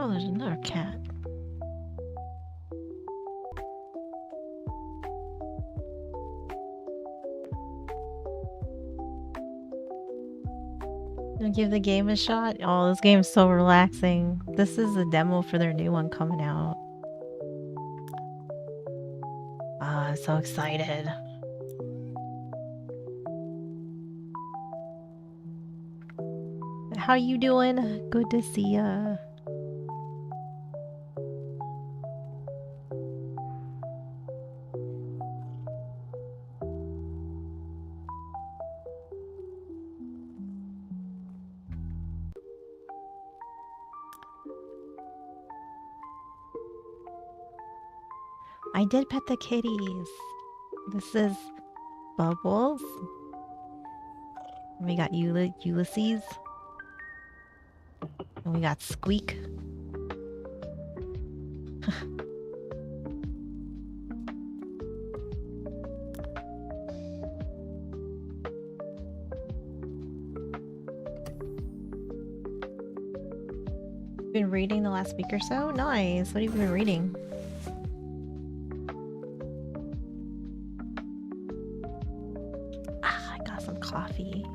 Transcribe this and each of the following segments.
Oh, there's another cat. I'll give the game a shot. Oh, this game's so relaxing. This is a demo for their new one coming out. Ah, I'm so excited. How you doing? Good to see ya. I did pet the kitties. This is Bubbles. We got Ulysses. And we got Squeak. Been reading the last week or so? Nice. What have you been reading? Ah, I got some coffee.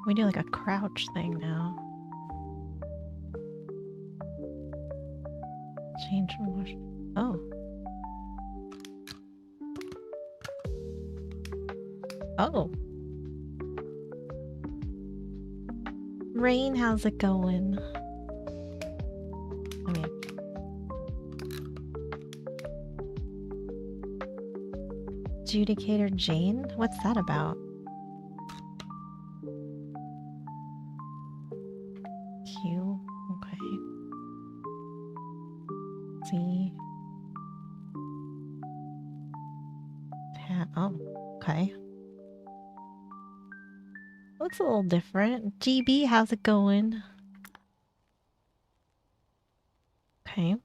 We do like a crouch thing now. Change motion. Oh. Oh. Rain, how's it going? I mean, Adjudicator Jane? What's that about? Q. Okay. C. Tab. Oh, okay. Looks a little different. GB, how's it going? Okay.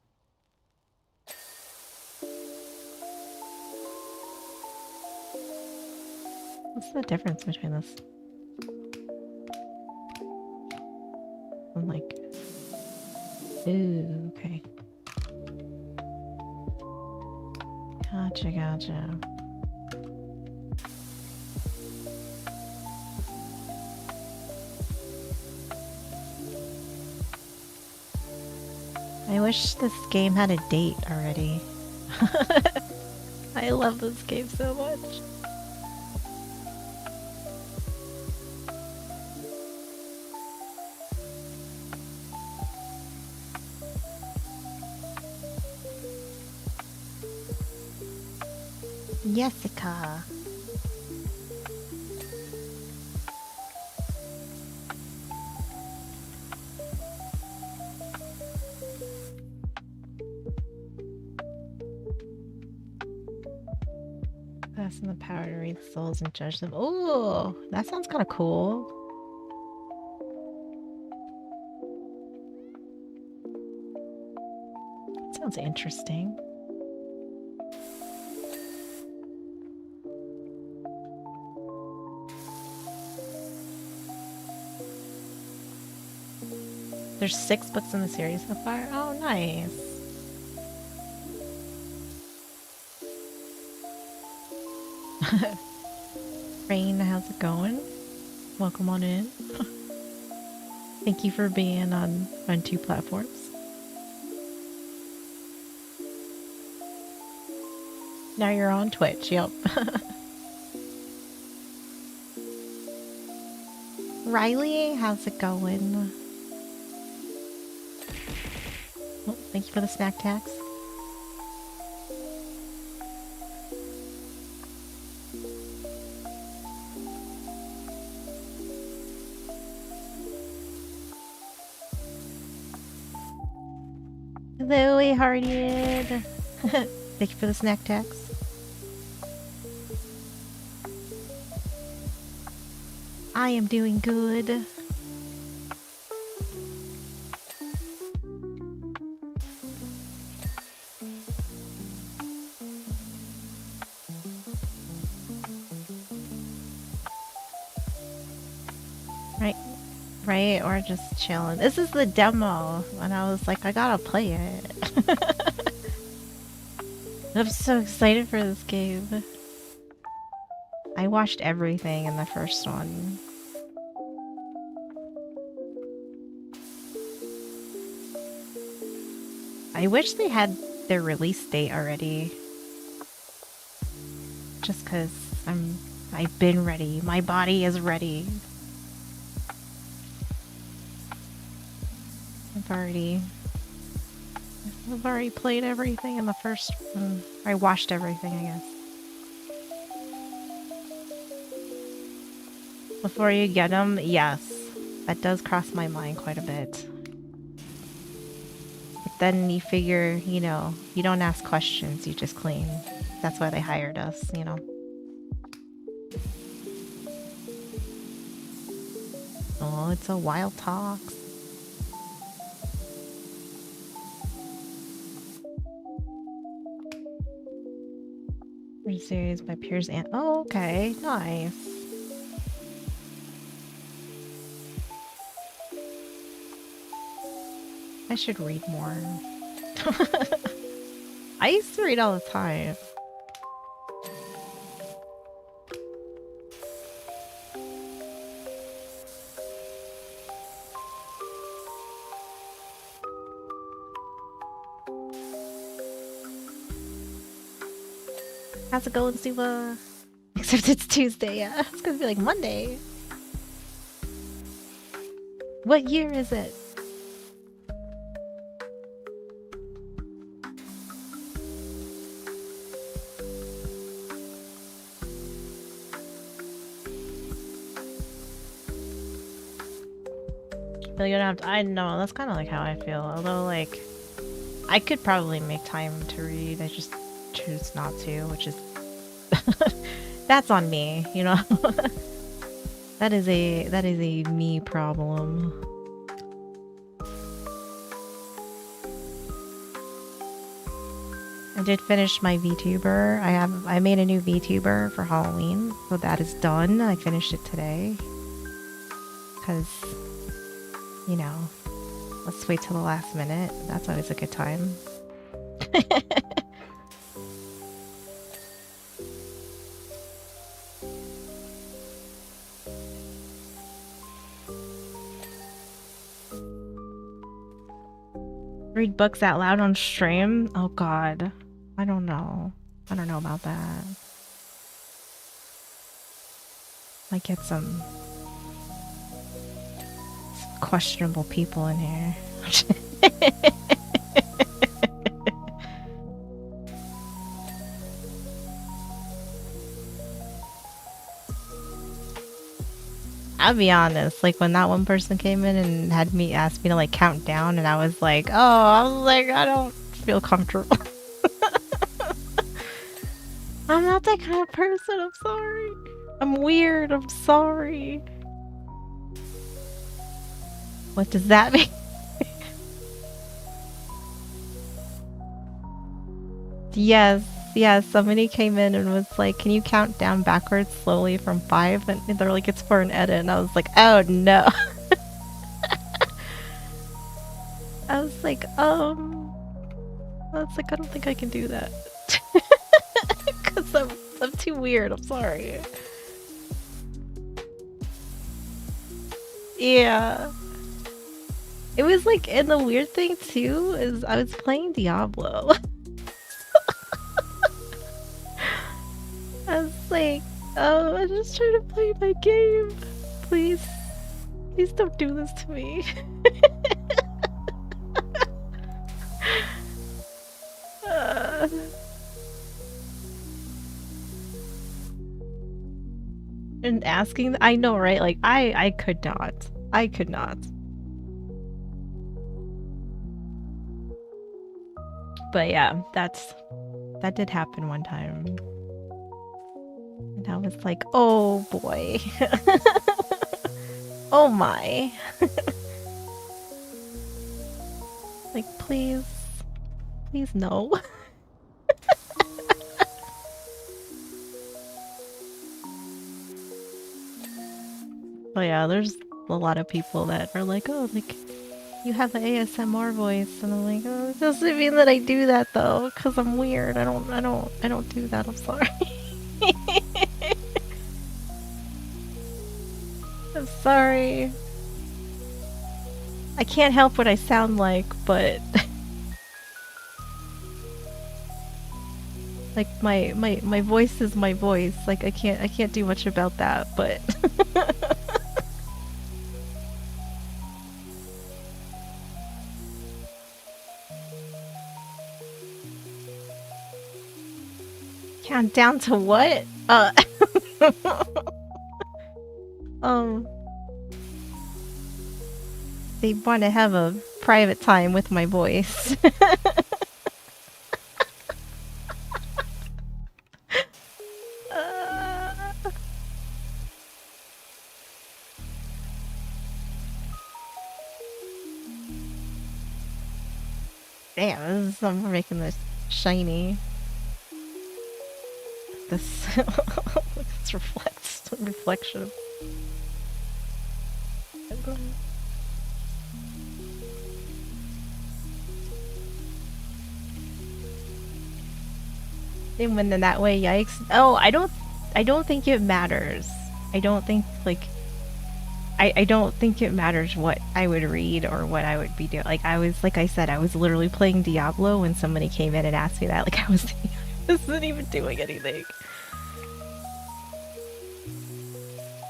What's the difference between this? I'm like, ooh, okay. Gotcha, gotcha. I wish this game had a date already. I love this game so much. Jessica. Passing the power to read souls and judge them. Oh, that sounds kind of cool. Sounds interesting. There's 6 books in the series so far. Oh, nice. Rain, how's it going? Welcome on in. Thank you for being on 2 platforms. Now you're on Twitch, yep. Riley, how's it going? Oh, thank you for the snack tax. Zoe Hardied. Thank you for the snack tax. I am doing good. Right, right, or just chilling. This is the demo, and I was like, I gotta play it. I'm so excited for this game. I watched everything in the first one. I wish they had their release date already. Just cause I've been ready. My body is ready. I've already played everything in the first one. I watched everything, I guess. Before you get them, yes. That does cross my mind quite a bit. But then you figure, you know, you don't ask questions, you just clean. That's why they hired us, you know. Oh, it's a Wild Talks. Series by Piers and oh, okay, nice. I should read more. I used to read all the time. How's it going, Siva? Except it's Tuesday, yeah. It's gonna be like Monday. What year is it? Feel you don't have to, I know, that's kind of like how I feel. Although, like, I could probably make time to read. I just choose not to, which is... that's on me, you know? That is a me problem. I did finish my VTuber. I made a new VTuber for Halloween, so that is done. I finished it today. Cause, you know, let's wait till the last minute. That's always a good time. Read books out loud on stream? Oh god. I don't know. I don't know about that. Might get some questionable people in here. I'll be honest, like when that one person came in and had me ask me to like count down and I was like, I don't feel comfortable. I'm not that kind of person, I'm sorry. I'm weird, I'm sorry. What does that mean? Yes, somebody came in and was like, can you count down backwards slowly from 5? And they're like, it's for an edit. And I was like, oh no. I was like, I don't think I can do that. Because I'm too weird, I'm sorry. Yeah. It was like, and the weird thing too is I was playing Diablo. I was like, oh, I'm just trying to play my game. Please don't do this to me. And asking, I know, right? Like, I could not. I could not. But yeah, that did happen one time. And I was like, oh boy. Oh my. Like, please no. Oh yeah, there's a lot of people that are like, oh, like, you have an ASMR voice, and I'm like, oh, it doesn't mean that I do that though, because I'm weird. I don't do that. I'm sorry. I'm sorry. I can't help what I sound like, but like my voice is my voice. Like I can't do much about that, but count down to what? Um they want to have a private time with my voice. Damn, I'm making this shiny. This this reflection. They win in that way, yikes. Oh, I don't think it matters. I don't think like I don't think it matters what I would read or what I would be doing. Like I said, I was literally playing Diablo when somebody came in and asked me that. Like I wasn't even doing anything.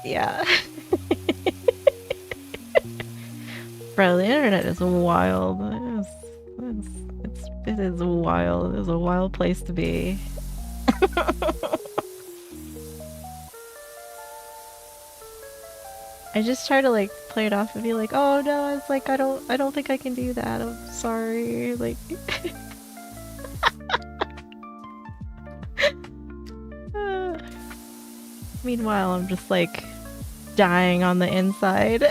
Yeah. Bro, the internet is wild. It is wild. It is a wild place to be. I just try to like play it off and be like, oh no, it's like I don't think I can do that. I'm sorry. Like meanwhile, I'm just like dying on the inside.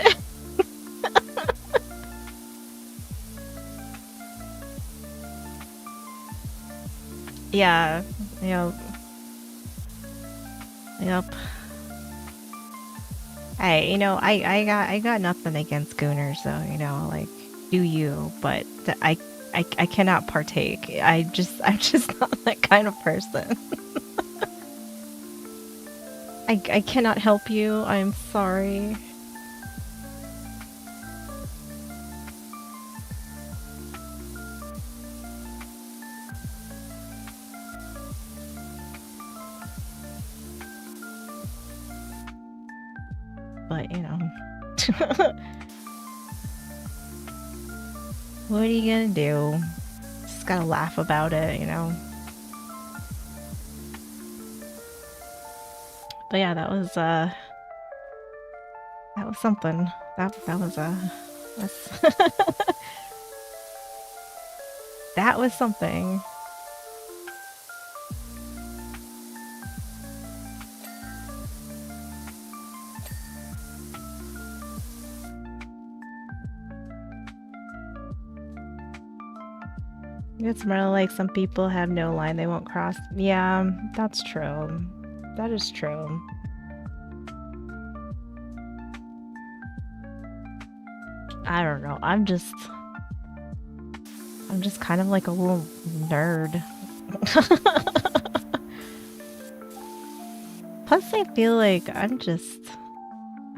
Yeah. Yep. Yep. Hey, I got nothing against gooners though, like do you, but I cannot partake. I'm just not that kind of person. I cannot help you. I'm sorry. But, what are you gonna do? Just gotta laugh about it, But yeah, that was something. That was that's that was something. It's more like some people have no line they won't cross. Yeah, that's true. That is true. I don't know. I'm just kind of like a little nerd. Plus, I feel like I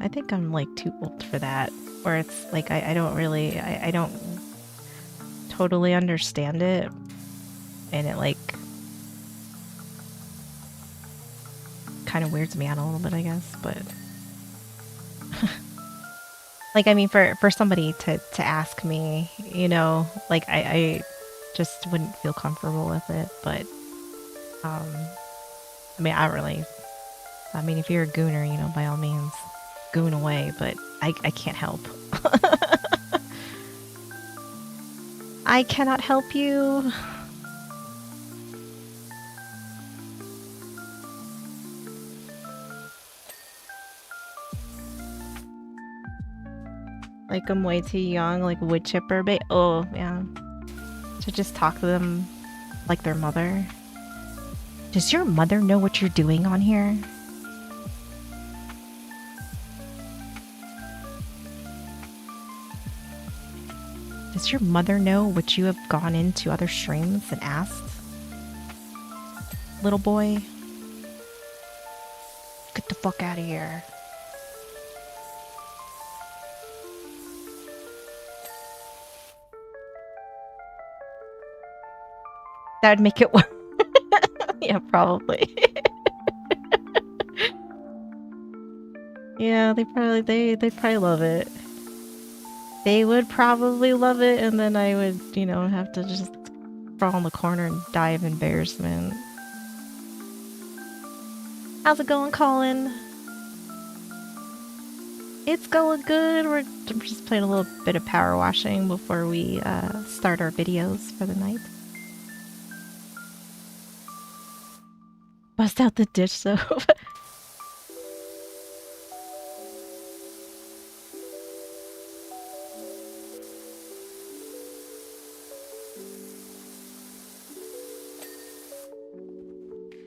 think I'm like too old for that. Where it's like I don't really I don't totally understand it, and it like kind of weirds me out a little bit, I guess, but like I mean for somebody to ask me, like I just wouldn't feel comfortable with it, but I mean I mean if you're a gooner, by all means goon away, but I can't help. I cannot help you. Like I'm way too young, like wood chipper, but oh yeah. To just talk to them like their mother. Does your mother know what you're doing on here? Does your mother know what you have gone into other streams and asked? Little boy? Get the fuck out of here. That would make it worse. Yeah, probably. Yeah, they probably love it. They would probably love it, and then I would, you know, have to just crawl in the corner and die of embarrassment. How's it going, Colin? It's going good. We're just playing a little bit of power washing before we start our videos for the night. Bust out the dish soap.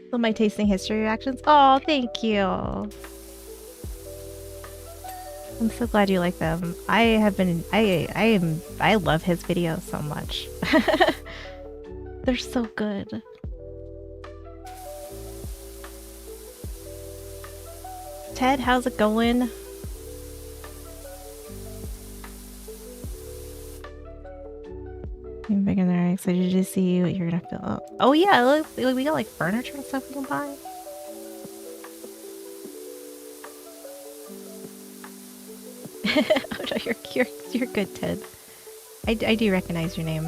So my tasting history reactions. Oh, thank you. I'm so glad you like them. I love his videos so much. They're so good. Ted, how's it going? I'm big and they're excited to see what you're gonna feel. Oh yeah, look, we got like furniture and stuff we can buy. Oh no, you're good, Ted. I do recognize your name.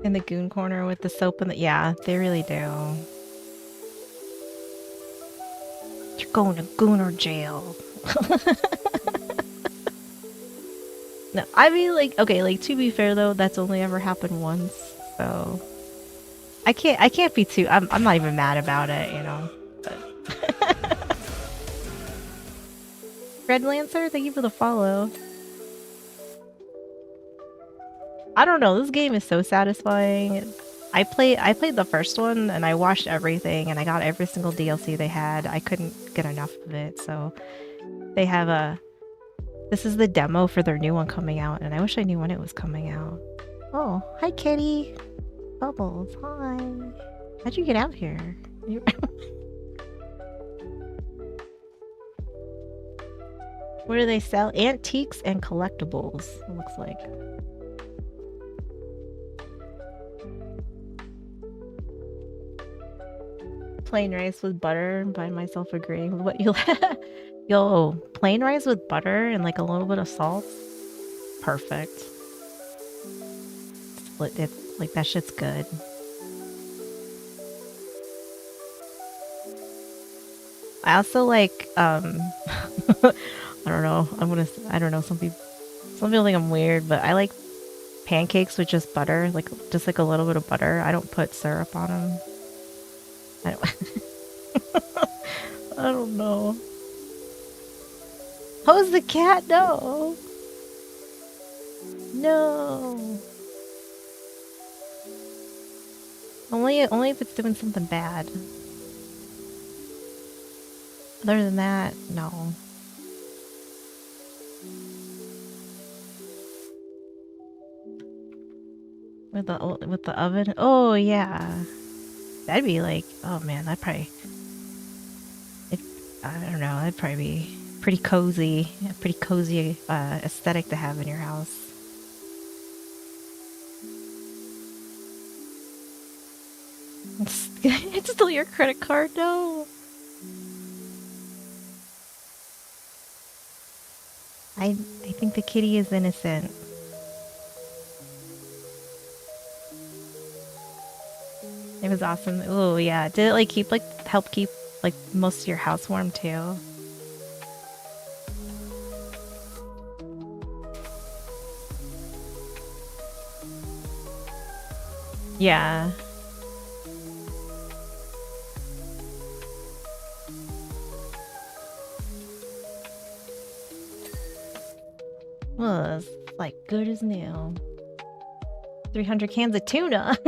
In the goon corner with the soap and the yeah, they really do. You're going to gooner jail. No, I mean like okay, like to be fair though, that's only ever happened once, so I can't be too. I'm not even mad about it, you know. But Red Lancer, thank you for the follow. I don't know, this game is so satisfying. I played the first one and I watched everything and I got every single DLC they had. I couldn't get enough of it, so they have this is the demo for their new one coming out, and I wish I knew when it was coming out. Oh, hi Kitty. Bubbles, hi. How'd you get out here? What do they sell? Antiques and collectibles, it looks like. Plain rice with butter, by myself agreeing with what you Yo, plain rice with butter and like a little bit of salt. Perfect. It's like that shit's good. I also like I don't know. I don't know, some people think I'm weird, but I like pancakes with just butter, like just like a little bit of butter. I don't put syrup on them. I don't know. How's the cat? No. No. Only if it's doing something bad. Other than that, no. With the oven? Oh yeah. That'd be like, oh man, I don't know, that'd probably be pretty cozy, a pretty cozy aesthetic to have in your house. It's still your credit card? No. I think the kitty is innocent. It was awesome. Oh yeah. Did it like help keep like most of your house warm too? Yeah. Well, it's like good as new. 300 cans of tuna.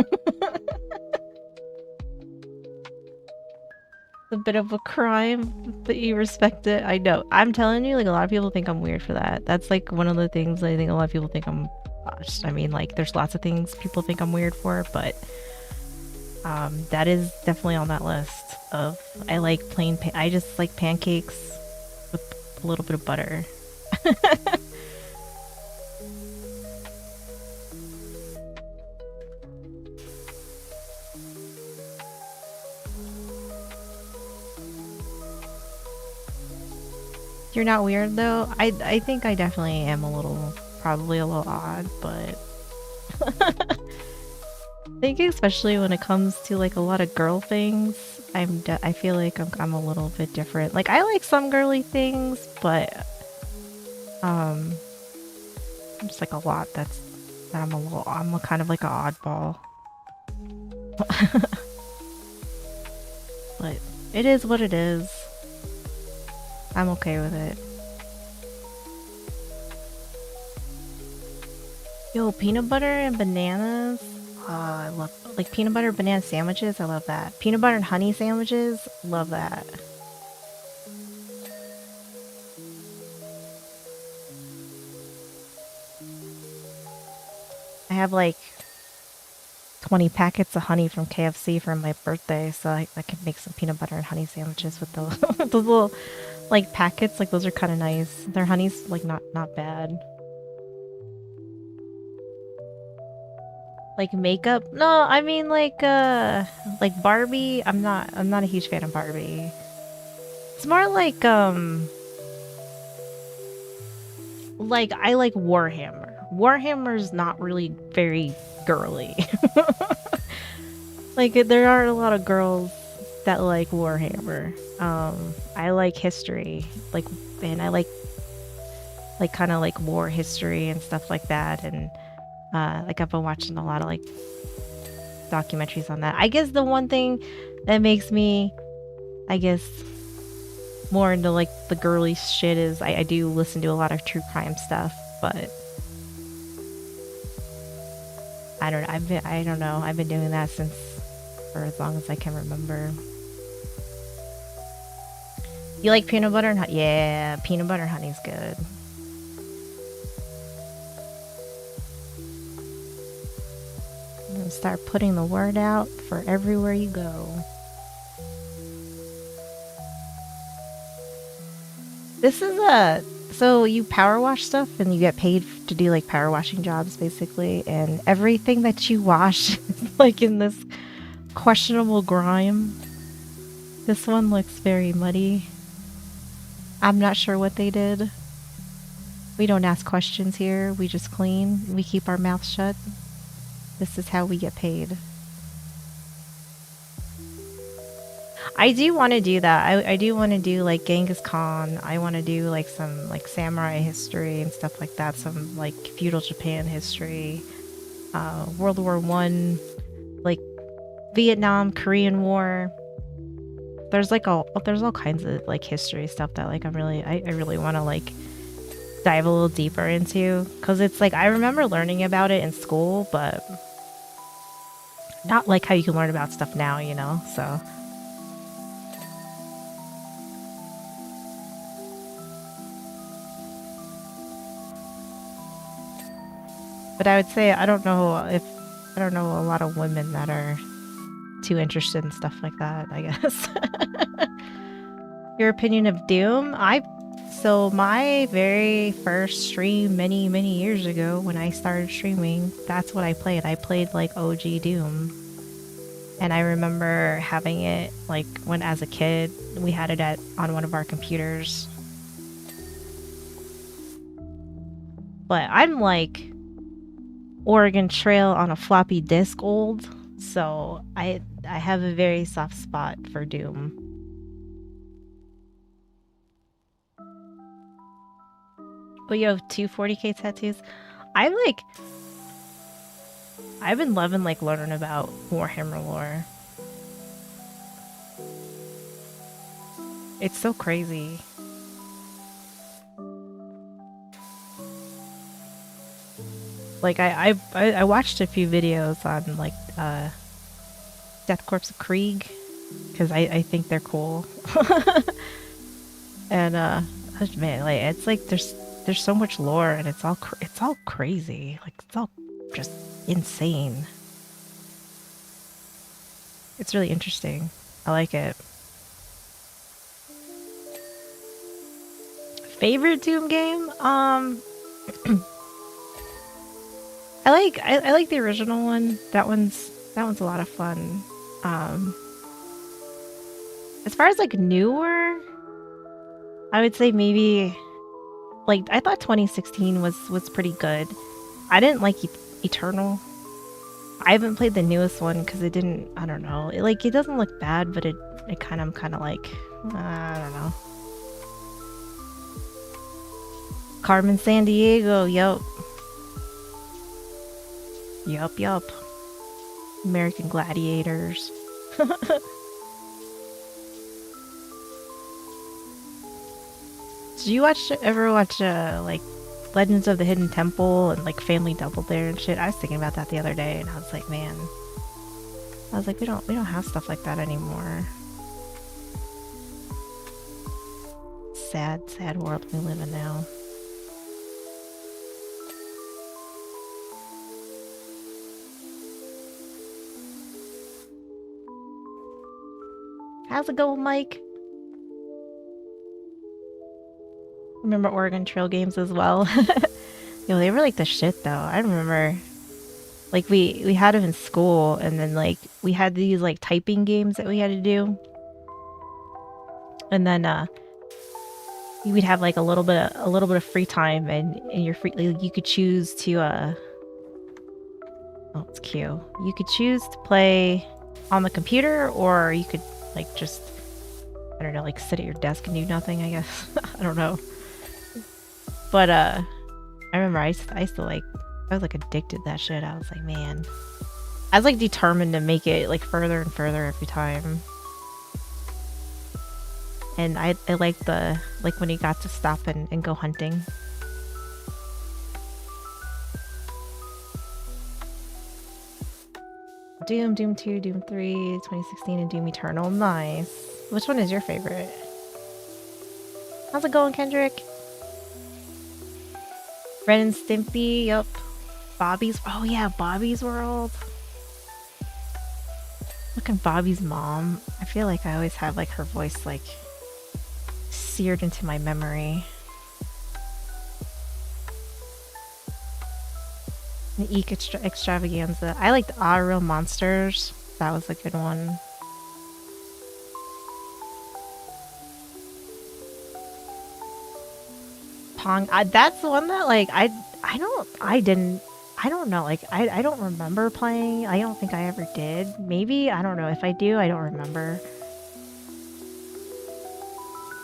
bit of a crime, but you respect it. I know. I'm telling you, like, a lot of people think I'm weird for that. That's like one of the things I think a lot of people think I'm. Gosh, I mean, like, there's lots of things people think I'm weird for, but that is definitely on that list of. I like I just like pancakes with a little bit of butter. You're not weird though. I think I definitely am probably a little odd, but I think especially when it comes to like a lot of girl things, I feel like I'm a little bit different. Like I like some girly things, but um, just like a lot that I'm a kind of like an oddball. But it is what it is. I'm okay with it. Yo, peanut butter and bananas. I love like peanut butter banana sandwiches. I love that. Peanut butter and honey sandwiches. Love that. I have like 20 packets of honey from KFC for my birthday, so I can make some peanut butter and honey sandwiches with those those little like packets. Like those are kind of nice. Their honey's like not bad. Like makeup? No, I mean like Barbie. I'm not a huge fan of Barbie. It's more like I like Warhammer. Warhammer's not really very girly. Like there are a lot of girls that like Warhammer. I like history. Like and I like kind of like war history and stuff like that, and like I've been watching a lot of like documentaries on that. I guess the one thing that makes me, I guess, more into like the girly shit is I do listen to a lot of true crime stuff, but I don't know. I've been doing that since for as long as I can remember. You like peanut butter and honey? Yeah, peanut butter and honey's good. I'm gonna start putting the word out for everywhere you go. This is so you power wash stuff and you get paid to do like power washing jobs basically, and everything that you wash is like in this questionable grime. This one looks very muddy. I'm not sure what they did. We don't ask questions here. We just clean. We keep our mouths shut. This is how we get paid. I do want to do that. I do want to do like Genghis Khan. I want to do like some like samurai history and stuff like that. Some like feudal Japan history, World War One, like Vietnam, Korean War. There's all kinds of like history stuff that like I really want to like dive a little deeper into, because it's like I remember learning about it in school, but not like how you can learn about stuff now, you know. So. But I would say I don't know a lot of women that are too interested in stuff like that, I guess. Your opinion of Doom? So my very first stream many years ago when I started streaming, that's what I played. I played like OG Doom. And I remember having it like when as a kid, we had it on one of our computers. But I'm like Oregon Trail on a floppy disk old, so I have a very soft spot for Doom. But you have two 40K tattoos? I've been loving like learning about Warhammer lore. It's so crazy. Like I watched a few videos on like Death Corps of Krieg because I think they're cool. And man, like it's like there's so much lore and it's all crazy. Like it's all just insane. It's really interesting. I like it. Favorite Doom game? I like the original one. That one's a lot of fun. Um, as far as like newer, I would say maybe like I thought 2016 was pretty good. I didn't like Eternal. I haven't played the newest one because it didn't. I don't know. It doesn't look bad, but it kind of I'm kind of like I don't know. Carmen San Diego. Yup. Yup. Yup. American Gladiators. Did you ever watch like Legends of the Hidden Temple and like Family Double Dare and shit? I was thinking about that the other day, and I was like, man, I was like, we don't have stuff like that anymore. Sad world we live in now. How's it going, Mike? Remember Oregon Trail games as well? Yo, they were like the shit though. I remember like we had them in school and then like we had these like typing games that we had to do. And then we'd have like a little bit of free time and you're free like, you could choose to oh, it's cute. You could choose to play on the computer or you could like just I don't know, like sit at your desk and do nothing, I guess. I don't know. But I remember I used to like I was like addicted to that shit. I was like, man. I was like determined to make it like further and further every time. And I like the like when you got to stop and go hunting. Doom 2, Doom 3, 2016, and Doom Eternal. Nice. Which one is your favorite? How's it going, Kendrick? Ren and Stimpy, yup. Bobby's, oh yeah, Bobby's World. Look at Bobby's mom. I feel like I always have like her voice like seared into my memory. The Eek Extravaganza. I liked Ah Real Monsters. That was a good one. Pong. That's the one that like I don't know. Like I don't remember playing. I don't think I ever did. Maybe I don't know. If I do, I don't remember.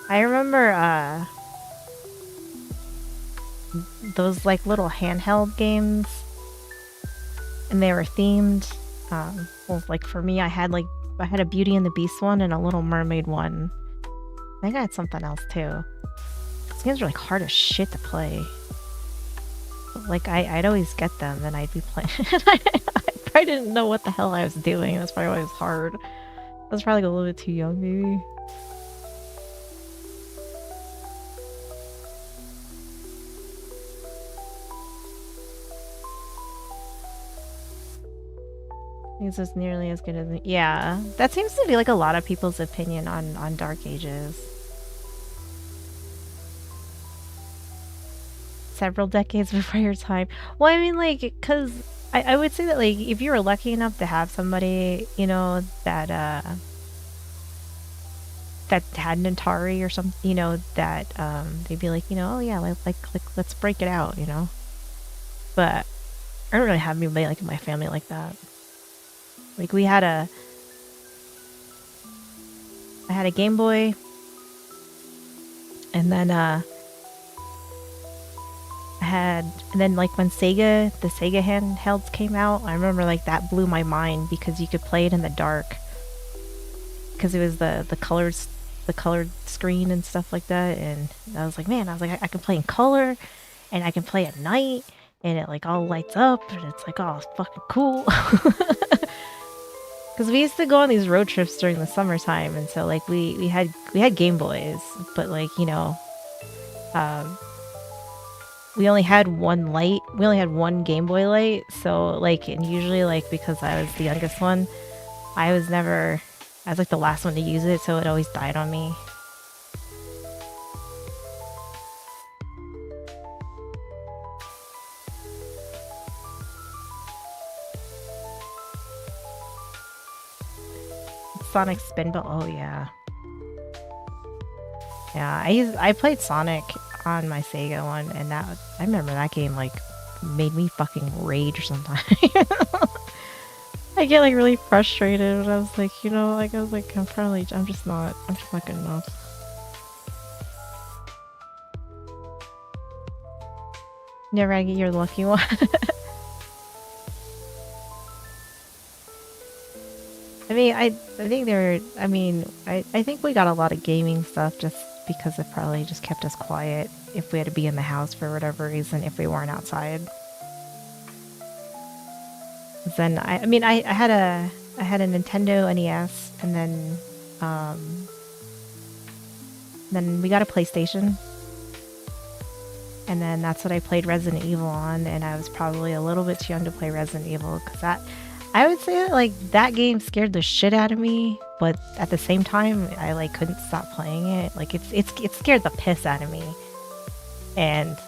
I remember those like little handheld games, and they were themed. Well, like for me, I had a Beauty and the Beast one and a Little Mermaid one. I think I had something else too. These games are like hard as shit to play. But, like I'd always get them and I'd be playing. I probably didn't know what the hell I was doing. That's probably why it was hard. I was probably like, a little bit too young, maybe. This is nearly as good as yeah. That seems to be like a lot of people's opinion on Dark Ages. Several decades before your time. Well, I mean, like, because I would say that, like, if you were lucky enough to have somebody, you know, that that had an Atari or something, you know, that they'd be like, you know, oh yeah, like let's break it out, you know. But I don't really have anybody like in my family like that. Like I had a Game Boy, and then and then like when the Sega handhelds came out, I remember like that blew my mind because you could play it in the dark because it was the colored screen and stuff like that, and I was like, man, I can play in color, and I can play at night, and it like all lights up, and it's like, oh, it's fucking cool. Because we used to go on these road trips during the summertime, and so like we had Game Boys, but like um, we only had one light. We only had one Game Boy light, so like and usually like because I was the youngest one, I was like the last one to use it, so it always died on me. Sonic Spinball. Oh yeah. Yeah, I played Sonic on my Sega one, and I remember that game like made me fucking rage sometimes. I get like really frustrated, but I was like, like I was like, I'm just not good enough. Never gonna get your lucky one. I think I think we got a lot of gaming stuff just because it probably just kept us quiet if we had to be in the house for whatever reason if we weren't outside. Then I had a Nintendo NES, and then we got a PlayStation, and then that's what I played Resident Evil on, and I was probably a little bit too young to play Resident Evil because I would say that like that game scared the shit out of me, but at the same time I like couldn't stop playing it. Like it scared the piss out of me, and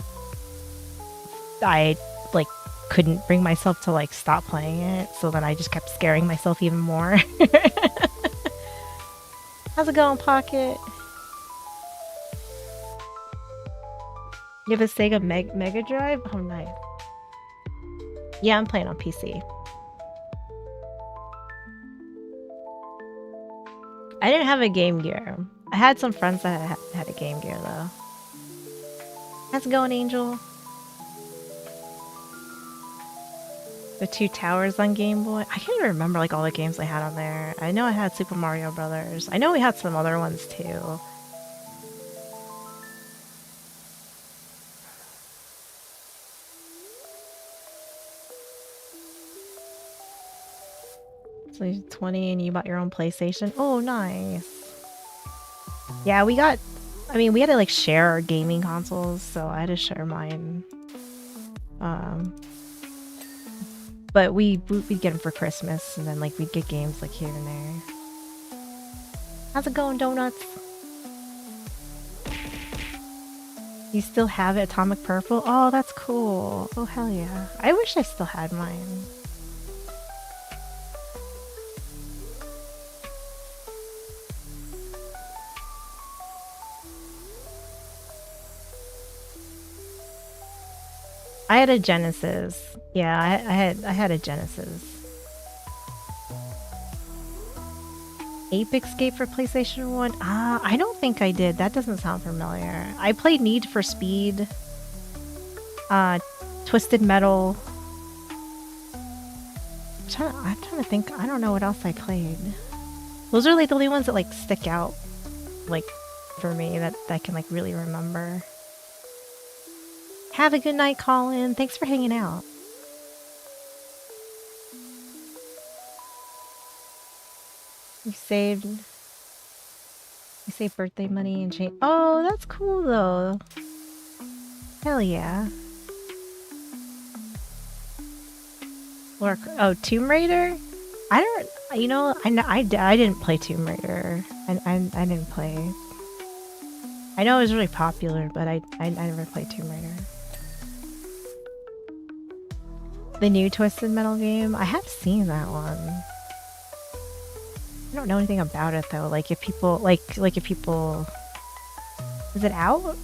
I like couldn't bring myself to like stop playing it, so then I just kept scaring myself even more. How's it going, Pocket? You have a Sega Mega Drive? Oh, nice. Yeah, I'm playing on PC. I didn't have a Game Gear. I had some friends that had a Game Gear, though. How's it going, Angel? The Two Towers on Game Boy. I can't even remember like all the games I had on there. I know I had Super Mario Brothers. I know we had some other ones too. So you're 20 and you bought your own PlayStation? Oh, nice. Yeah, we had to like share our gaming consoles, so I had to share mine. But we'd get them for Christmas, and then like we'd get games like here and there. How's it going, Donuts? You still have it, Atomic Purple? Oh, that's cool. Oh, hell yeah. I wish I still had mine. I had a Genesis. Yeah, I had a Genesis. Ape Escape for PlayStation 1? I don't think I did. That doesn't sound familiar. I played Need for Speed. Twisted Metal. I'm trying to think. I don't know what else I played. Those are like the only ones that like stick out, like, for me that I can like really remember. Have a good night, Colin. Thanks for hanging out. You saved birthday money and change. Oh, that's cool though. Hell yeah. Or oh, Tomb Raider. I don't. I didn't play Tomb Raider. I didn't play. I know it was really popular, but I never played Tomb Raider. The new Twisted Metal game? I have seen that one. I don't know anything about it though. Like if people if people, is it out?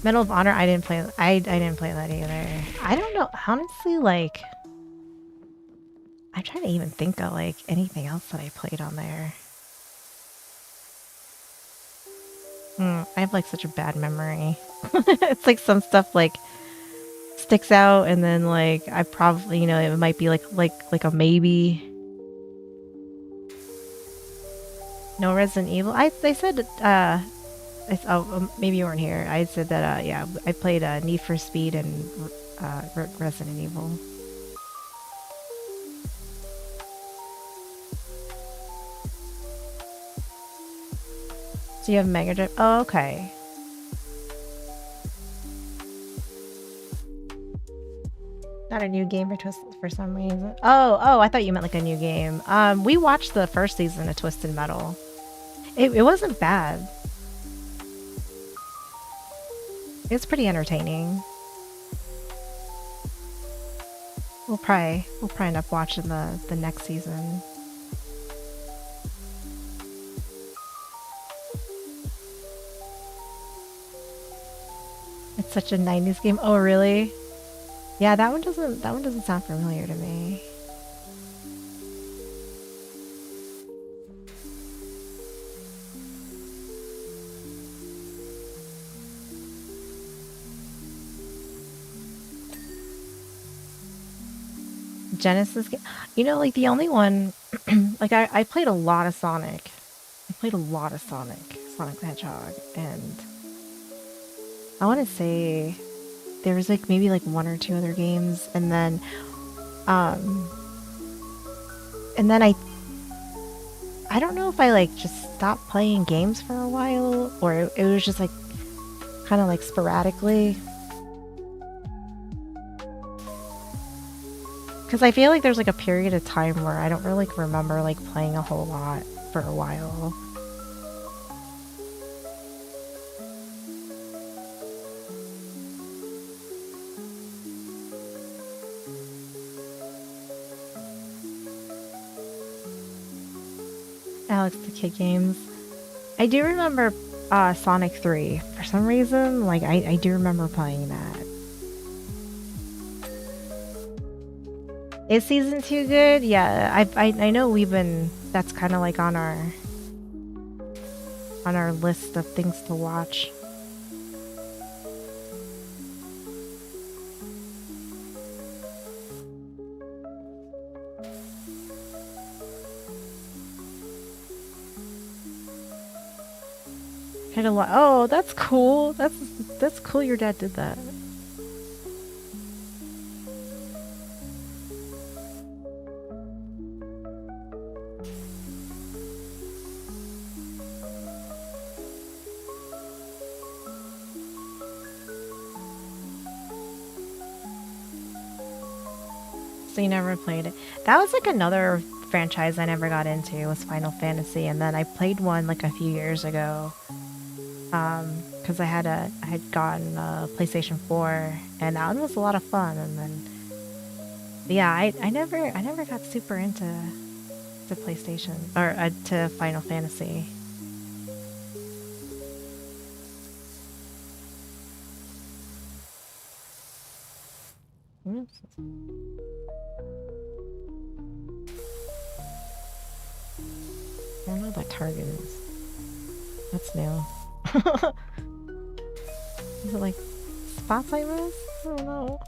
Medal of Honor, I didn't play. I didn't play that either. I don't know. Honestly, like, I'm trying to even think of like anything else that I played on there. I have like such a bad memory. It's like some stuff like sticks out, and then like I probably, it might be like a maybe. No Resident Evil. They said maybe you weren't here. I said that yeah, I played Need for Speed and Resident Evil. So you have Mega Drive? Oh, okay. Not a new game for some reason. Oh, I thought you meant like a new game. We watched the first season of Twisted Metal. It wasn't bad. It's pretty entertaining. We'll probably end up watching the next season. It's such a 90s game. Oh, really? Yeah, that one doesn't sound familiar to me. Genesis game. You know, like the only one like I played a lot of Sonic. I played a lot of Sonic the Hedgehog, and I want to say there was like maybe like one or two other games, and then um I don't know if I like just stopped playing games for a while, or it was just like kind of like sporadically. Because I feel like there's like a period of time where I don't really like, remember like playing a whole lot for a while. Alex the Kid games. I do remember Sonic 3. For some reason, like I do remember playing that. Is season 2 good? Yeah, I know we've been, that's kind of like on our list of things to watch. Kind of like, oh, that's cool. That's cool your dad did that. So you never played it. That was like another franchise I never got into, was Final Fantasy, and then I played one like a few years ago. Because I had gotten a PlayStation 4, and that one was a lot of fun. And then, yeah, I never got super into PlayStation or to Final Fantasy. Oops. I don't know what that target is. That's new. Is it like spots I miss? I don't know.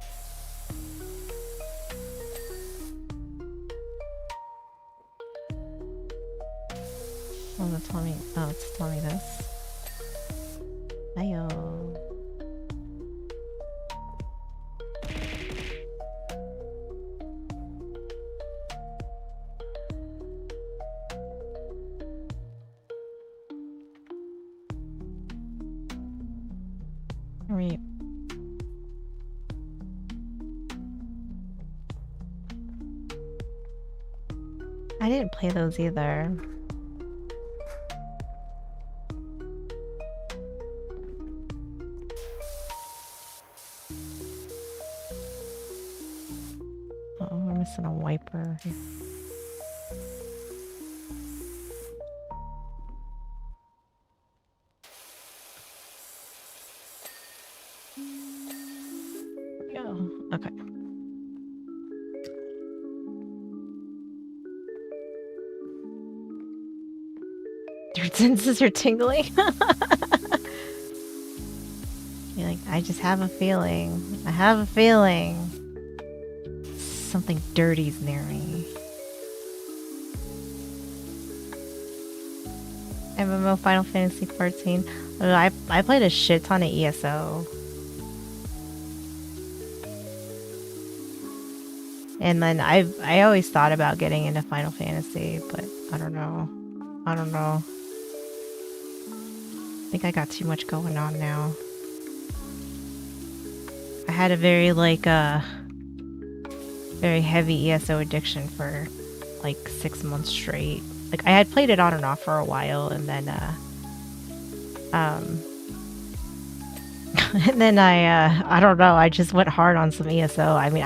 Oh, that's telling me. Oh, it's telling me this. Ayo. Alright. I didn't play those either. Oh, we're missing a wiper. Oh, okay. Your senses are tingling. You're like, I just have a feeling. I have a feeling. Something dirty's near me. MMO Final Fantasy 14. I played a shit ton of ESO. And then I always thought about getting into Final Fantasy, but I don't know. I don't know. I think I got too much going on now. I had a very very heavy ESO addiction for like 6 months straight. Like I had played it on and off for a while, and then and then I don't know, I just went hard on some ESO. I mean,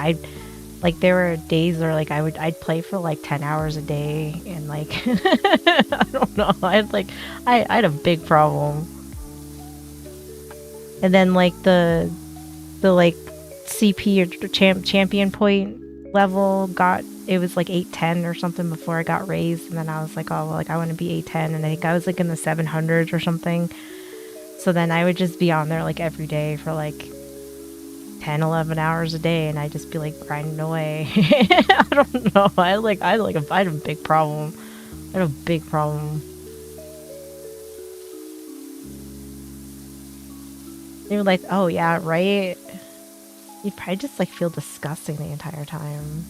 like there were days where like I'd play for like 10 hours a day, and like I don't know, I had a big problem. And then like the like CP or champion point level it was like 810 or something before I got raised, and then I was like, oh well, like I want to be 810, and I think I was like in the 700s or something. So then I would just be on there like every day for like 10-11 hours a day, and I'd just be like grinding away. I don't know, I had a big problem. I had a big problem. They were like, oh yeah, right? You'd probably just like feel disgusting the entire time.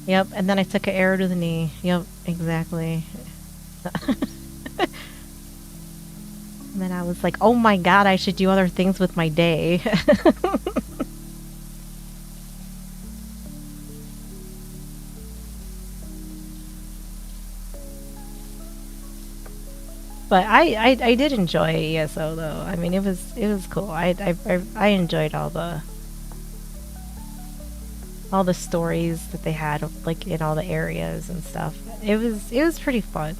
Yep, and then I took an arrow to the knee. Yep, exactly. And then I was like, oh my god, I should do other things with my day. But I did enjoy ESO though. I mean, it was cool. I enjoyed all the stories that they had like in all the areas and stuff. It was pretty fun.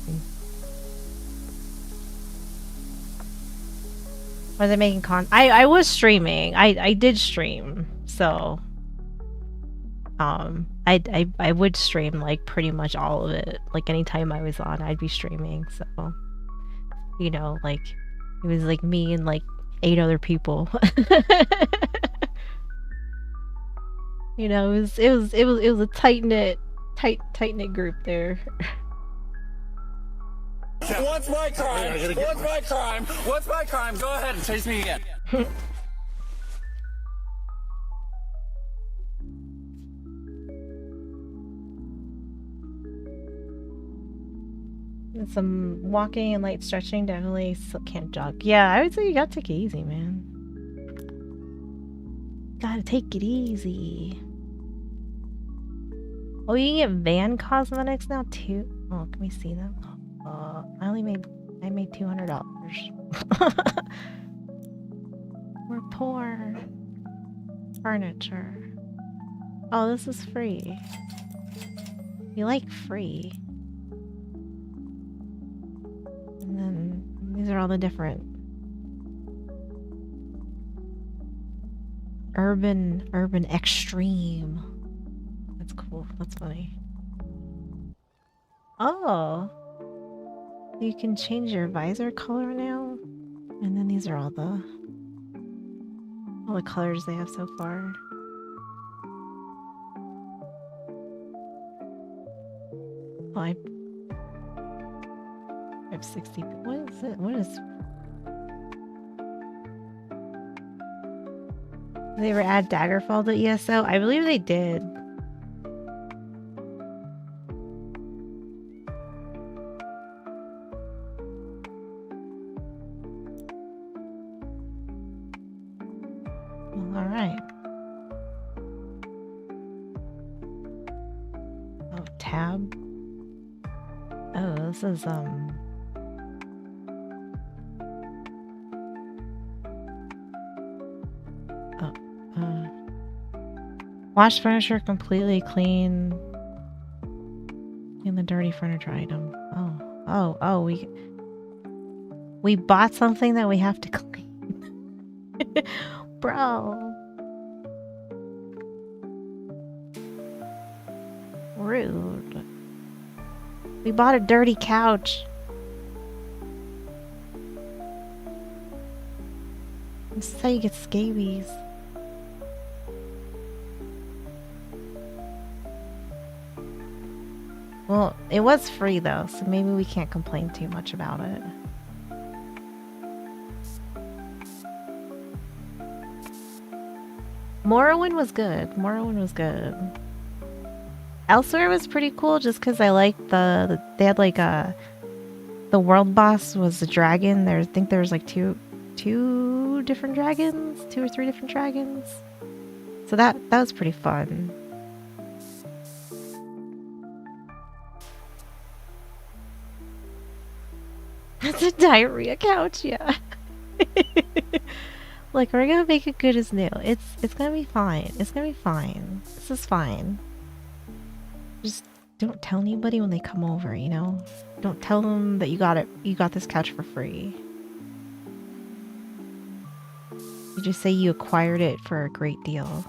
Was I making I was streaming. I did stream. So I would stream like pretty much all of it. Like anytime I was on, I'd be streaming. So you know, like it was like me and like 8 other people. You know, it was a tight knit group there. What's my crime? What's my crime? What's my crime? Go ahead and chase me again. Some walking and light stretching, definitely still can't jog. Yeah, I would say you gotta take it easy, man. Gotta take it easy. Oh, you can get van cosmetics now too? Oh, can we see them? I made $200. We're poor. Furniture. Oh, this is free. You like free. And then these are all the different urban extreme. That's cool. That's funny. Oh, you can change your visor color now. And then these are all the colors they have so far. Oh, I have 60. What is it? What is? Did they ever add Daggerfall to ESO? I believe they did. Well, all right. Oh, tab. Oh, this is wash furniture completely clean. Clean the dirty furniture item. Oh, we bought something that we have to clean. Bro. Rude. We bought a dirty couch. This is how you get scabies. Well, it was free though, so maybe we can't complain too much about it. Morrowind was good. Morrowind was good. Elsewhere was pretty cool just because I liked they had like the world boss was a dragon. I think there was like two different dragons, 2 or 3 different dragons. So that was pretty fun. That's a diarrhea couch, yeah. Like, we're gonna make it good as new. It's gonna be fine. It's gonna be fine. This is fine. Just don't tell anybody when they come over, you know? Don't tell them that you got this couch for free. You just say you acquired it for a great deal.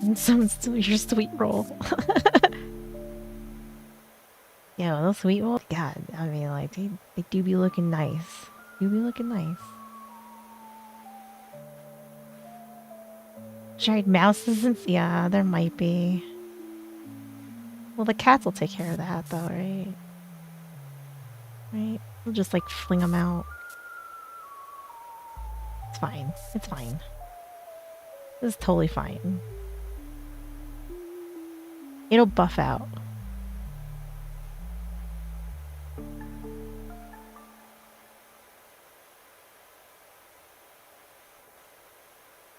And someone's still your sweet roll. Yeah, those sweet rolls, God, I mean, like, they do be looking nice. Do be looking nice. Giant mouses and yeah, there might be. Well, the cats will take care of that, though, right? Right? We'll just like fling them out. It's fine. It's fine. This is totally fine. It'll buff out.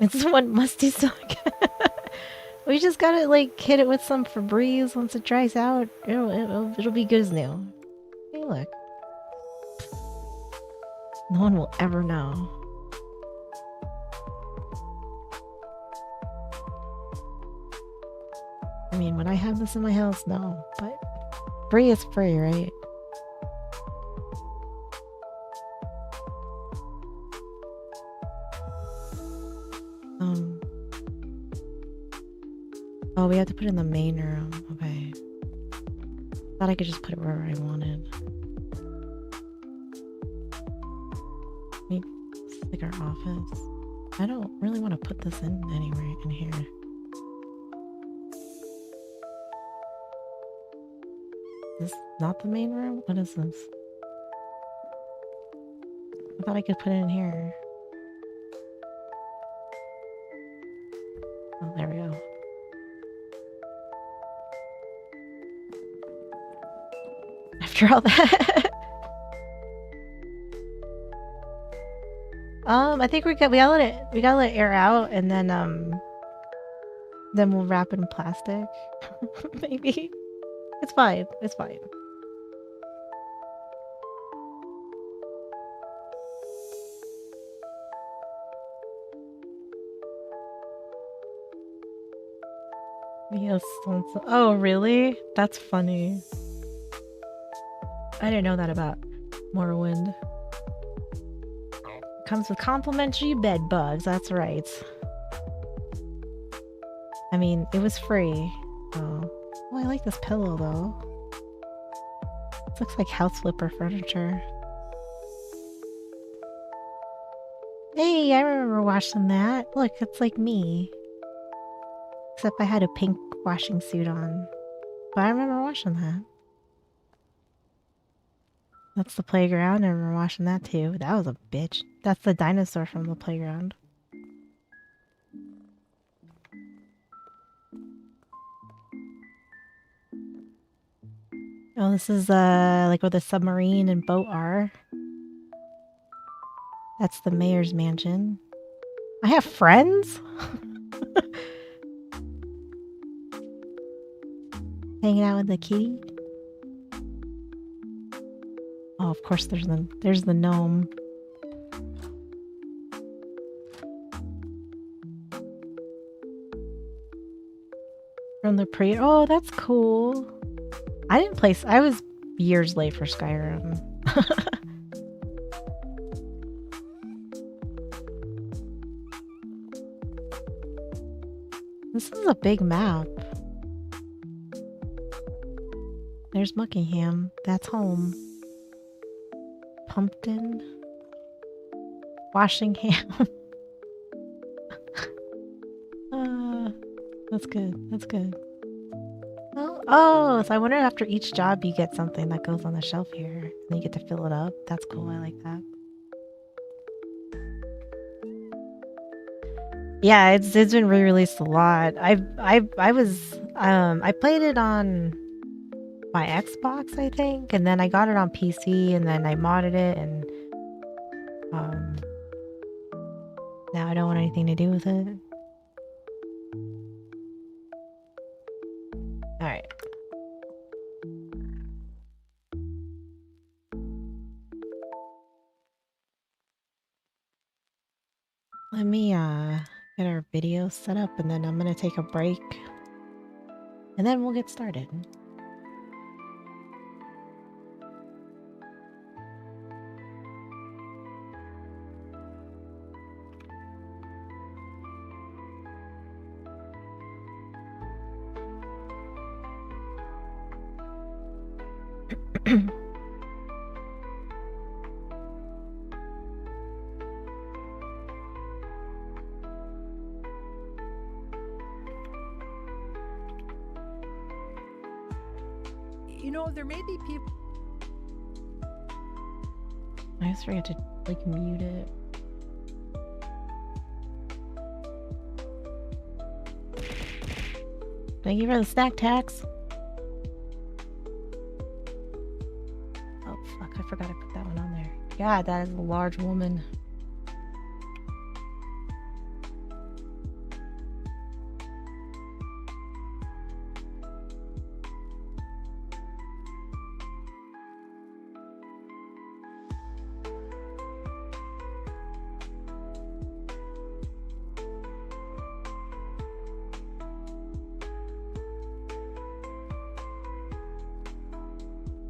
It's one musty song. We just gotta like hit it with some Febreze once it dries out. It'll be good as new. Hey, look. No one will ever know. I mean, would I have this in my house? No, but free is free, right? Oh, we have to put it in the main room. Okay. Thought I could just put it wherever I wanted. Maybe it's like our office. I don't really want to put this in anywhere in here. Is this not the main room? What is this? I thought I could put it in here. Oh, there we go. After all that. I think we gotta let it air out and then we'll wrap it in plastic. Maybe. It's fine. It's fine. Yes. Oh, really? That's funny. I didn't know that about Morrowind. Comes with complimentary bed bugs. That's right. I mean, it was free. Oh, I like this pillow though. This looks like house flipper furniture. Hey, I remember washing that. Look, it's like me. Except I had a pink washing suit on. But I remember washing that. That's the playground. I remember washing that too. That was a bitch. That's the dinosaur from the playground. Oh, this is like where the submarine and boat are. That's the mayor's mansion. I have friends? Hanging out with the kitty? Oh, of course there's the gnome. From the pre- Oh, that's cool. I was years late for Skyrim. This is a big map. There's Muckingham. That's home. Pumpkin. Washingham. That's good. That's good. Oh, so I wonder after each job you get something that goes on the shelf here, and you get to fill it up. That's cool. I like that. Yeah, it's been re-released a lot. I played it on my Xbox, I think, and then I got it on PC, and then I modded it, and um, now I don't want anything to do with it. All right. Let me get our video set up, and then I'm gonna take a break, and then we'll get started. You know, there may be people. I just forget to like mute it. Thank you for the snack tax. Oh fuck, I forgot to put that one on there. God, that is a large woman.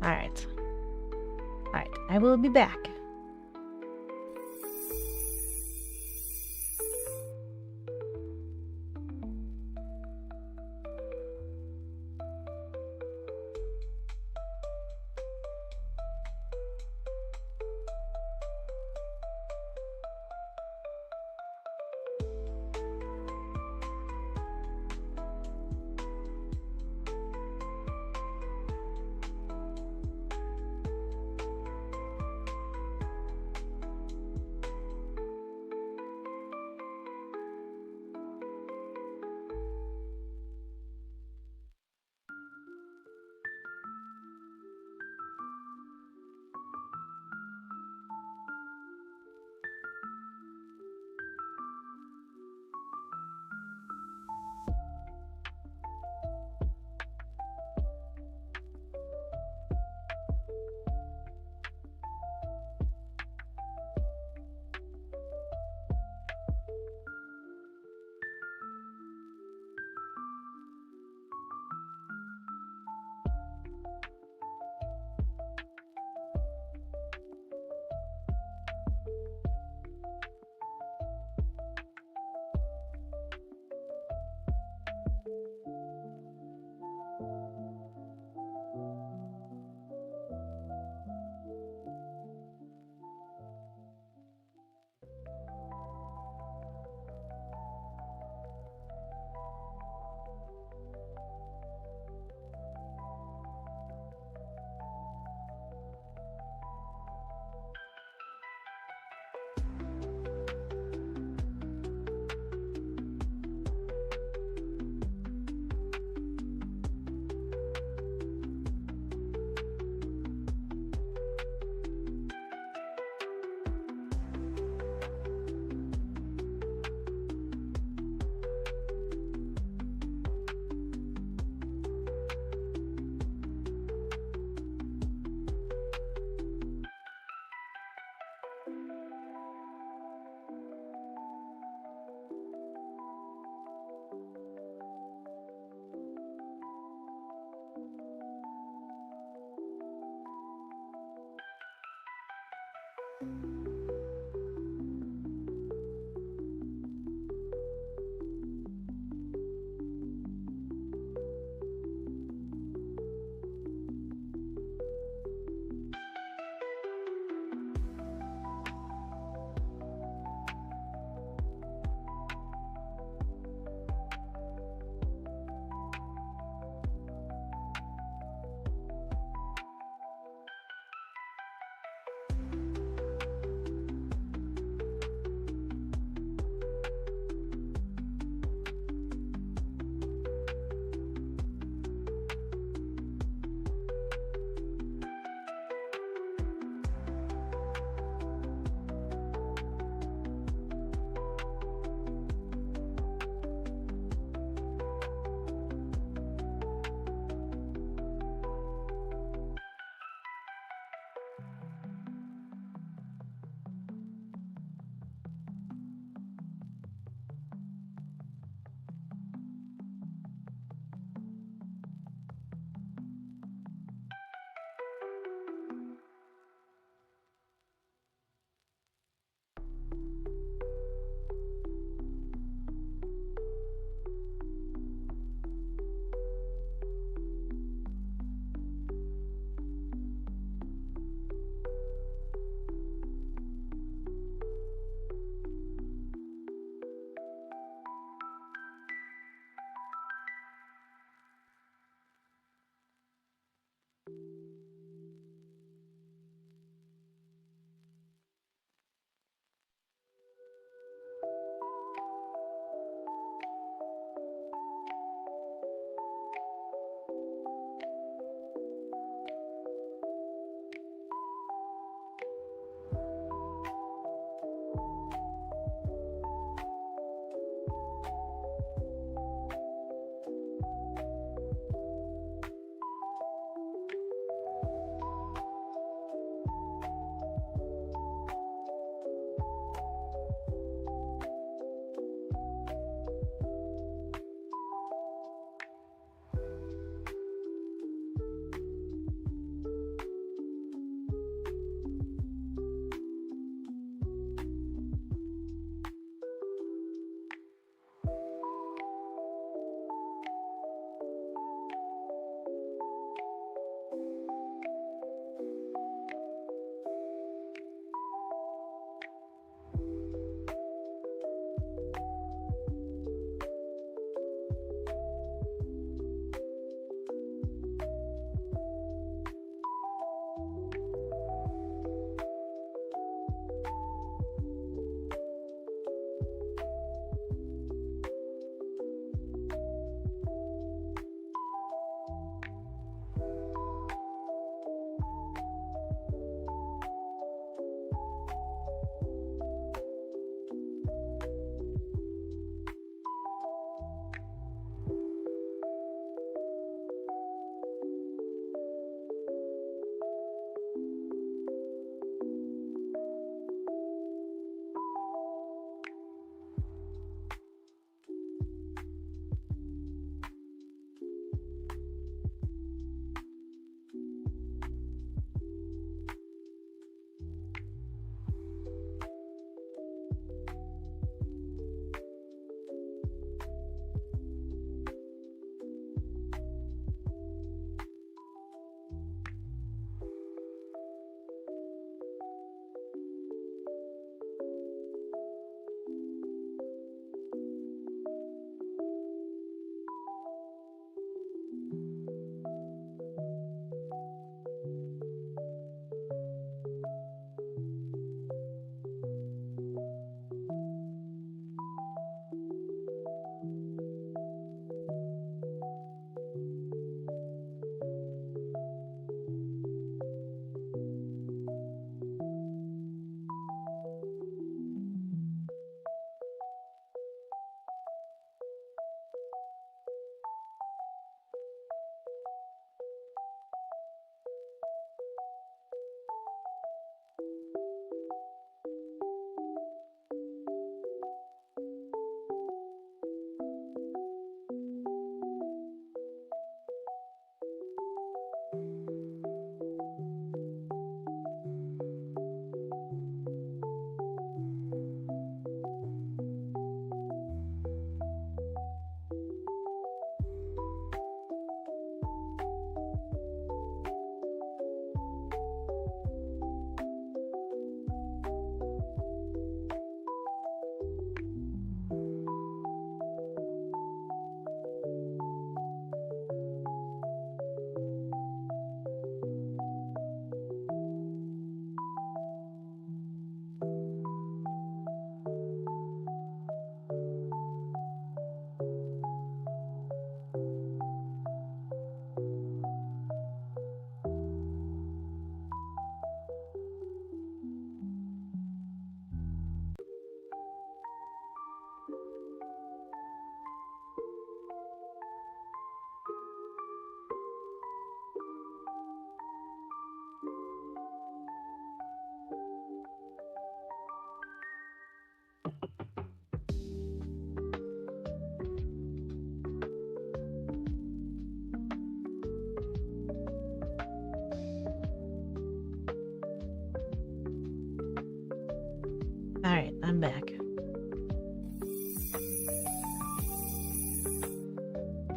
Alright. Alright, I will be back.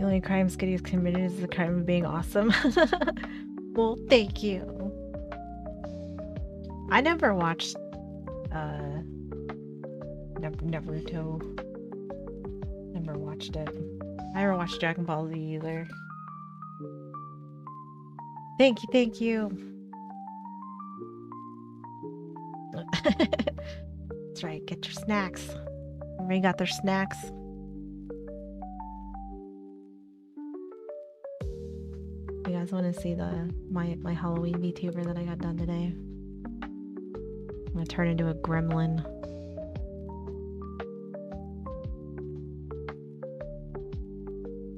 only crime Skitty's committed is the crime of being awesome. Well, thank you. I never watched Naruto. Never watched it. I never watched Dragon Ball Z either. Thank you, thank you. That's right, get your snacks. Everybody got their snacks. You guys want to see my Halloween VTuber that I got done today? I'm gonna turn into a gremlin.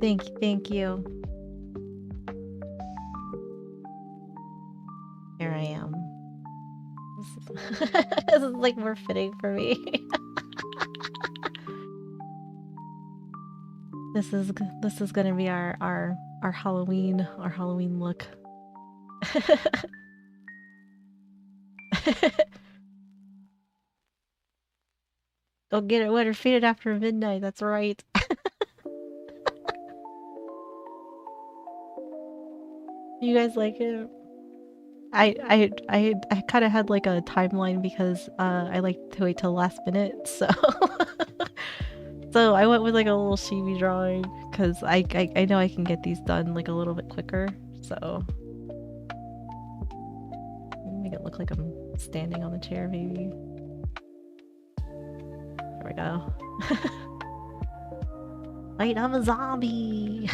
Thank you. Here I am. This is like more fitting for me. This is gonna be our Halloween look. Go get it wet or feed it after midnight. That's right. You guys like it? I kind of had like a timeline because I like to wait till last minute, so so I went with like a little chibi drawing because I know I can get these done like a little bit quicker. So make it look like I'm standing on the chair, maybe. There we go. Wait, I'm a zombie.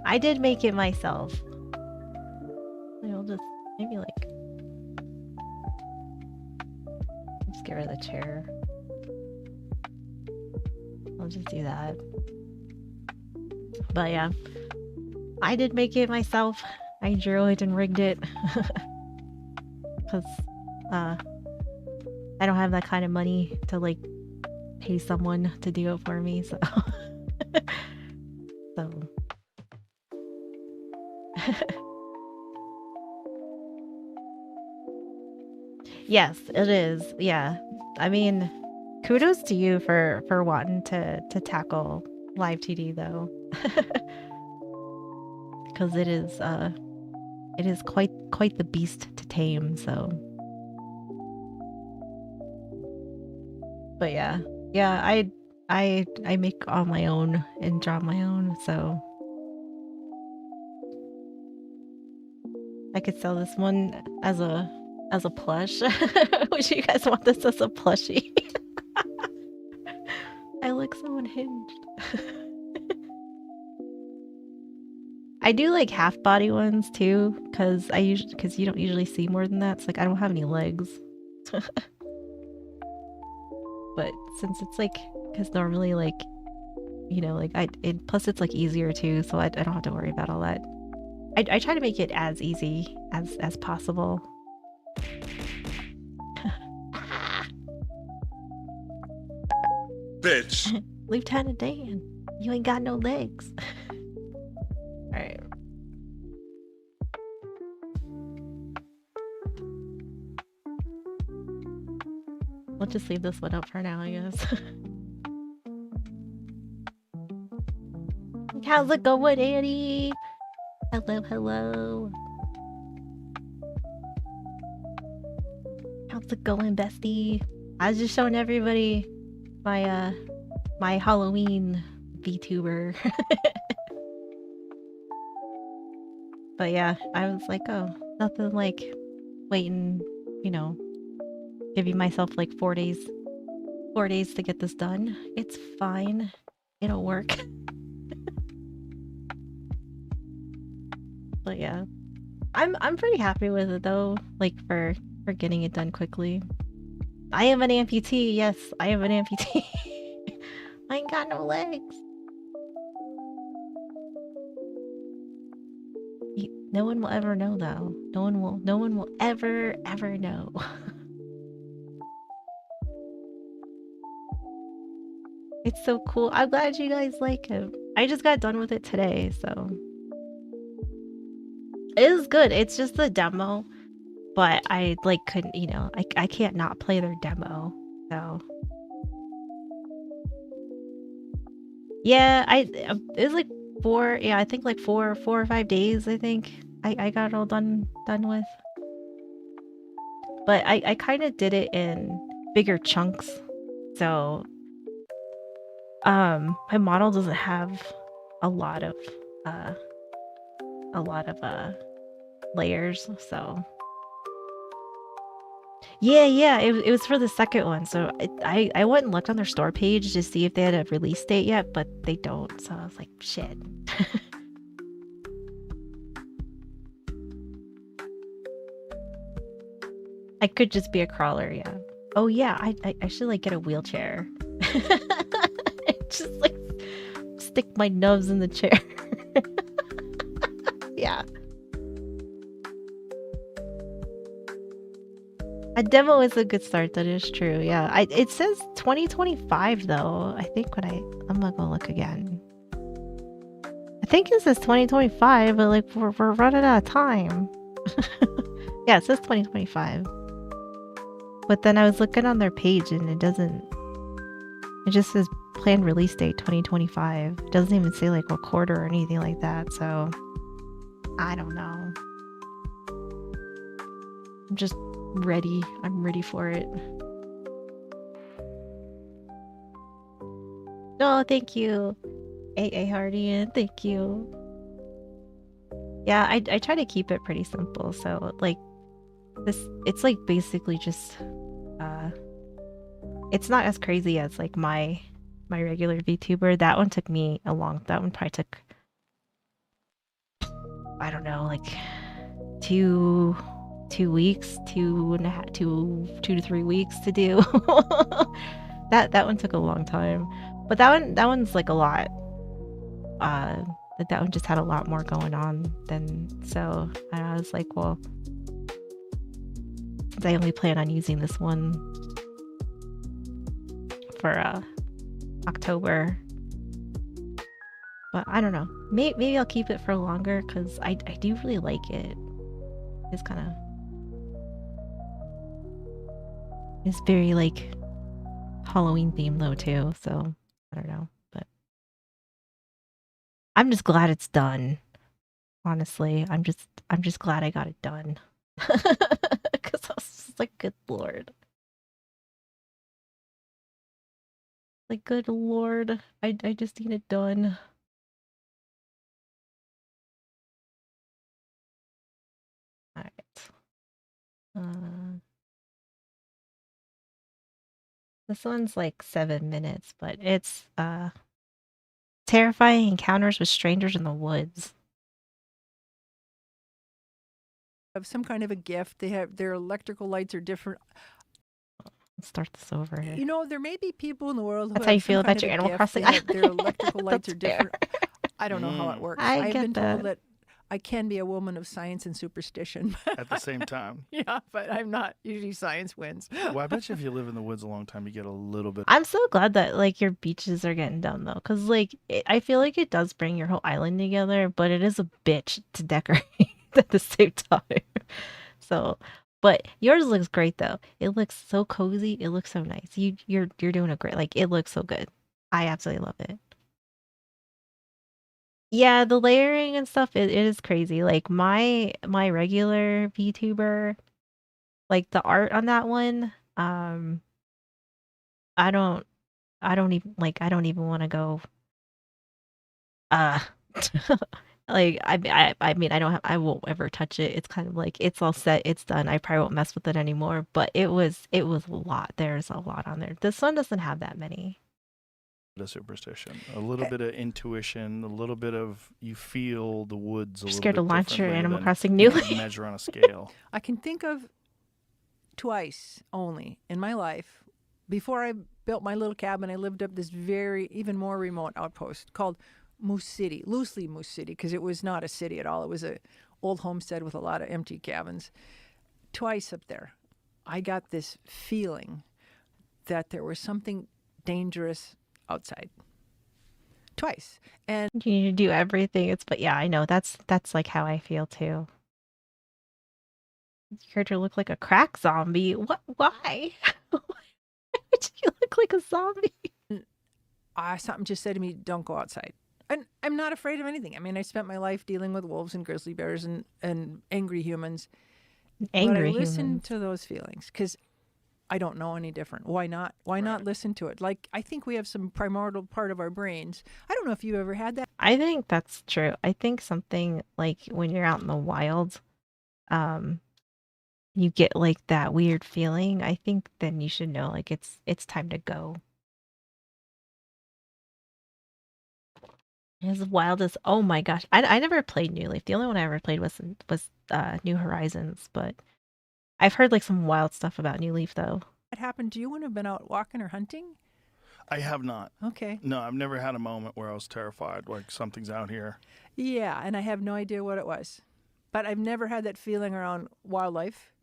I did make it myself. I'll just maybe like just get rid of the chair. I'll just do that. But yeah, I did make it myself. I drew it and rigged it because I don't have that kind of money to like pay someone to do it for me. So so. Yes, it is. Yeah. I mean, kudos to you for wanting to tackle live TD though. Because it is quite the beast to tame, so. But yeah. Yeah, I make all my own and draw my own, so I could sell this one as a plush. Would you guys want this as a plushie? I look so unhinged. I do like half body ones too, because you don't usually see more than that. It's like I don't have any legs. But since it's like, because normally like, you know, like plus it's like easier too, so I don't have to worry about all that. I try to make it as easy as possible. Bitch. Lieutenant Dan, you ain't got no legs. Alright. We'll just leave this one up for now, I guess. How's it going, Annie? Hello, hello. How's it going, bestie? I was just showing everybody my my Halloween VTuber. But yeah, I was like, oh, nothing like waiting, you know, giving myself like 4 days to get this done. It's fine. It'll work. But yeah, I'm pretty happy with it though, like for getting it done quickly. I am an amputee. Yes, I am an amputee. I ain't got no legs. No one will ever know though. No one will ever know. It's so cool. I'm glad you guys like it. I just got done with it today, so it is good. It's just the demo, but I like couldn't, you know, I can't not play their demo, so Yeah, it was like 4, yeah, I think like 4 or 5 days, I think. I got it all done with. But I kind of did it in bigger chunks. So, my model doesn't have a lot of uh a lot of layers, so yeah, it was for the second one. So I went and looked on their store page to see if they had a release date yet, but they don't. So I was like, shit. I could just be a crawler, yeah. Oh yeah, I should like get a wheelchair. Just like stick my nubs in the chair. Yeah. A demo is a good start, that is true. Yeah. It says 2025 though. I think I'm gonna go look again. I think it says 2025, but like we're running out of time. Yeah, it says 2025. But then I was looking on their page and it just says planned release date 2025. It doesn't even say like what quarter or anything like that, so I don't know. I'm just ready. I'm ready for it. No, thank you. AA Hardian, thank you. Yeah, I try to keep it pretty simple. So like it's like basically just it's not as crazy as like my regular VTuber. That one probably took, I don't know, like 2 weeks, 2 to 3 weeks to do. That one took a long time. But that one's like a lot. That one just had a lot more going on than, so I was like, well, since I only plan on using this one for October. But I don't know. Maybe I'll keep it for longer because I do really like it. It's kind of, it's very like Halloween themed though too. So I don't know, but I'm just glad it's done. Honestly, I'm just glad I got it done. Because I was just like, good lord. Like, good lord. I just need it done. Alright. This one's like 7 minutes, but it's terrifying encounters with strangers in the woods. have some kind of a gift. They have their electrical lights are different. Let's start this over here. You know, there may be people in the world who That's have how you some feel kind about of your a Animal gift. Crossing They have, island. their electrical lights are That's fair. different. I don't know how it works. I I've get been told that. that I can be a woman of science and superstition. At the same time. Yeah, but I'm not. Usually science wins. Well, I bet you if you live in the woods a long time, you get a little bit. I'm so glad that like your beaches are getting done though, because like I feel like it does bring your whole island together, but it is a bitch to decorate at the same time. So, but yours looks great though. It looks so cozy. It looks so nice. You're doing a great, like it looks so good. I absolutely love it. Yeah, the layering and stuff, it is crazy. Like my regular VTuber, like the art on that one, I don't I don't even want to go uh like I mean I won't ever touch it. It's kind of like it's all set, it's done. I probably won't mess with it anymore, but it was a lot. There's a lot on there. This one doesn't have that many. Of superstition, a little bit of intuition, a little bit of you feel the woods a You're little scared bit to launch your differently Animal than Crossing you New can measure on a scale. I can think of twice only in my life. Before I built my little cabin, I lived up this very, even more remote outpost called Moose City, loosely Moose City, because it was not a city at all. It was a old homestead with a lot of empty cabins. Twice up there, I got this feeling that there was something dangerous outside. Twice. And You need to do everything. But yeah, I know that's like how I feel too. Your character look like a crack zombie. What? Why? Why would you look like a zombie? something just said to me, don't go outside. And I'm not afraid of anything. I mean, I spent my life dealing with wolves and grizzly bears and angry humans. Angry but I listen humans. to those feelings because I don't know any different. Why not? Why not listen to it? Like, I think we have some primordial part of our brains. I don't know if you ever had that. I think that's true. I think something like when you're out in the wild, um, you get like that weird feeling. I think then you should know like it's time to go. As wild as oh my gosh, I never played New Leaf. The only one I ever played was New Horizons, but I've heard like some wild stuff about New Leaf though. What happened to you when you've been out walking or hunting? I have not. Okay. No, I've never had a moment where I was terrified, like something's out here. Yeah, and I have no idea what it was. But I've never had that feeling around wildlife.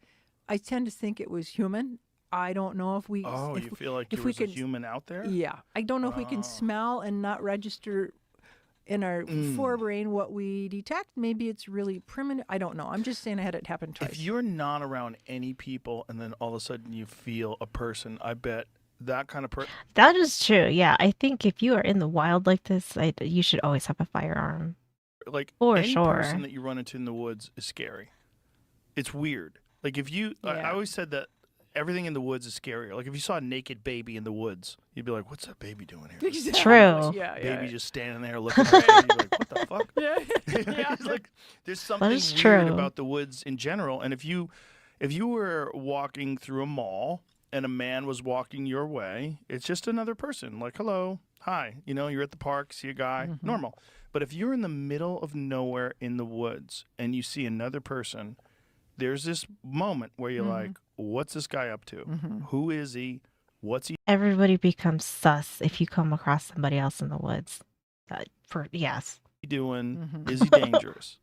I tend to think it was human. I don't know if we. Oh, if you we- feel like if there we was a can- human out there? Yeah, I don't know if we can smell and not register in our forebrain what we detect. Maybe it's really primitive. I don't know. I'm just saying I had it happen twice. If you're not around any people and then all of a sudden you feel a person, I bet that kind of person. That is true. Yeah, I think if you are in the wild like this, you should always have a firearm. Like For any sure. person that you run into in the woods is scary. It's weird. Like if you, I Yeah. always said that everything in the woods is scarier. Like if you saw a naked baby in the woods, you'd be like, "What's that baby doing here?" Exactly. True. Yeah, Baby just standing there looking at you. You're like, "What the fuck?" yeah. It's like there's something is weird true. about the woods in general. And if you were walking through a mall and a man was walking your way, it's just another person. Like, hello, hi. You know, you're at the park, see a guy, normal. But if you're in the middle of nowhere in the woods and you see another person, there's this moment where you're like, what's this guy up to? Who is he? What's he Everybody becomes sus if you come across somebody else in the woods. Yes. doing? Is he dangerous?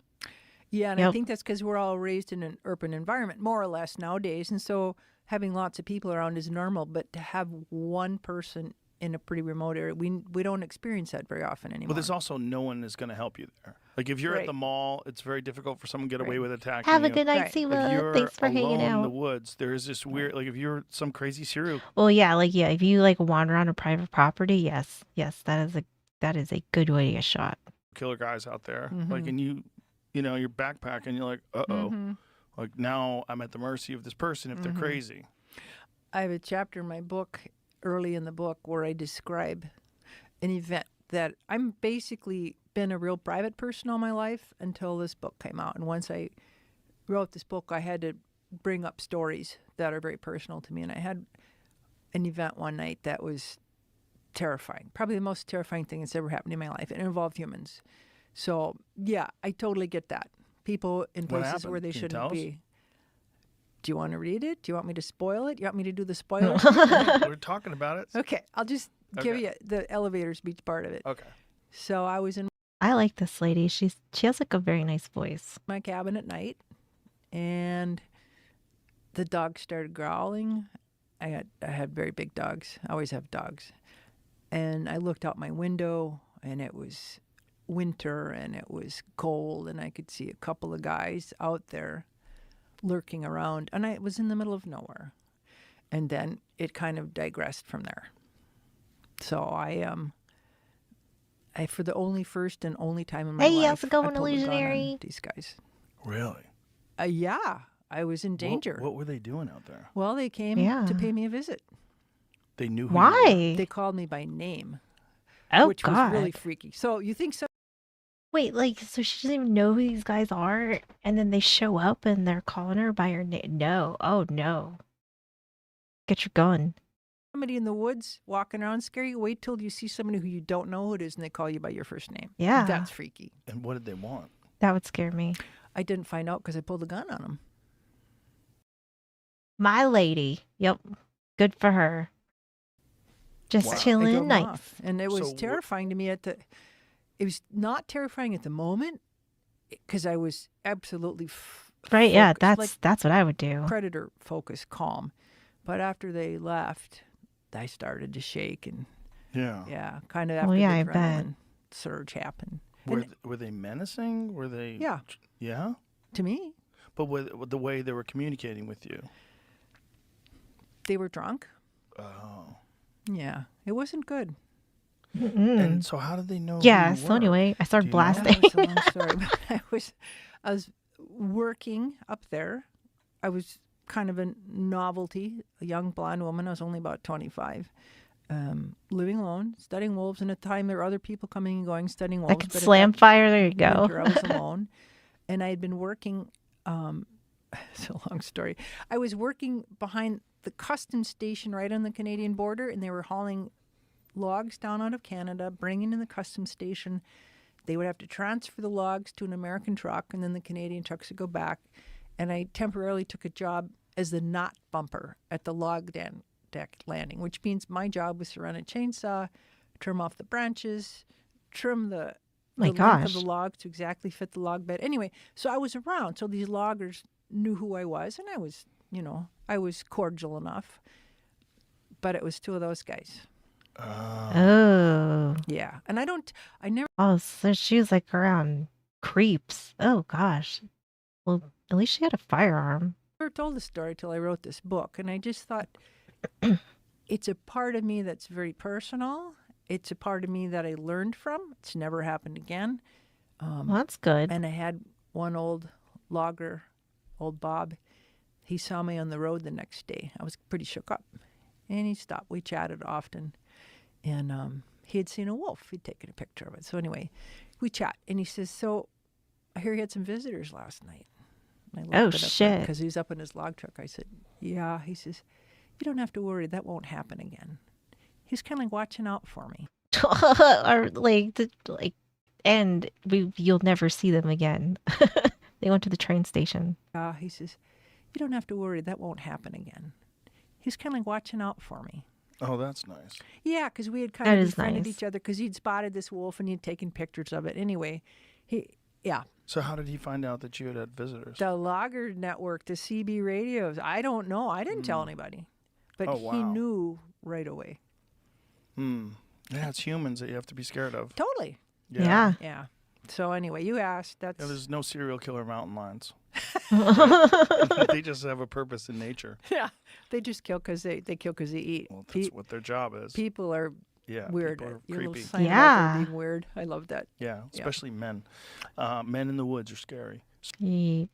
Yeah, and I Yep. think that's because we're all raised in an urban environment, more or less nowadays, and so having lots of people around is normal. But to have one person in a pretty remote area, we don't experience that very often anymore. But there's also no one is going to help you there. Like if you're at Right. the mall, it's very difficult for someone to get away Right. with attacking Have a you. good night, Right. If If Siwa. you're Thanks for alone hanging in the out. woods, there is this weird, like if you're some crazy serial, Well, yeah, if you like wander on a private property, yes, that is a good way to get shot. killer guys out there, like, and you know, you're backpacking, you're like, uh-oh, like now I'm at the mercy of this person if they're crazy. I have a chapter in my book, early in the book, where I describe an event that I'm basically been a real private person all my life until this book came out. And once I wrote this book, I had to bring up stories that are very personal to me. And I had an event one night that was terrifying, probably the most terrifying thing that's ever happened in my life. It involved humans. So, yeah, I totally get that. People in What places where happened? they Can you tell shouldn't us? be. Do you want to read it? Do you want me to spoil it? You want me to do the spoiler? We're talking about it. Okay, I'll just give Okay. you the elevator speech part of it. Okay. So I was in I like this lady. She has like a very nice voice. my cabin at night, and the dog started growling. I had very big dogs. I always have dogs. And I looked out my window, and it was winter, and it was cold, and I could see a couple of guys out there lurking around, and I was in the middle of nowhere. And then it kind of digressed from there. So I for the first and only time in my Hey, life, how's it going, I pulled a gun on illusionary? these guys. Really? Yeah, I was in danger. What were they doing out there? Well, they came Yeah. to pay me a visit. They knew who you were. Why? They called me by name, Oh which God. was really freaky. So you think so? Wait, so she doesn't even know who these guys are, and then they show up and they're calling her by her name. No. Oh no. Get your gun. Somebody in the woods walking around scary. Wait till you see somebody who you don't know who it is, and they call you by your first name. Yeah. That's freaky. And what did they want? That would scare me. I didn't find out because I pulled a gun on them. My lady. Yep. Good for her. Just Wow. I I chilling drove 'em nice. off. And it was So terrifying to me it was not terrifying at the moment because I was absolutely Right, yeah, focused, that's what I would do. like predator focused, calm. But after they left, I started to shake and Yeah. kind of Well, after yeah, I the bet. adrenaline surge happened. Were, And were they menacing? Were they? Yeah. Yeah? to me, But with the way they were communicating with you. they were drunk. Oh. Yeah, it wasn't good. Mm-mm. so how did they know Yeah, who you so were? anyway, I started Do you know? blasting. That was a long story. But I was working up there. I was kind of a novelty, a young blonde woman. I was only about 25. Living alone, studying wolves. And at the time, there were other people coming and going, studying wolves. I could but at slam that fire. There you go. winter, I was alone. And I had been working, it's a long story. I was working behind the customs station right on the Canadian border, and they were hauling logs down out of Canada, bringing in the customs station. They would have to transfer the logs to an American truck, and then the Canadian trucks would go back. And I temporarily took a job as the knot bumper at the log deck landing, which means my job was to run a chainsaw, trim off the branches, trim the My length of the gosh. logs to exactly fit the log bed. Anyway, so I was around. So these loggers knew who I was, and I was, I was cordial enough. But it was two of those guys. Oh. Yeah. And I never Oh, so she was like around creeps. Oh gosh. Well, at least she had a firearm. told the story till I wrote this book. And I just thought it's a part of me that's very personal. It's a part of me that I learned from. It's never happened again. Well, that's good. And I had one old logger, old Bob. He saw me on the road the next day. I was pretty shook up. And he stopped. We chatted often. And he had seen a wolf. He'd taken a picture of it. So anyway, we chat. And he says, so I hear you had some visitors last night. And I Oh, looked it up shit. because he was up in his log truck. I said, yeah. He says, you don't have to worry. That won't happen again. He's kind of watching out for me. Or and you'll never see them again. They went to the train station. He says, you don't have to worry. That won't happen again. He's kind of watching out for me. Oh, that's nice. Yeah, because we had kind That of is befriended nice. each other because he'd spotted this wolf and he'd taken pictures of it. Anyway, So how did he find out that you had visitors? the Logger Network, the CB radios. I don't know. I didn't tell anybody, but Oh, he wow. knew right away. Yeah, it's humans that you have to be scared of. Totally. Yeah. Yeah. So anyway, you asked. That's Yeah, there's no serial killer mountain lions. They just have a purpose in nature. yeah. They just kill because they kill because they eat. Well, that's what their job is. People are Yeah, weird. people are Your little creepy. sign about Yeah. them being weird. I love that. Yeah, especially men. Men in the woods are scary. Yes.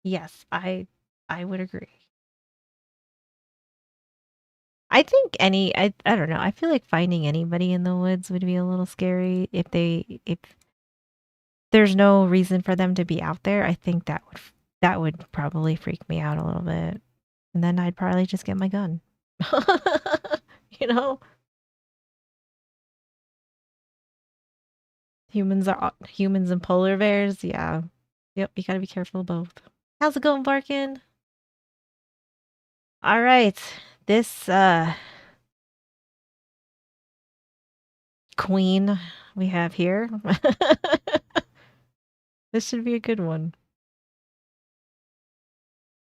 Yes, I would agree. I think I don't know. I feel like finding anybody in the woods would be a little scary if there's no reason for them to be out there. I think that would probably freak me out a little bit. And then I'd probably just get my gun. You know? Humans and polar bears, yeah. Yep, you gotta be careful of both. How's it going, Barkin? All right. This queen we have here. This should be a good one.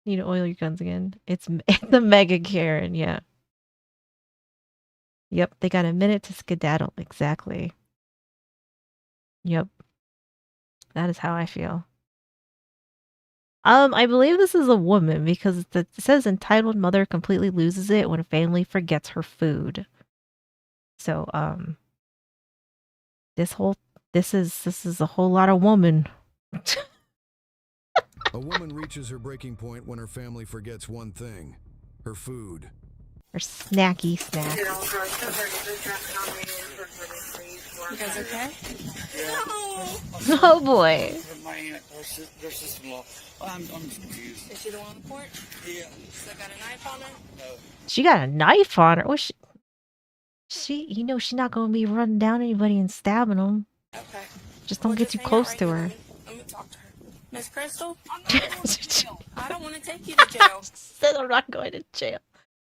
Need to oil your guns again. It's the Mega Karen, yeah. Yep, they got a minute to skedaddle. Exactly. Yep. That is how I feel. I believe this is a woman because it says entitled mother completely loses it when a family forgets her food. So, this is a whole lot of woman. A woman reaches her breaking point when her family forgets one thing: her food. Her snacky snack. You guys okay? Oh boy. My aunt, her sister-in-law. I'm confused. Is she the one on the porch? Yeah. Still got a knife on her? She got a knife on her. What she's not gonna be running down anybody and stabbing them. Okay. Just don't Well, get just too hang out close right to here. her. Let me talk to her. Miss Crystal? I'm not going to jail. I don't want to take you to jail. Said I'm not going to jail.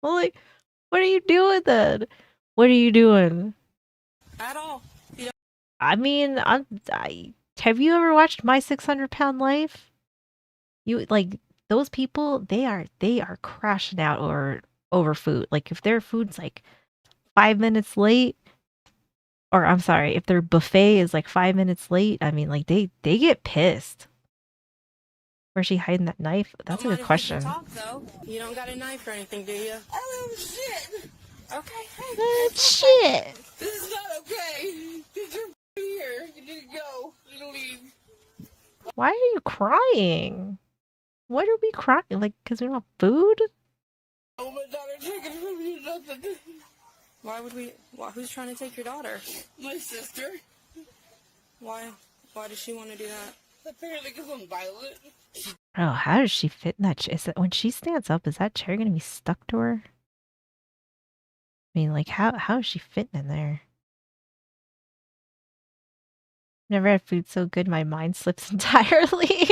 Well, like, what are you doing then? What are you doing? At all. I mean, have you ever watched My 600-Pound Life? You like those people? They are crashing out over food. Like if their food's like 5 minutes late, or I'm sorry, if their buffet is like 5 minutes late, I mean, like they get pissed. Where's she hiding that knife? That's a Don't good mind if you question. talk, though. You don't got a knife or anything, do you? Oh, shit. Okay, hey. Shit. This is not okay. Get your here. You need to go. You need to leave. Why are you crying? What are we crying? Like, because we don't have food? Oh, my daughter taking from you nothing. Why would we? Who's trying to take your daughter? My sister. Why? Why does she want to do that? Apparently because I'm violent. Oh, how does she fit in that chair? Is that when she stands up, is that chair gonna be stuck to her? I mean, like, how is she fitting in there? Never had food so good my mind slips entirely.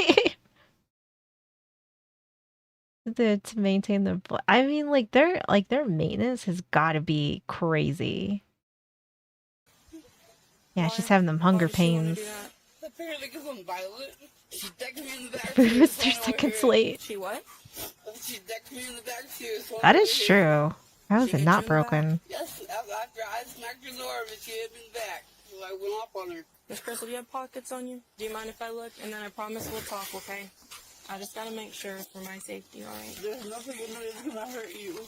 To maintain the I mean, like their maintenance has got to be crazy. Yeah, she's having them hunger pains. Apparently because I'm violent. She decked me in the back. Food was 3 seconds late. She what? She decked me in the back too. So That is true. How is it not broken? Yes, after I smacked her in the arm and she hit me in the back. So I went off on her. Miss Crystal, do you have pockets on you? Do you mind if I look? And then I promise we'll talk, okay? I just gotta make sure for my safety, alright? There's nothing in there that's gonna hurt you.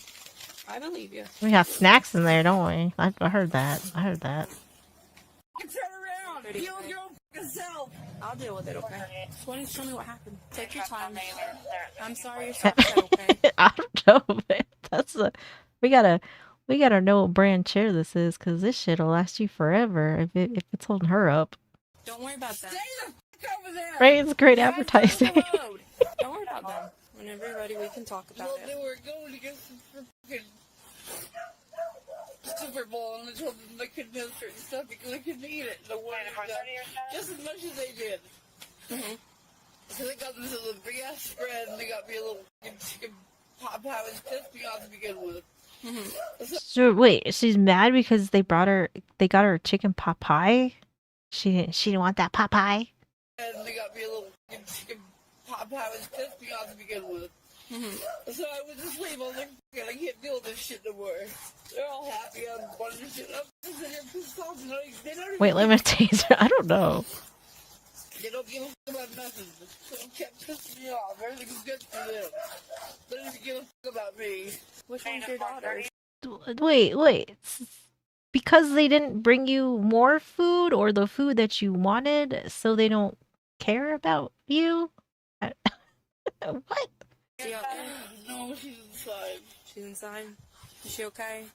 I believe you. We got snacks in there, don't we? I heard that. I heard that. Turn around! Deal with your own fucking self! I'll deal with it, okay? Just why don't you tell me what happened? Take your time. I'm sorry you're so upset, okay? I don't know, man. That's we gotta know what brand chair this is, because this shit'll last you forever if it's holding her up. Don't worry about that. Stay the fuck over there! Right? It's great advertising. Don't worry about them. Whenever you're ready, we can talk about it. They were going to get some fucking Super Bowl, and they told them they couldn't have certain stuff because they couldn't eat it. The one just as much as they did. Mm-hmm. So they got this little big ass spread, and they got me a little chicken pot pie, which pissed me off to begin with. Mm-hmm. So wait, she's mad because they got her chicken pot pie? She didn't want that pot pie? And they got me a little chicken pot pie, which pissed me off to begin with. Mm-hmm. So I was just leave. I was like, I can't deal with this shit no more. They're all happy. I'm bunch of shit. I'm just sitting here pissed off. They don't even Wait, let me taser. I don't know. They don't give a fuck about nothing. So it kept pissing me off. Everything's good for them. They don't even give a fuck about me. Which one's your daughter? Wait. Because they didn't bring you more food or the food that you wanted, so they don't care about you? What? No, she's inside. She's inside? Is she okay?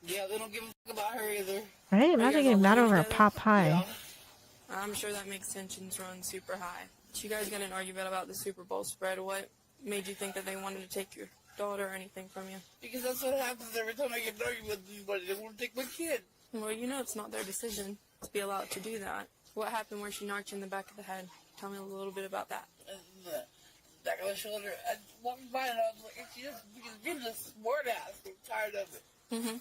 Yeah, they don't give a fuck about her either. Right? Imagine getting mad over a pot pie. Yeah. I'm sure that makes tensions run super high. You guys got in an argument about the Super Bowl spread. What made you think that they wanted to take your daughter or anything from you? Because that's what happens every time I get in an argument with anybody. They want to take my kid. Well, you know it's not their decision to be allowed to do that. What happened where she knocked you in the back of the head? Tell me a little bit about that. Back of the shoulder. I walked by and I was like, she just being this smart ass. I'm tired of it. Mm-hmm.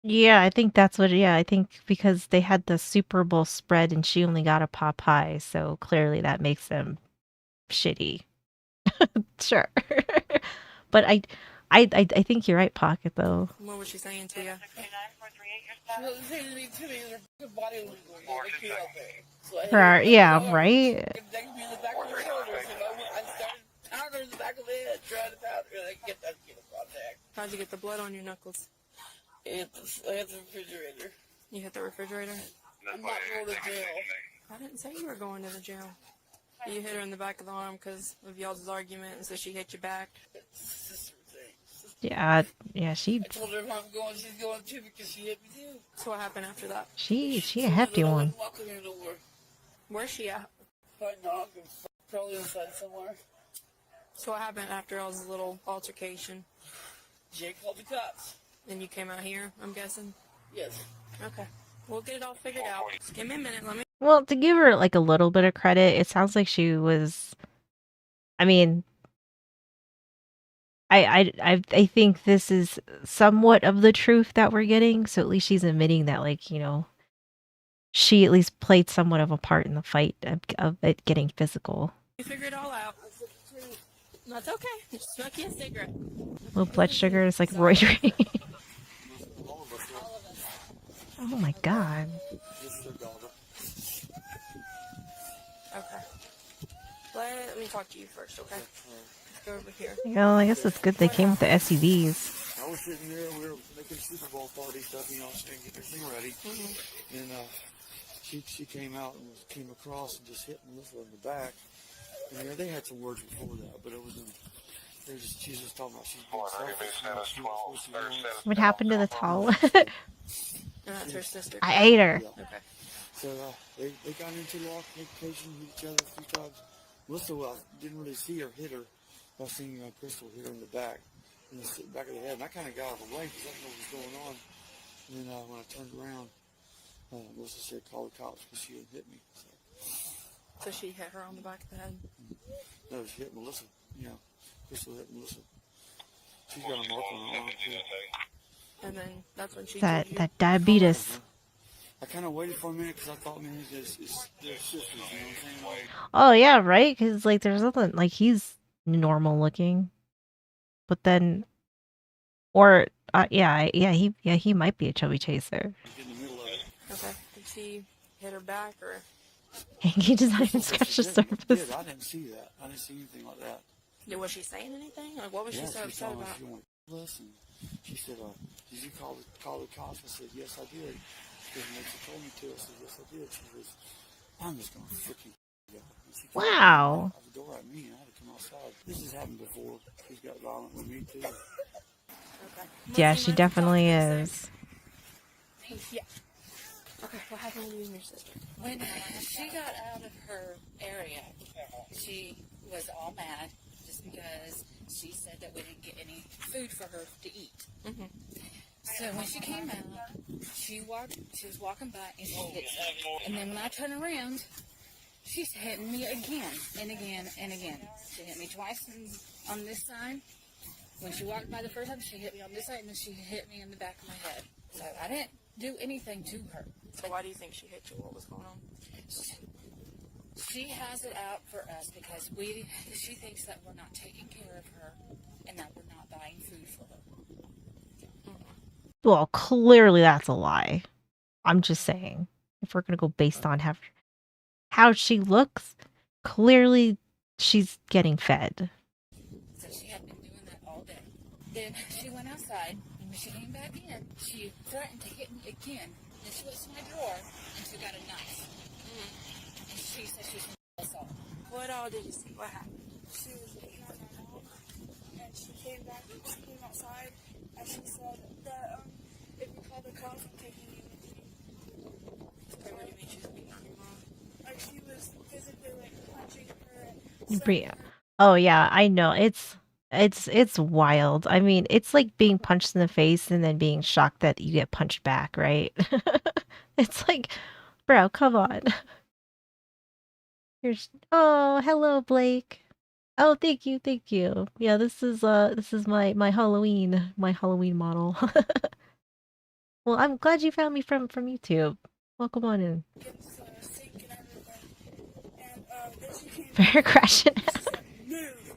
Yeah, I think that's what. Yeah, I think because they had the Super Bowl spread and she only got a pot pie, so clearly that makes them shitty. Sure, but I think you're right, Pocket. Though. What was she saying to you? She wasn't saying anything to me. Her body language. Yeah, right. I started pounding her in the back of the head, trying to pound her, and I get that skin contact. How'd you get the blood on your knuckles? I hit the refrigerator. You hit the refrigerator? I'm not going to jail. I didn't say you were going to the jail. You hit her in the back of the arm because of y'all's argument, and so she hit you back. It's a sister thing. Yeah, she. I told her if I'm going, she's going too because she hit me too. So what happened after that? She a hefty one. Where's she at? Probably inside somewhere. So what happened after all this little altercation? Jake called the cops. And you came out here, I'm guessing? Yes. Okay. We'll get it all figured out. Just give me a minute, let me... Well, to give her like a little bit of credit, it sounds like she was. I mean, I think this is somewhat of the truth that we're getting. So at least she's admitting that, like, you know, she at least played somewhat of a part in the fight of it getting physical. You figure it all out. That's okay. Just smoke you a cigarette. Low blood sugar is like roiding. Oh my god. Okay. Let me talk to you first, okay? Let's go over here. Well, I guess it's good they came with the SUVs. I was sitting there, we were making Super Bowl party stuff, you know, and getting everything ready. And she came out and came across and just hit Melissa in the back. And they had some words before that, but it wasn't. She was just talking about she's being selfish. What happened to the towel? And that's her sister. I ate her. Okay. So they got into altercation, hit each other a few times. Melissa, didn't really see her hit her. I seen Crystal hit her in the back, in the back of the head. And I kind of got out of the way because I didn't know what was going on. And then when I turned around, Melissa said, "Call the cops," because she had hit me. So she hit her on the back of the head? No, she hit Melissa. Yeah, Crystal hit Melissa. She's got a mark on her arm, too. And then that's when she That told you. that diabetes. I kind of waited for a minute because I thought, man, it's their sisters, you know what I'm saying? Oh yeah, right. Because like, there's nothing like he's normal looking, but then, or he might be a chubby chaser. In the middle of it. Okay. Did she hit her back or? He does not even scratch the surface. I didn't see that. I didn't see anything like that. Was she saying anything? Like, what was she so she upset told me about? she wanted to kill us, and she said, "Did you call the cops?" I said, "Yes, I did." She goes, "She told me to." I said, "Yes, I did." She goes, "I'm just gonna freaking you." And she came Wow. out the door at me, and I had to come outside. This has happened before. She's got violent with me too. Okay. Yeah, she definitely is. Yeah. Okay, what happened with you and your sister? When she got out of her area, she was all mad just because she said that we didn't get any food for her to eat. So when she came out, she was walking by and she hit something. And then when I turn around, she's hitting me again and again and again. She hit me twice on this side. When she walked by the first time, she hit me on this side, and then she hit me in the back of my head. So I didn't do anything to her. So why do you think she hit you? What was going on? She has it out for us because she thinks that we're not taking care of her and that we're not buying food for her. Well, clearly that's a lie. I'm just saying, if we're gonna go based on how she looks, clearly she's getting fed. So she had been doing that all day. Then she went outside, and when she came back in, she threatened to hit me again. Then she went to my drawer, and she got a knife. And she said she was going to assault. What all did you see? What happened? She was looking at my mom, and she came outside, and she said that if you call the cops, I'm taking you with me. Okay, what do you mean she was beating on your mom? Like, she was physically, like, punching her and Bria. slapping her. Oh yeah, I know. It's wild. I mean, it's like being punched in the face and then being shocked that you get punched back, right? It's like, bro, come on. Oh, hello, Blake. Oh, thank you, thank you. Yeah, this is my Halloween model. Well, I'm glad you found me from YouTube. Welcome on in. Against the sink and everything. And then she came Bear crashing. and she said, move.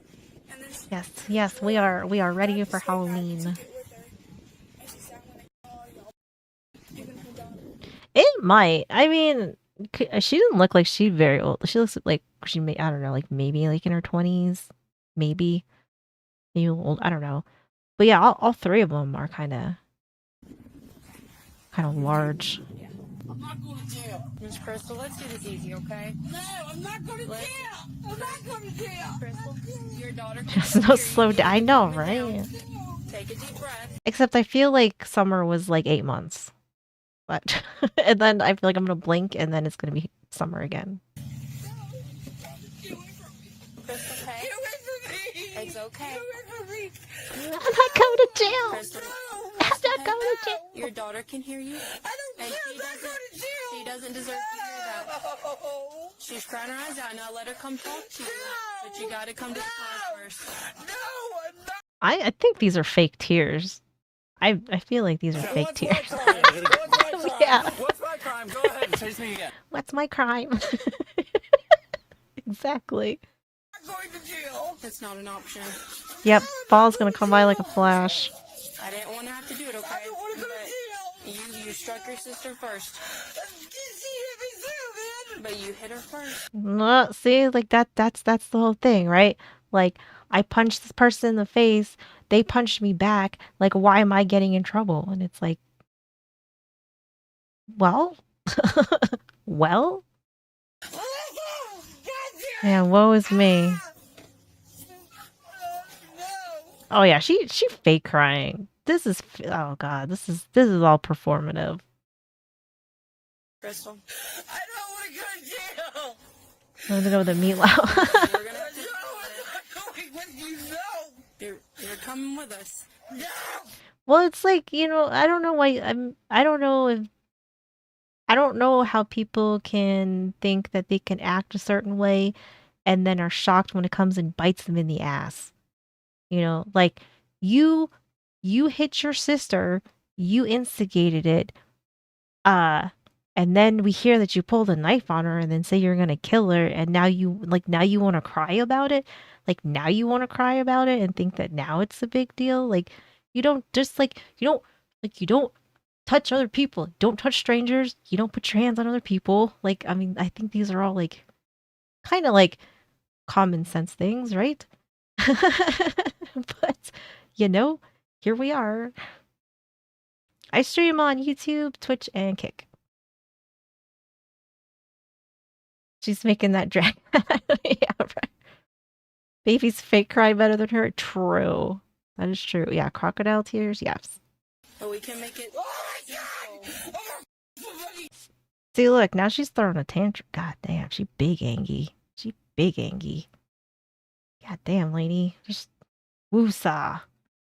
And then she Yes, we are ready for Halloween. took it with her. And she said, I'm gonna call y'all. Even her daughter. It might. I mean, she doesn't look like she's very old. She looks like she may, I don't know, like maybe like in her 20s, maybe old. I don't know. But yeah, all three of them are kind of large. I'm not going to jail. Miss Crystal, let's do this easy, okay? No, I'm not going to jail. I'm not going to jail. Crystal, your daughter can Just hear no you. slow down. I know, right? Take a deep breath. Except I feel like summer was like 8 months. But and then I feel like I'm gonna blink and then it's gonna be summer again. Crystal, okay? Get away from me. It's okay. Get away from me. I'm not going to jail. Crystal, I'm not going to jail. your daughter can hear you. I don't And care. she I'm not doesn't, going to jail. she doesn't deserve to hear that. No. She's crying her eyes out. Now let her come talk to you. But you gotta come to the car first. No, I'm not. I think these are fake tears. I feel like these are fake What's tears. my crime? What's my crime? Yeah. What's my crime? Go ahead and chase me again. What's my crime? Exactly. I'm not going to jail. It's not an option. Yep, fall's gonna come by like a flash. I didn't want to have to do it, okay? I don't want to go to But jail. you struck your sister first. She hit me too, man. But you hit her first. No, see, like that's the whole thing, right? Like I punched this person in the face. They punched me back. Like, why am I getting in trouble? And it's like, well, well, yeah, woe is me. Oh yeah, she fake crying. This is oh god, this is all performative. Crystal. I don't want to go to jail. I'm gonna go with the meatloaf. We're gonna have to going with you. No. You're coming with us. No. Well, it's like, I don't know why I don't know if I don't know how people can think that they can act a certain way and then are shocked when it comes and bites them in the ass. Like you hit your sister, you instigated it, and then we hear that you pulled a knife on her and then say you're gonna kill her, and now you want to cry about it. Like now you want to cry about it and think that now it's a big deal. Like you don't just you don't touch other people. Don't touch strangers. You don't put your hands on other people. Like, I mean, I think these are all like kind of like common sense things, right? But here we are. I stream on YouTube, Twitch, and Kick. She's making that drag. Yeah, right. Baby's fake cry better than her. True. That is true. Yeah, crocodile tears. Yes. But we can make it. See, look, now she's throwing a tantrum. God damn, she big angy. She big angy. God damn, lady. Just woosah.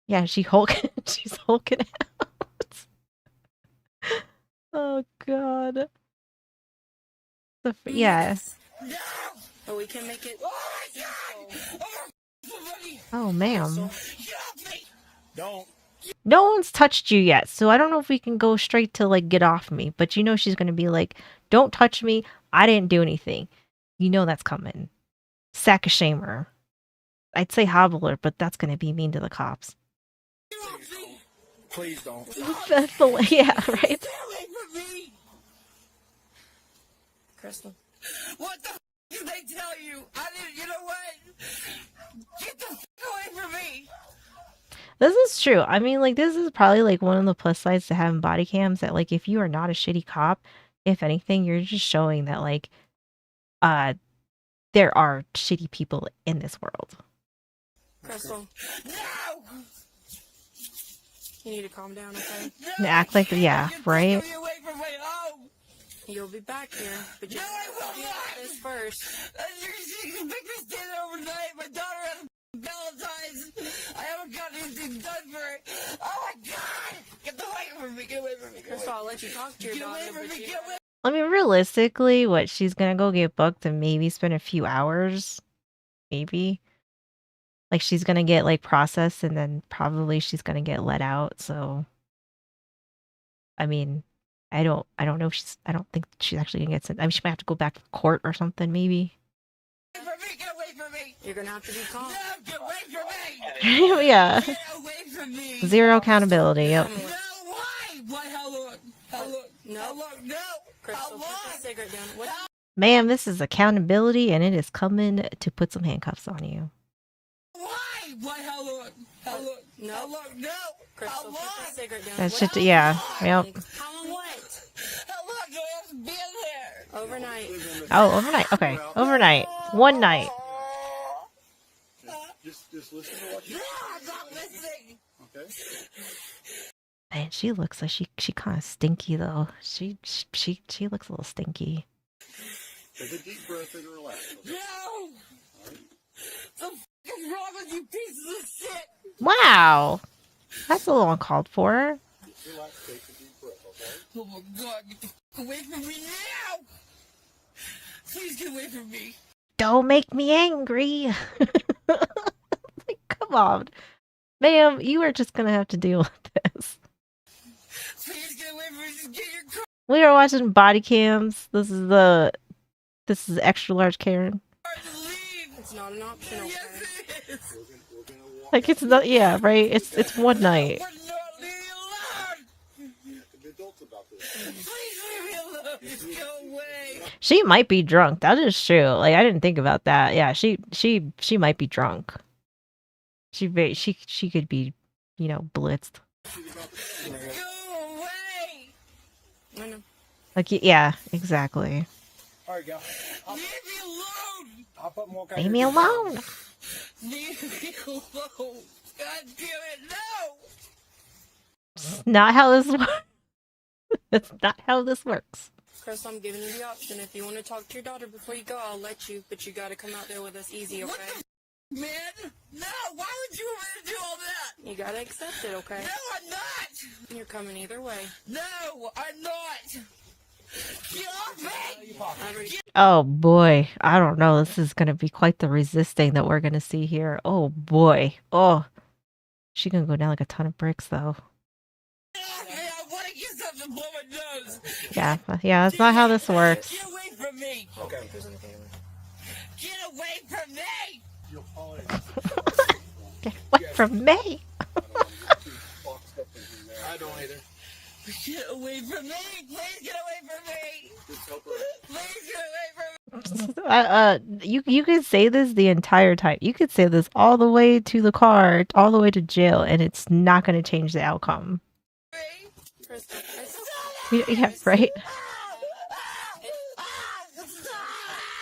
Yeah, she's hulking out. Oh god. Yeah. But we can make it. Oh, ma'am. Don't. No one's touched you yet, so I don't know if we can go straight to like get off me. But she's gonna be like, "Don't touch me. I didn't do anything." That's coming. Sack of shamer. I'd say hobbler, but that's gonna be mean to the cops. Please don't. That's the way. Yeah, right. Crystal. What the did they tell you? I didn't. You know what? Get the away from me. This is true. I mean, like, this is probably like one of the plus sides to having body cams, that like if you are not a shitty cop, if anything, you're just showing that like there are shitty people in this world. Crystal. No! You need to calm down, okay? And act like, yeah, right? You'll be back here, but you will not. This first. You make me stay there overnight. My daughter has Valentine's. I haven't got anything done for it. Oh my god! Get away from me! Get away from me! Crystal, I'll let you talk to your daughter. Get away from me! Get away. I mean, realistically, what, she's gonna go get booked and maybe spend a few hours? Maybe. Like, she's gonna get, like, processed and then probably she's gonna get let out, so... I mean, I don't know if I don't think she's actually gonna get sent. I mean, she might have to go back to court or something, maybe. Get away from me! You're gonna have to be calm. No, get away from me! Yeah. Get away from me! Zero accountability, yep. No, why? Why, how long? How long? No. How long? No! Crystal, put the cigarette down. What? Ma'am, this is accountability, and it is coming to put some handcuffs on you. Why? Why? How long? How long? No. How long? No. Crystal, put the cigarette down. That shit, yeah, yep. How long what? How long do I have to be in there? Overnight. Oh, overnight. Okay, overnight. One night. Just listen to what you. No, I'm not listening. Okay. Man, she looks like she kind of stinky though. She looks a little stinky. Take a deep breath and relax. Okay? No. The f is wrong with you pieces of shit? Wow, that's a little uncalled for. Relax. Take a deep breath. Okay. Oh my god, get the f away from me now! Please get away from me. Don't make me angry. Like, come on, ma'am, you are just gonna have to deal with this. Please get away from me. Just get your car. We are watching body cams. This is extra large Karen. To leave. It's not an option. Yes, it is. We're gonna walk. Like, it's not, yeah, right? It's one night. We're not leaving alone. You have to be adults about this. Please leave me alone. Just go away. She might be drunk. That is true. Like, I didn't think about that. Yeah, she might be drunk. She could be, blitzed. Go away! I know. Like, yeah, exactly. All right, go. Leave me alone! I'll put more. Leave me alone. Leave me alone! God damn it, no! It's not how this works. That's not how this works. Chris, I'm giving you the option. If you want to talk to your daughter before you go, I'll let you, but you gotta come out there with us easy, okay? Man, no! Why would you want to do all that? You gotta accept it, okay? No, I'm not! You're coming either way. No, I'm not! Get off me! I already Oh boy, I don't know. This is gonna be quite the resisting that we're gonna see here. Oh boy. Oh, she gonna go down like a ton of bricks though. I want to get something to blow my nose! Yeah, that's not how this works. Get away from me! Okay. Get away from me! Get away from me. I don't either. Get away from me! Please get away from me! Please get away from me! You could say this the entire time. You could say this all the way to the car, all the way to jail, and it's not gonna change the outcome. Chris, Yeah, right.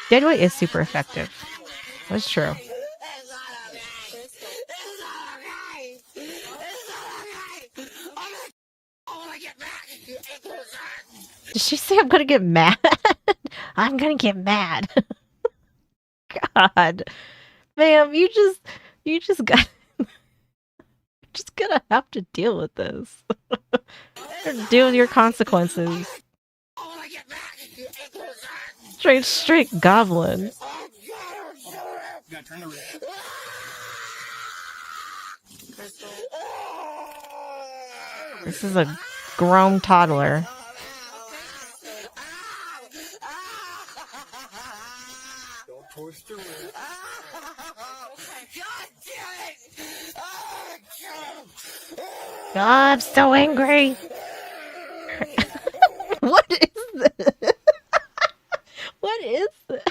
Dead weight is super effective. That's true. Did she say I'm gonna get mad? I'm gonna get mad. God, ma'am, you just got, just gonna have to deal with this. Deal with your consequences. Straight goblin. Gotta turn the wrist. Crystal. This is a grown toddler. Don't push the wrist. God, I'm so angry. What is this? What is this?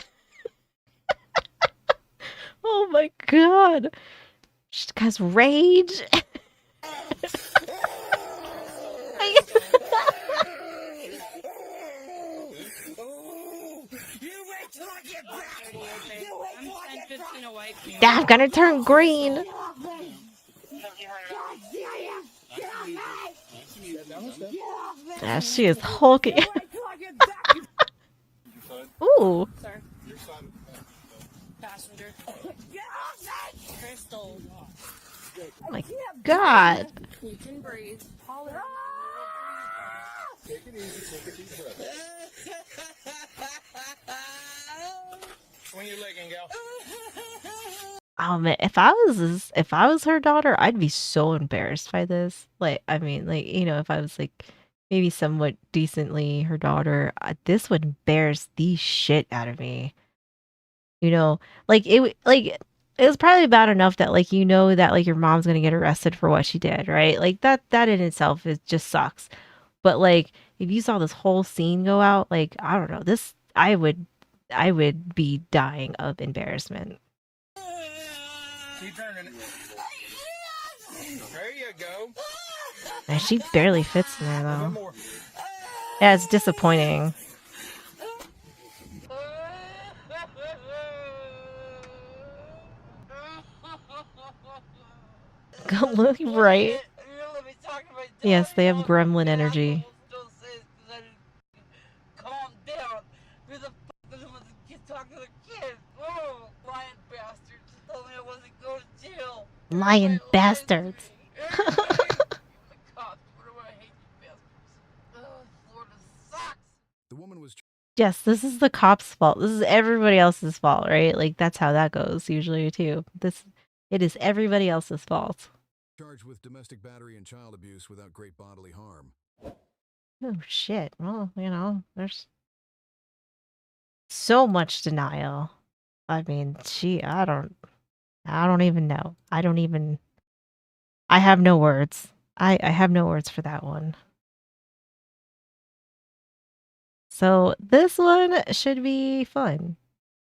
Oh my god. She has rage. I'm gonna turn green. Yeah, she is hulking. Ooh. Sir. Passenger. Crystal. Oh my god. You can breathe. Take it easy, take a deep breath. Swing your leg and go. Oh man, if I was her daughter, I'd be so embarrassed by this. Like, I mean, like, if I was like maybe somewhat decently her daughter, this would embarrass the shit out of me. Like it was probably bad enough that like that like your mom's gonna get arrested for what she did, right? Like that in itself is just sucks. But like if you saw this whole scene go out, like I don't know, this I would be dying of embarrassment. Keep turning it. There you go. And she barely fits in there One though. more. Yeah, it's disappointing. Right. Yes, they have gremlin energy. Calm down. Who the fuck was talking to the kids? Oh, lying bastards. Told me I wasn't going to jail. Lying bastards. The woman was Yes, this is the cop's fault. This is everybody else's fault, right? Like that's how that goes usually too. It is everybody else's fault. charged with domestic battery and child abuse without great bodily harm. Oh shit. Well, there's so much denial. I mean, I don't even know. I have no words. I have no words for that one. So this one should be fun.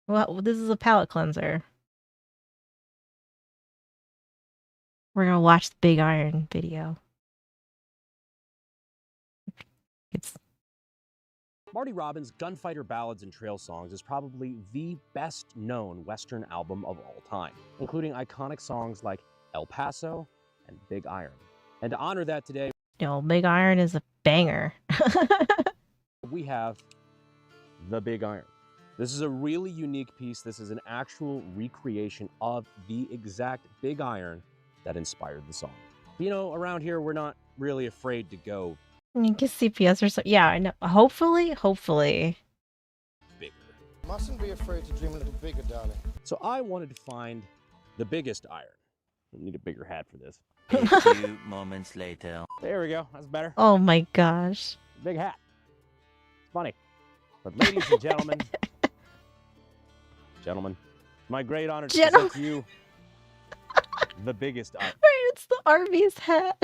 Well, this is a palate cleanser. We're gonna watch the Big Iron video. It's Marty Robbins' Gunfighter Ballads and Trail Songs is probably the best known Western album of all time, including iconic songs like El Paso and Big Iron. And to honor that today, Big Iron is a banger. we have the Big Iron. This is a really unique piece. This is an actual recreation of the exact Big Iron that inspired the song. You know, around here, we're not really afraid to go You can CPS or something. Yeah, I know. Hopefully. bigger. Mustn't be afraid to dream a little bigger, darling. So I wanted to find the biggest iron. I need a bigger hat for this. A few moments later. There we go. That's better. Oh my gosh. Big hat. It's funny. But ladies and gentlemen, it's my great honor to present to you the biggest iron. Right, it's the Arby's hat.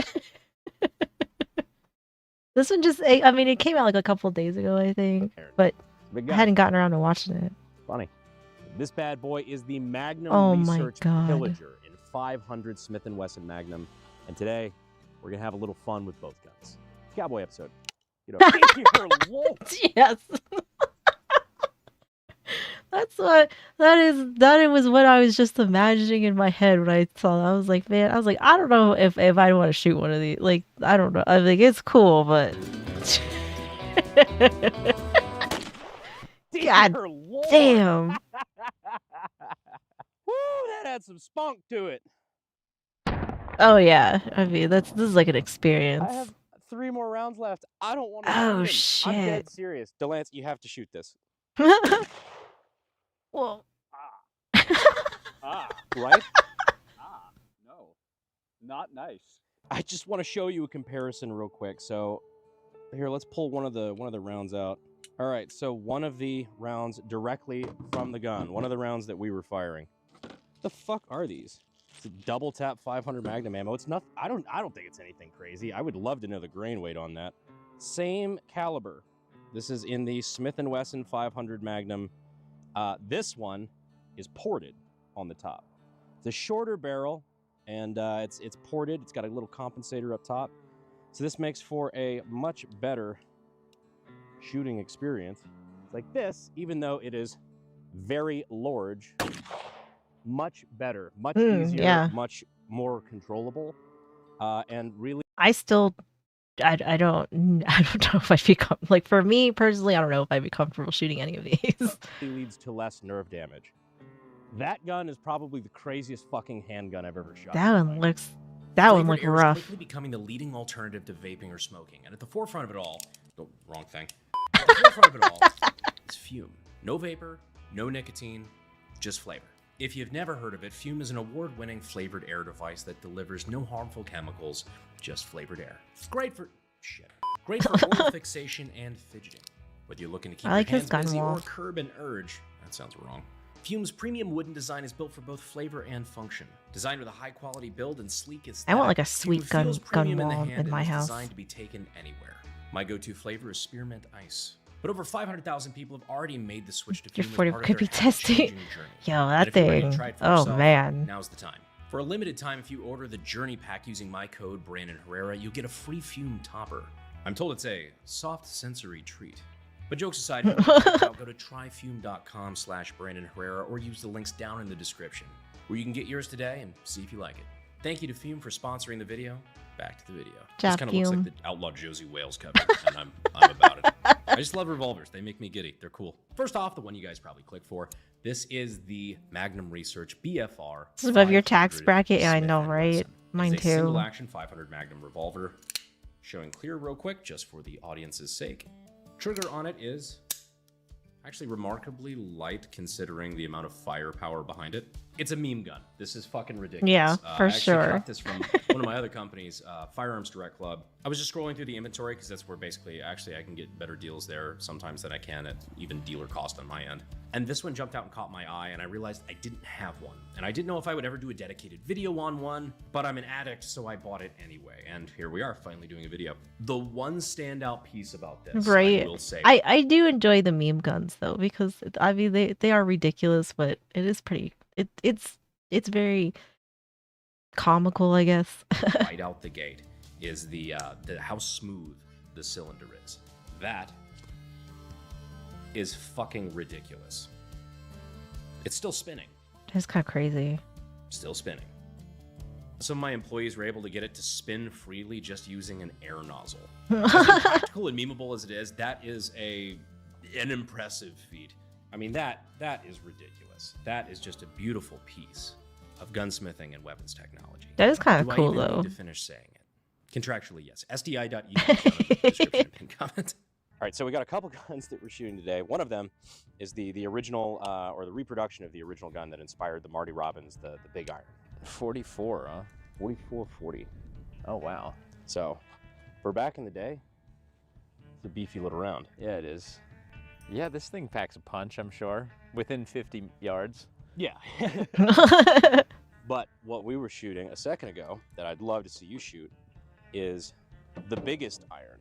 This one just, I mean, it came out like a couple days ago, I think, but I hadn't gotten around to watching it. Funny. This bad boy is the Magnum Oh my Research God. Pillager in 500 Smith & Wesson Magnum. And today, we're going to have a little fun with both guns. Cowboy episode. You know, dear Lord. Yes. That was what I was just imagining in my head when I saw that. I was like, I don't know if I want to shoot one of these. Like, I don't know. I was like, it's cool, but God Dear Lord. damn. Woo, that had some spunk to it. Oh yeah. I mean, this is like an experience. I have 3 more rounds left. I don't want to Oh, shoot him. I'm dead shit. serious. Delance, you have to shoot this. Well, Right? No. Not nice. I just want to show you a comparison real quick. So here, let's pull one of the rounds out. All right, so one of the rounds directly from the gun. One of the rounds that we were firing. The fuck are these? It's a double tap 500 Magnum ammo. It's not. I don't think it's anything crazy. I would love to know the grain weight on that. Same caliber. This is in the Smith & Wesson 500 Magnum. This one is ported on the top. It's a shorter barrel, and it's ported. It's got a little compensator up top. So this makes for a much better shooting experience. It's like this, even though it is very large, much better, much easier, yeah. much more controllable, and really I don't know if I'd be like, for me personally, I don't know if I'd be comfortable shooting any of these. leads to less nerve damage. That gun is probably the craziest fucking handgun I've ever shot. That one looked Flavored air is rough. quickly becoming the leading alternative to vaping or smoking, and at the forefront of it all, the wrong thing. At the forefront of it all is Fume. No vapor, no nicotine, just flavor. If you've never heard of it, Fume is an award-winning flavored air device that delivers no harmful chemicals, just flavored air. Great for oral fixation and fidgeting. Whether you're looking to keep I like your his hands gun busy wall. or curb an urge, that sounds wrong. Fume's premium wooden design is built for both flavor and function. Designed with a high-quality build and sleek aesthetic, I want like a Fume sweet gun feels premium in the wall hand in my and is house. designed to be taken anywhere. My go-to flavor is spearmint ice. But over 500,000 people have already made the switch to Your Fume as 40 part of could their be testing. habit-changing journey. Yo, And that if you're ready to thing. try it for Oh yourself, man. now's the time. For a limited time, if you order the Journey Pack using my code Brandon Herrera, you'll get a free Fume topper. I'm told it's a soft sensory treat. But jokes aside, if you want to check it out, go to tryfume.com/Brandon Herrera or use the links down in the description, where you can get yours today and see if you like it. Thank you to Fume for sponsoring the video. Back to the video. This Job, kind of looks like Fume. the Outlaw Josie Wales cover, and I'm about it. I just love revolvers. They make me giddy. They're cool. First off, the one you guys probably click for. This is the Magnum Research BFR. This is above your tax 500 bracket. Yeah, I Smith know, & right? Wesson. Mine It's a single too. action 500 Magnum revolver. Showing clear real quick, just for the audience's sake. Trigger on it is actually remarkably light considering the amount of firepower behind it. It's a meme gun. This is fucking ridiculous. Yeah, for I actually sure. got this from one of my other companies, Firearms Direct Club. I was just scrolling through the inventory because that's where basically actually I can get better deals there sometimes than I can at even dealer cost on my end. And this one jumped out and caught my eye, and I realized I didn't have one. And I didn't know if I would ever do a dedicated video on one, but I'm an addict, so I bought it anyway. And here we are, finally doing a video. The one standout piece about this, Right. I will say, I do enjoy the meme guns though, because I mean they are ridiculous, but it is pretty. It's very comical, I guess. right out the gate is the how smooth the cylinder is. That is fucking ridiculous. It's still spinning. That's kind of crazy. Still spinning. Some of my employees were able to get it to spin freely just using an air nozzle. As impractical and memeable as it is, that is an impressive feat. I mean, that is ridiculous. That is just a beautiful piece of gunsmithing and weapons technology. That is kind of cool, Do I even though. need to finish saying it? Contractually, yes. SDI.eu description and comment. All right, so we got a couple guns that we're shooting today. One of them is the original, or the reproduction of the original gun that inspired the Marty Robbins, the Big Iron. 44, huh? 4440. Oh, wow. So, for back in the day, it's a beefy little round. Yeah, it is. Yeah, this thing packs a punch, I'm sure. Within 50 yards. Yeah. But what we were shooting a second ago, that I'd love to see you shoot, is the biggest iron.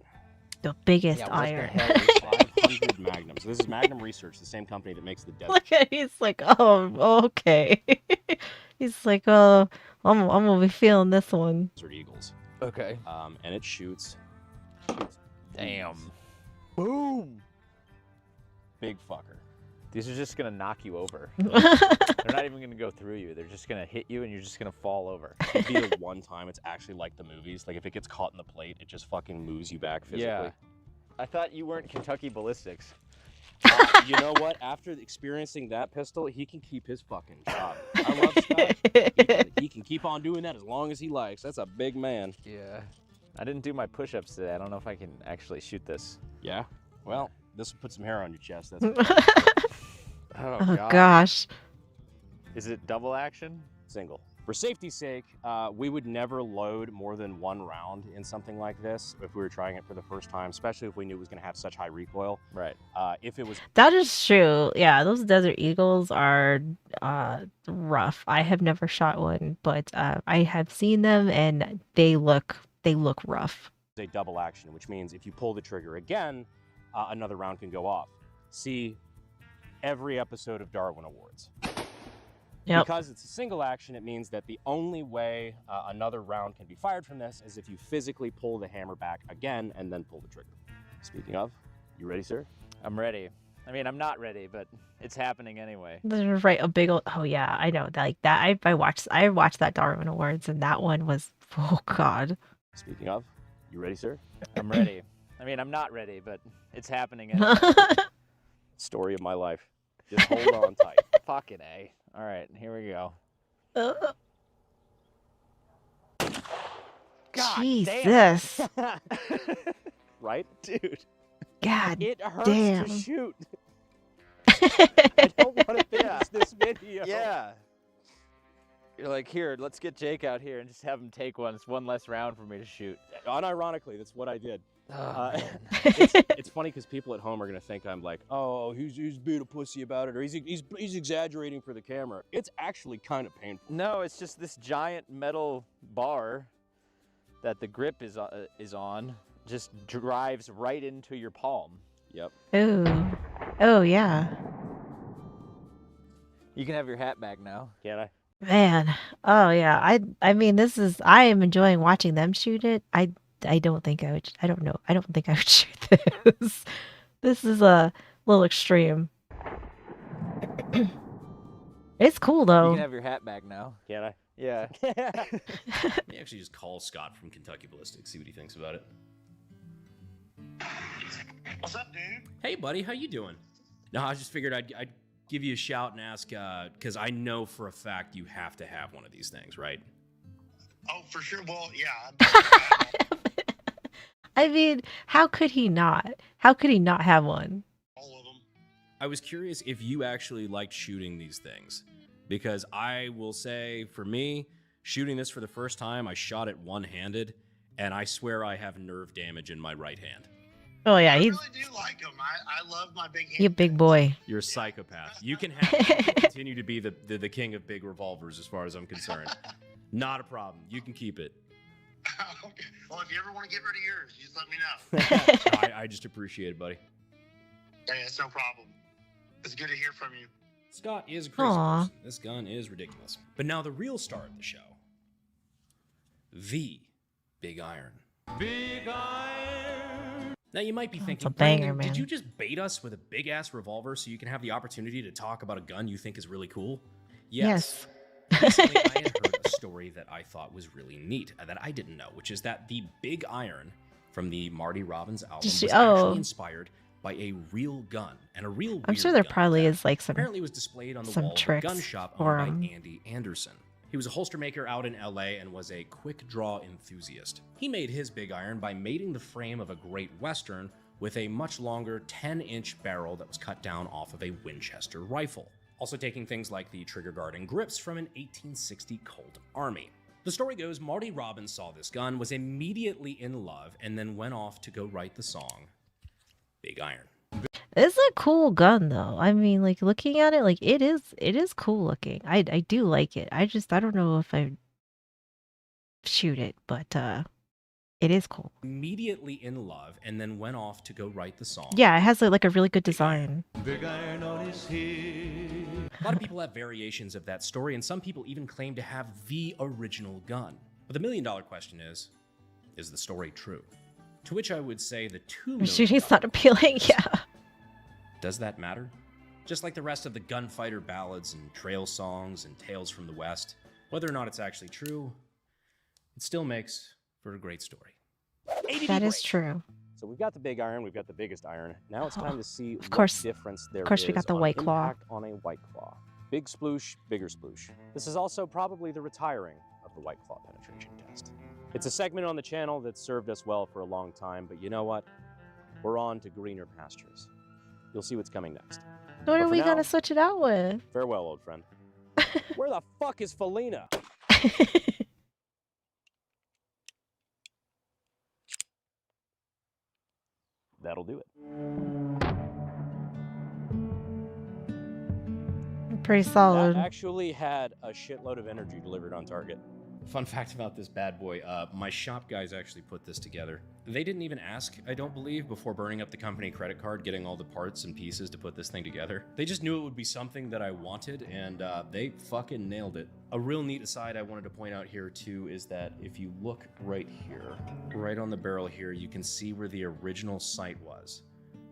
The biggest Yeah, iron. 500 Magnums. This is Magnum Research, the same company that makes the Desert. Look at he's like, oh, okay. He's like, oh, I'm gonna be feeling this one. Desert Eagles. Okay. And it shoots. Damn. Boom. Big fucker. These are just gonna knock you over. They're not even gonna go through you. They're just gonna hit you and you're just gonna fall over. It'd be the one time it's actually like the movies. Like if it gets caught in the plate, it just fucking moves you back physically. Yeah. I thought you weren't Kentucky Ballistics. You know what? After experiencing that pistol, he can keep his fucking job. I love Scott. He can keep on doing that as long as he likes. That's a big man. Yeah. I didn't do my push-ups today. I don't know if I can actually shoot this. Yeah? Well, this will put some hair on your chest. That's Oh gosh. Is it double action? Single. For safety's sake, we would never load more than one round in something like this if we were trying it for the first time, especially if we knew it was going to have such high recoil. Right. If it was... That is true. Yeah, those Desert Eagles are rough. I have never shot one, but I have seen them and they look rough. a double action, which means if you pull the trigger again, another round can go off. See every episode of Darwin Awards. Yep. Because it's a single action, it means that the only way another round can be fired from this is if you physically pull the hammer back again and then pull the trigger. Speaking of, you ready, sir? I'm ready. I mean, I'm not ready, but it's happening anyway. There's right a big old, oh yeah, I know that, like that. I watched that Darwin Awards and that one was, oh god. Speaking of, you ready, sir? I'm ready. I mean, I'm not ready, but it's happening anyway. Story of my life. Just hold on tight. Fucking A. All right, here we go. God Jesus. damn. Right? Dude. God It hurts damn. to shoot. I don't want to finish this video. Yeah. You're like, here, let's get Jake out here and just have him take one. It's one less round for me to shoot. Unironically, that's what I did. Oh, It's funny because people at home are gonna think I'm like, oh, he's being a pussy about it, or he's exaggerating for the camera. It's actually kind of painful. No, it's just this giant metal bar that the grip is on just drives right into your palm. Yep. Ooh. Oh yeah. You can have your hat back now. Can I? Man. Oh yeah. I mean I am enjoying watching them shoot it. I don't think I would. I don't know. I don't think I would shoot this. This is a little extreme. It's cool You though. can have your hat back now. Can I? Yeah. Let me actually just call Scott from Kentucky Ballistics, see what he thinks about it. What's up, dude? Hey, buddy, how you doing? No, I just figured I'd give you a shout and ask, because I know for a fact you have to have one of these things, right? Oh, for sure. Well, yeah. I mean, how could he not? How could he not have one? All of them. I was curious if you actually liked shooting these things, because I will say, for me, shooting this for the first time, I shot it one-handed, and I swear I have nerve damage in my right hand. Oh yeah, I he's really do like them. I love my big hand. you a big boy. You're a psychopath. You can continue to be the king of big revolvers as far as I'm concerned. Not a problem. You can keep it. Okay. Well, if you ever want to get rid of yours, you just let me know. I just appreciate it, buddy. Hey, it's no problem. It's good to hear from you. Scott is a crazy Aw. person. This gun is ridiculous. But now the real star of the show the big iron. Big iron. Now you might be thinking, a banger, Brandon, man. did you just bait us with a big ass revolver so you can have the opportunity to talk about a gun you think is really cool? Yes. Recently, I had heard a story that I thought was really neat that I didn't know, which is that the big iron from the Marty Robbins album was actually inspired by a real gun and a real. I'm sure there probably is like some apparently was displayed on the some wall of a tricks gun shop for owned by 'em. Andy Anderson. He was a holster maker out in LA and was a quick draw enthusiast. He made his big iron by mating the frame of a Great Western with a much longer 10-inch barrel that was cut down off of a Winchester rifle. Also taking things like the trigger guard and grips from an 1860 Colt Army. The story goes Marty Robbins saw this gun, was immediately in love, and then went off to go write the song Big Iron. It's a cool gun though. I mean, like looking at it, like it is cool looking. I do like it. I don't know if I shoot it, but it is cool. Immediately in love, and then went off to go write the song. Yeah, it has like a really good design. Big iron on his head. A lot of people have variations of that story, and some people even claim to have the original gun. But the million-dollar question is the story true? To which I would say the $2 million. Shooting's not appealing, yeah. Does that matter? Just like the rest of the gunfighter ballads and trail songs and tales from the West, whether or not it's actually true, it still makes for a great story. That is true. So we've got the big iron, we've got the biggest iron. Now it's time to see course. what difference there is Of course, we got the on White Claw. impact on a White Claw. Big sploosh, bigger sploosh. This is also probably the retiring of the White Claw penetration test. It's a segment on the channel that served us well for a long time, but you know what? We're on to greener pastures. You'll see what's coming next. What But are for we now, gonna switch it out with? Farewell, old friend. Where the fuck is Felina? That'll do it. Pretty solid. That actually had a shitload of energy delivered on target. Fun fact about this bad boy, my shop guys actually put this together. They didn't even ask, I don't believe, before burning up the company credit card, getting all the parts and pieces to put this thing together. They just knew it would be something that I wanted, and they fucking nailed it. A real neat aside I wanted to point out here too is that if you look right here, right on the barrel here, you can see where the original sight was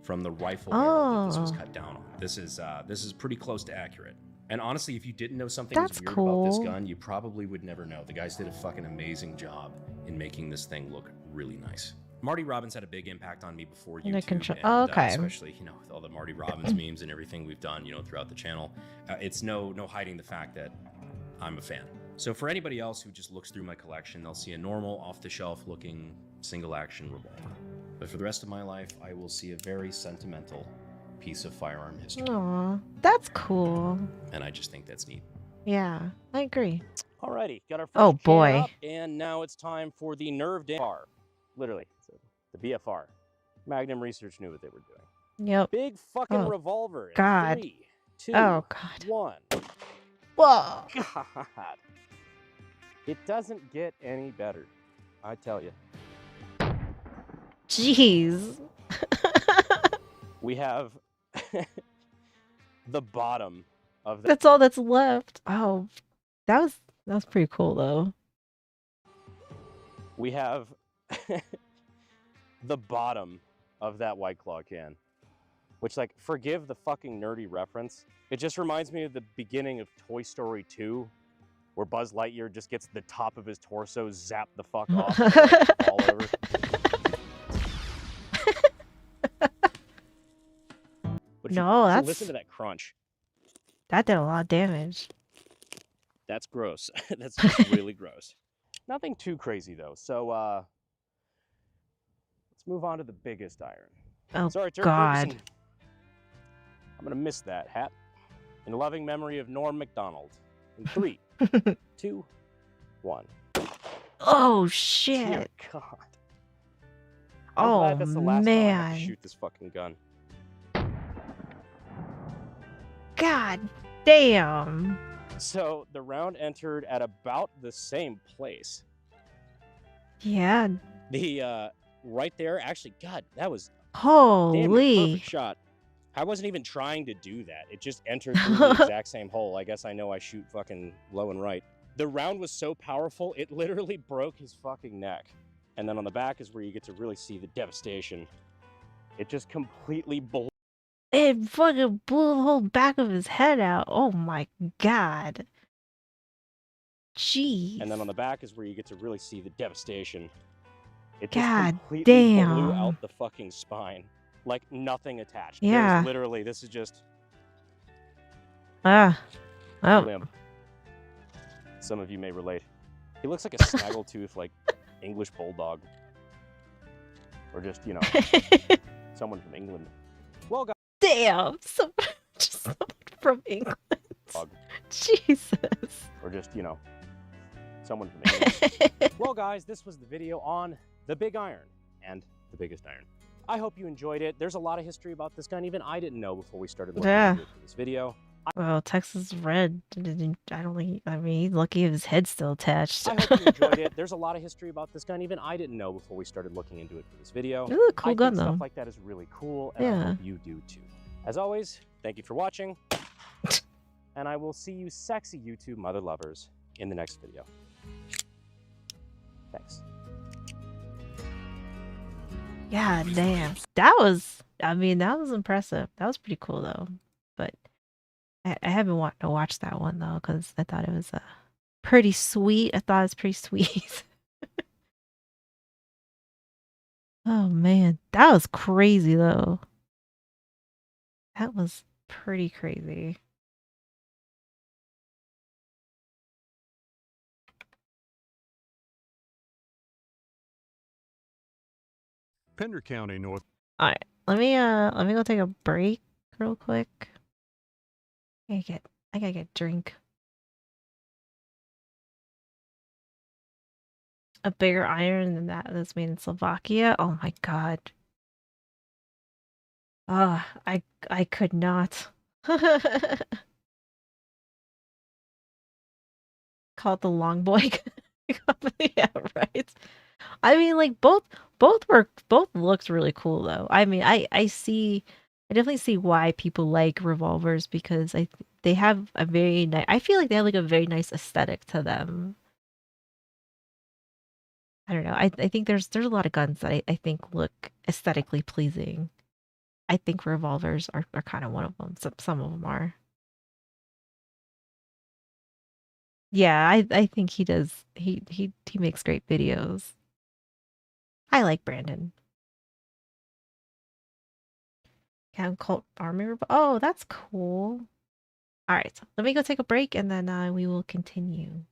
from the rifle barrel that this was cut down on. This is pretty close to accurate. And honestly, if you didn't know something was weird about this gun, you probably would never know. The guys did a fucking amazing job in making this thing look really nice. Marty Robbins had a big impact on me before YouTube, and, okay. especially with all the Marty Robbins memes and everything we've done, throughout the channel. It's no hiding the fact that I'm a fan. So for anybody else who just looks through my collection, they'll see a normal, off-the-shelf looking single-action revolver. But for the rest of my life, I will see a very sentimental piece of firearm history. Aw, that's cool. And I just think that's neat. Yeah, I agree. Alrighty, got our first Oh, can boy. up, and now it's time for the nerve BFR. Literally, so the BFR. Magnum Research knew what they were doing. Yep. Big fucking Oh, revolver. in God. 3, 2, Oh, God. 1. Whoa. God. It doesn't get any better, I tell you. Jeez. We have the bottom of the That's all that's left. Oh, that was pretty cool though. We have the bottom of that White Claw can, which, like, forgive the fucking nerdy reference. It just reminds me of the beginning of Toy Story 2, where Buzz Lightyear just gets the top of his torso zapped the fuck off and, like, fall over. But No, so that's- listen to that crunch. That did a lot of damage. That's gross. That's just really gross. Nothing too crazy though. So let's move on to the biggest iron. Oh, Sorry, Dirk God. Ferguson. I'm gonna miss that hat. In loving memory of Norm Macdonald. In 3, 2, 1. Oh Dear shit. God. I'm Oh glad that's the last time I have to man. shoot this fucking gun. God damn. So the round entered at about the same place. Yeah. The right there, actually, God, that was damn Holy. perfect shot. I wasn't even trying to do that. It just entered through the exact same hole. I guess I know I shoot fucking low and right. The round was so powerful, it literally broke his fucking neck. And then on the back is where you get to really see the devastation. It just completely blew. It fucking blew the whole back of his head out. Oh my god. Jeez. And then on the back is where you get to really see the devastation. It just God completely blew damn. out the fucking spine. Like nothing attached. Yeah. There's literally, this is just Ah. a Oh. limb. Some of you may relate. He looks like a snaggletooth, like English bulldog. Or just, you know, someone from England. Well, guys. Damn. Just someone from England. Jesus. Or just, you know, someone from England. Well, guys, this was the video on the Big Iron and the Biggest Iron. I hope you enjoyed it. There's a lot of history about this gun. Even I didn't know before we started looking into it for this video. Well, Texas Red, I don't think, I mean, he's lucky if his head's still attached. I hope you enjoyed it. There's a lot of history about this gun. Even I didn't know before we started looking into it for this video. This is a cool I gun, think though. stuff like that is really cool, and I Yeah. hope you do too. As always, thank you for watching, and I will see you sexy YouTube mother lovers in the next video. Thanks. God damn. That was, I mean, that was impressive. That was pretty cool, though. But I haven't wanted to watch that one, though, because I thought it was pretty sweet. I thought it was pretty sweet. Oh, man. That was crazy, though. That was pretty crazy. Pender County, North. All right, let me go take a break real quick. I gotta get a drink. A bigger iron than that that's made in Slovakia. Oh my god. I could not. Call it the Long Boy Company. Yeah, right. I mean, like both looks really cool though. I mean, I definitely see why people like revolvers because they have a very nice. I feel like they have like a very nice aesthetic to them. I don't know. I think there's a lot of guns that I think look aesthetically pleasing. I think revolvers are kind of one of them. Some of them are. Yeah, I think he does. He makes great videos. I like Brandon. Count Colt Army. Oh, that's cool. All right, so let me go take a break and then we will continue.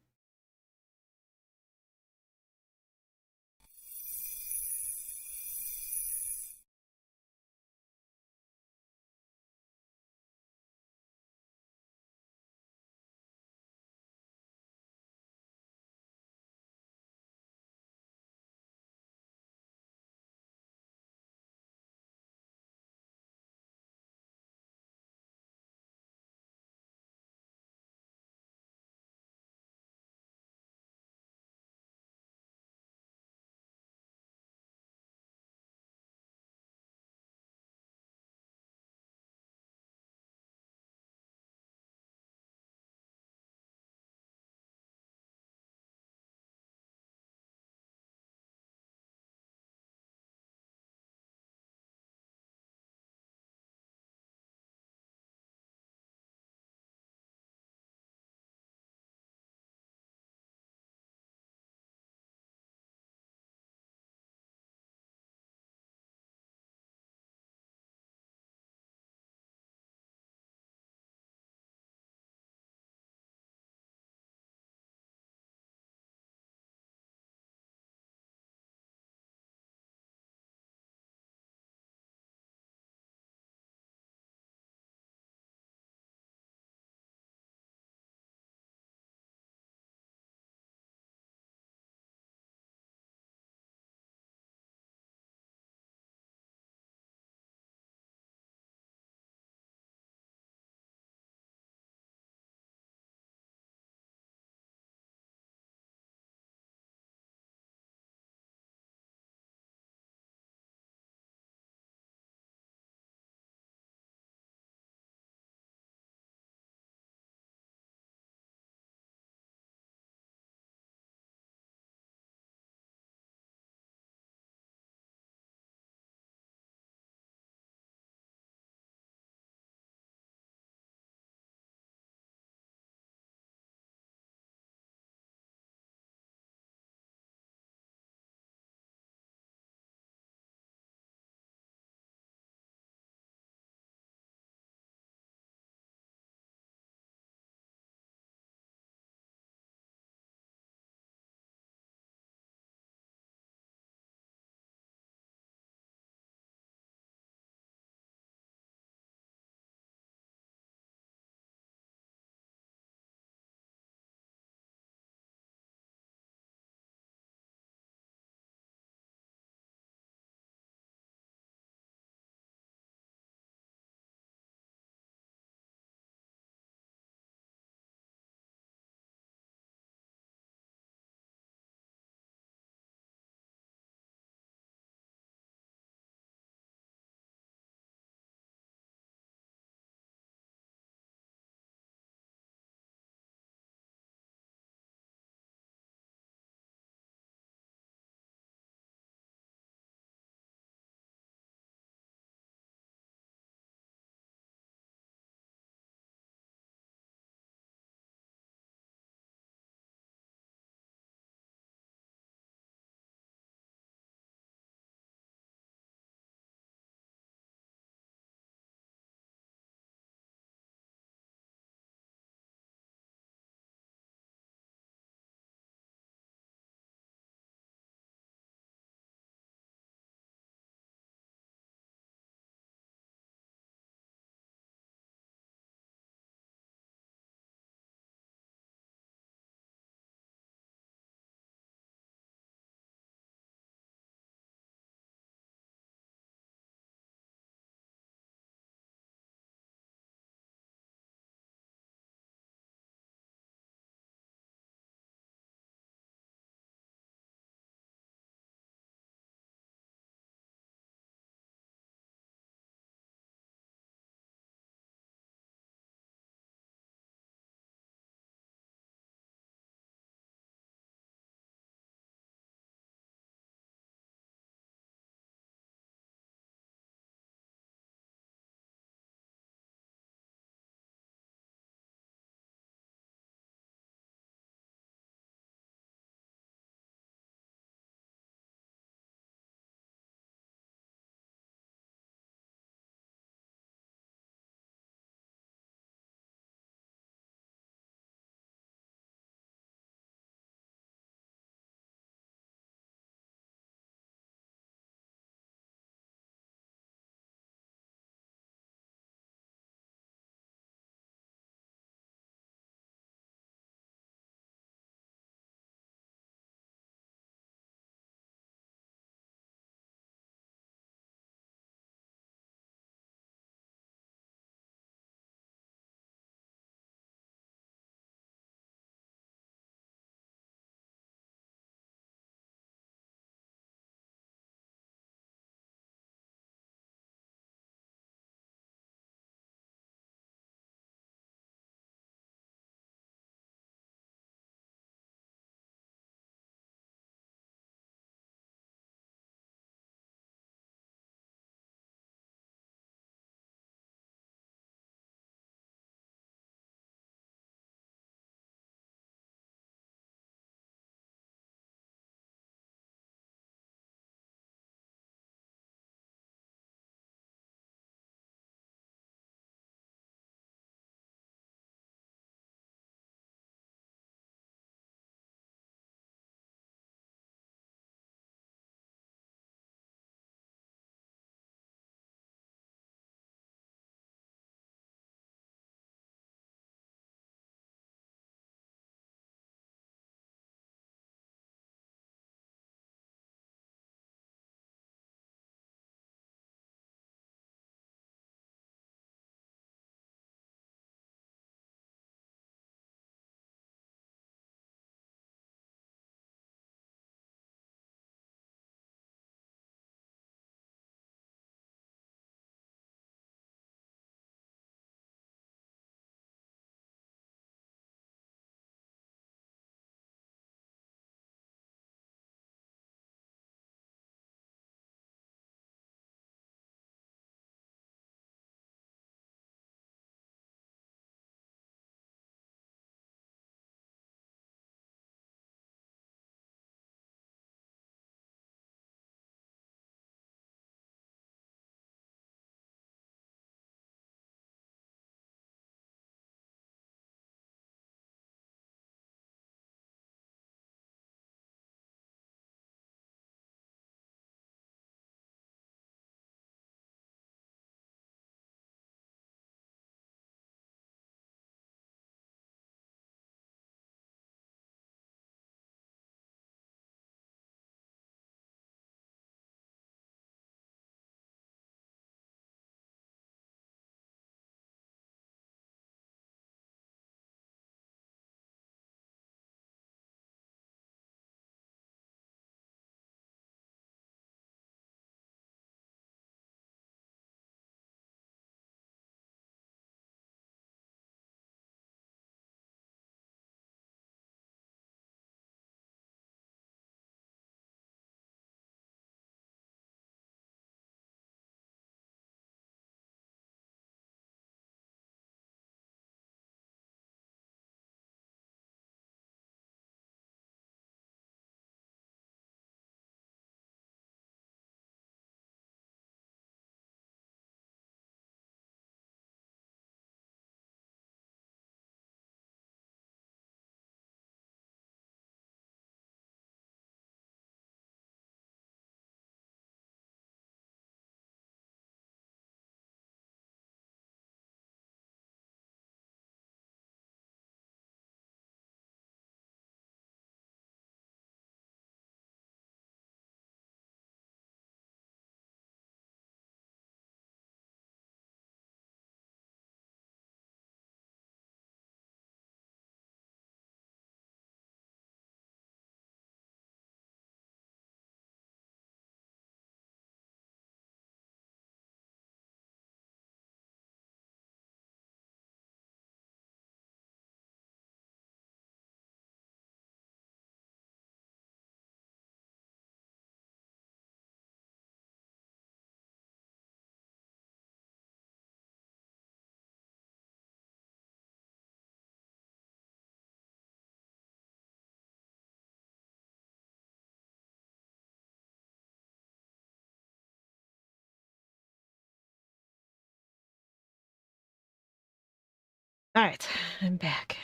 All right, I'm back.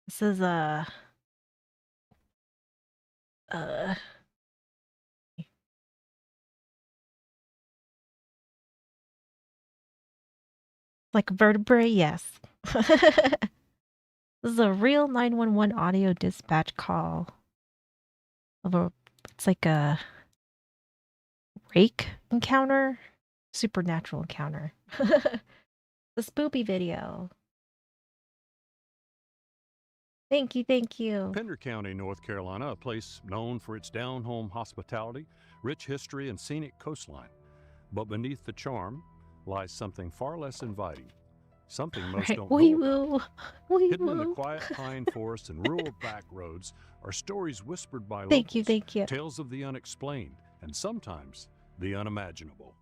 This is like vertebrae, yes. This is a real 911 audio dispatch call of it's like a rake encounter, supernatural encounter. The spoopy video. Thank you, thank you. Pender County, North Carolina, a place known for its down-home hospitality, rich history, and scenic coastline. But beneath the charm lies something far less inviting, something most don't know about. Hidden in the quiet pine forests and rural back roads are stories whispered by locals, thank you. tales of the unexplained, and sometimes the unimaginable.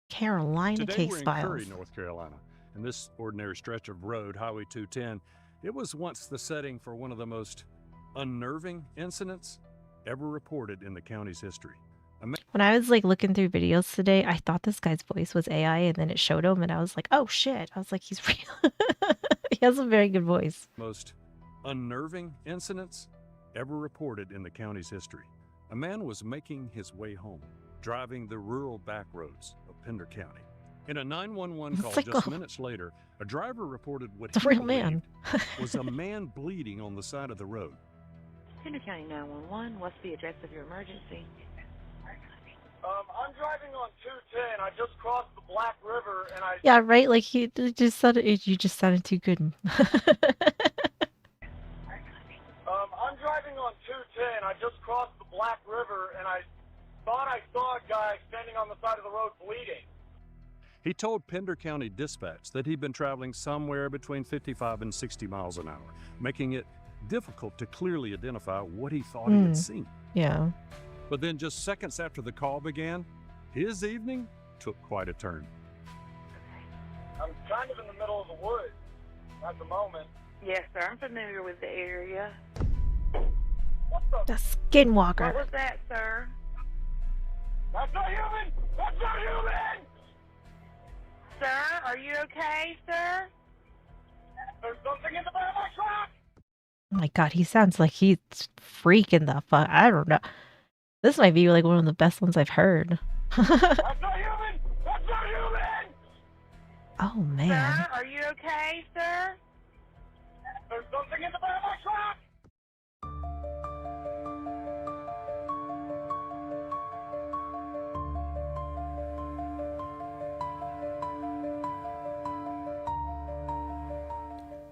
Carolina Today Case we're in Files. Curry, North Carolina, and this ordinary stretch of road, Highway 210, it was once the setting for one of the most unnerving incidents ever reported in the county's history. When I was like looking through videos today, I thought this guy's voice was AI, and then it showed him, and I was like, "Oh shit!" I was like, "He's real." He has a very good voice. Most unnerving incidents ever reported in the county's history. A man was making his way home, driving the rural back roads of Pender County. In a 911 call just minutes later, a driver reported what It's a he real believed man. was a man bleeding on the side of the road. Pender County 911, what's the address of your emergency? I'm driving on 210. I just crossed the Black River, and I... Yeah, right. Like he just said it. You just sounded too good. I'm driving on 210. I just crossed the Black River, and I thought I saw a guy standing on the side of the road bleeding. He told Pender County Dispatch that he'd been traveling somewhere between 55 and 60 miles an hour, making it difficult to clearly identify what he thought he had seen. Yeah. But then just seconds after the call began, his evening took quite a turn. I'm kind of in the middle of the woods at the moment. Yes, sir. I'm familiar with the area. The Skinwalker. What was that, sir? That's not human! That's not human! Sir, are you okay, sir? There's something in the back of my truck! Oh my god, he sounds like he's freaking the fuck. I don't know. This might be like one of the best ones I've heard. That's not human! That's not human! Oh man. Sir, are you okay, sir? There's something in the back of my truck!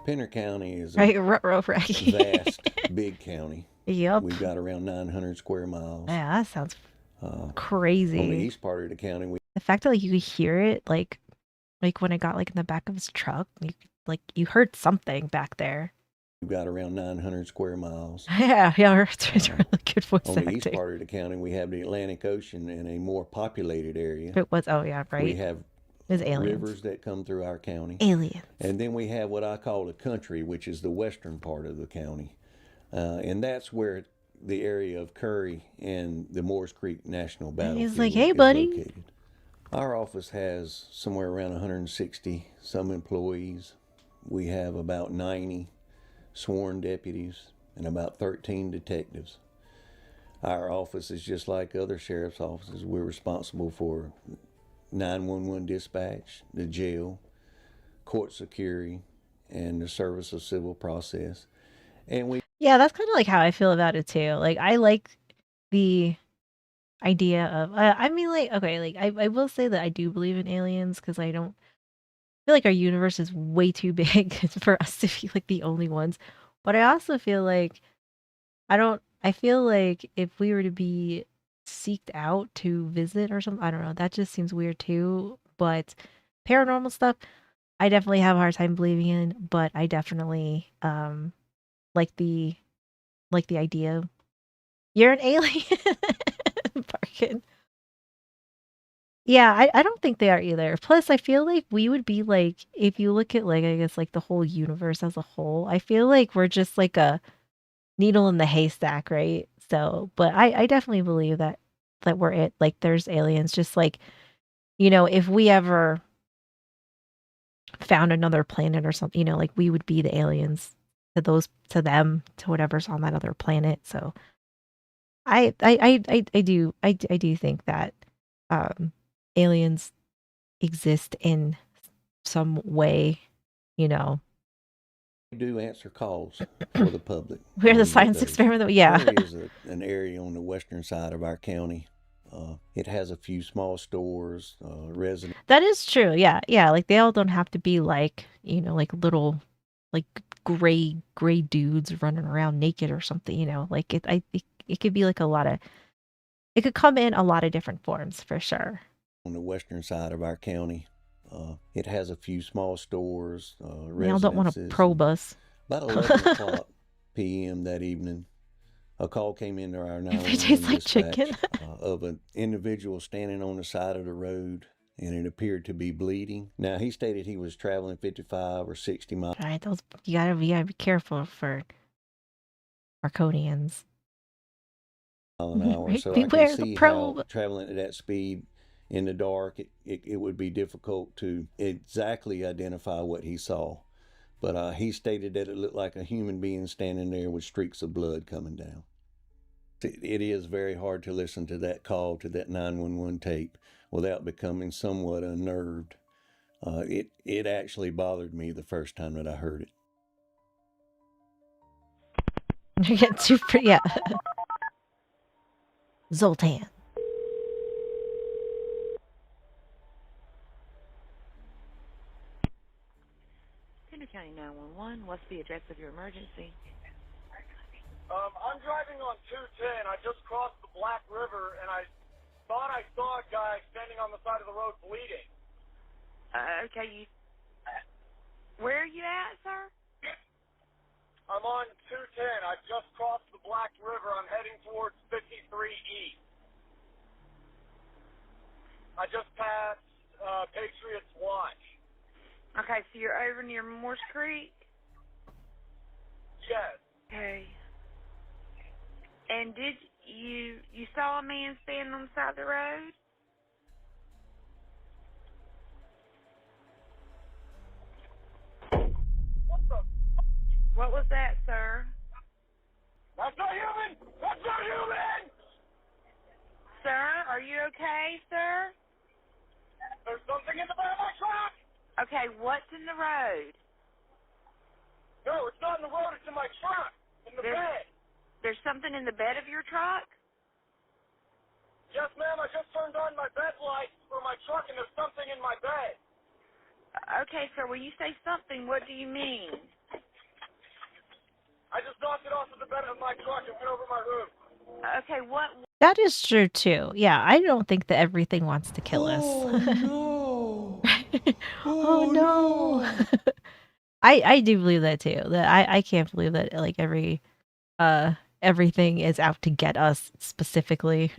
Pender County is Right, a right. vast, big county. Yep. We've got around 900 square miles. Yeah, that sounds On the crazy. east part of the county, we The fact that like you could hear it, like when I got like in the back of his truck, you heard something back there. we've got around 900 square miles. Yeah, it's really good voice On the east acting. part of the county, we have the Atlantic Ocean and a more populated area. It was yeah, right. We have It was aliens. rivers that come through our county. Aliens. And then we have what I call the country, which is the western part of the county. And that's where the area of Curry and the Moores Creek National Battlefield He's like, "Hey, is buddy." located. Our office has somewhere around 160 some employees. We have about 90 sworn deputies and about 13 detectives. Our office is just like other sheriff's offices. We're responsible for 911 dispatch, the jail, court security, and the service of civil process. And we Yeah, that's kind of like how I feel about it too. Like I like the idea of I mean like okay, like I will say that I do believe in aliens because I don't feel like our universe is way too big for us to be like the only ones. But I also feel like I feel like if we were to be seeked out to visit or something, I don't know, that just seems weird too. But paranormal stuff, I definitely have a hard time believing in, but I definitely like the idea. You're an alien. Barkin. Yeah, I don't think they are either. Plus, I feel like we would be like, if you look at like, I guess like the whole universe as a whole, I feel like we're just like needle in the haystack, right? So, but I definitely believe that we're it. Like, there's aliens. Just like, if we ever found another planet or something, like we would be the aliens to them, to whatever's on that other planet. So I do think that um aliens exist in some way, you know. We do answer calls for the public. We're the when we get science those. experiment, yeah. There is an area on the western side of our county. It has a few small stores, residents. That is true. Yeah. Yeah, like they all don't have to be like, like little like gray dudes running around naked or something, Like it could be like it could come in a lot of different forms for sure. On the western side of our county. It has a few small stores, They all don't want to residences. probe us. About 11 o'clock p.m. that evening, a call came into our 911 tastes like dispatch chicken. of an individual standing on the side of the road, and it appeared to be bleeding. Now, he stated he was traveling 55 or 60 miles. All right, you gotta be careful for Arconians. An hour. Right? So Beware I can the see probe. how traveling at that speed in the dark, it would be difficult to exactly identify what he saw. But he stated that it looked like a human being standing there with streaks of blood coming down. It is very hard to listen to that call, to that 911 tape, without becoming somewhat unnerved. It actually bothered me the first time that I heard it. You get super, yeah. Zoltan. Tender County 911. What's the address of your emergency? I'm driving on 210. I just crossed the Black River, and I thought I saw a guy standing on the side of the road bleeding. Okay, where are you at, sir? I'm on 210. I just crossed the Black River. I'm heading towards 53 East. I just passed Patriots Watch. Okay, so you're over near Morse Creek? Yes. Okay. And did you saw a man standing on the side of the road? What was that, sir? That's not human! That's not human! Sir, are you okay, sir? There's something in the bed of my truck! Okay, what's in the road? No, it's not in the road, it's in my truck! In the bed! There's something in the bed of your truck? Yes, ma'am, I just turned on my bed lights for my truck and there's something in my bed. Okay, sir, when you say something, what do you mean? I just knocked it off of the bed of my truck and went over my roof. Okay, what? That is true too. Yeah, I don't think that everything wants to kill us. No. Oh no. I do believe that too. That I can't believe that like everything is out to get us specifically.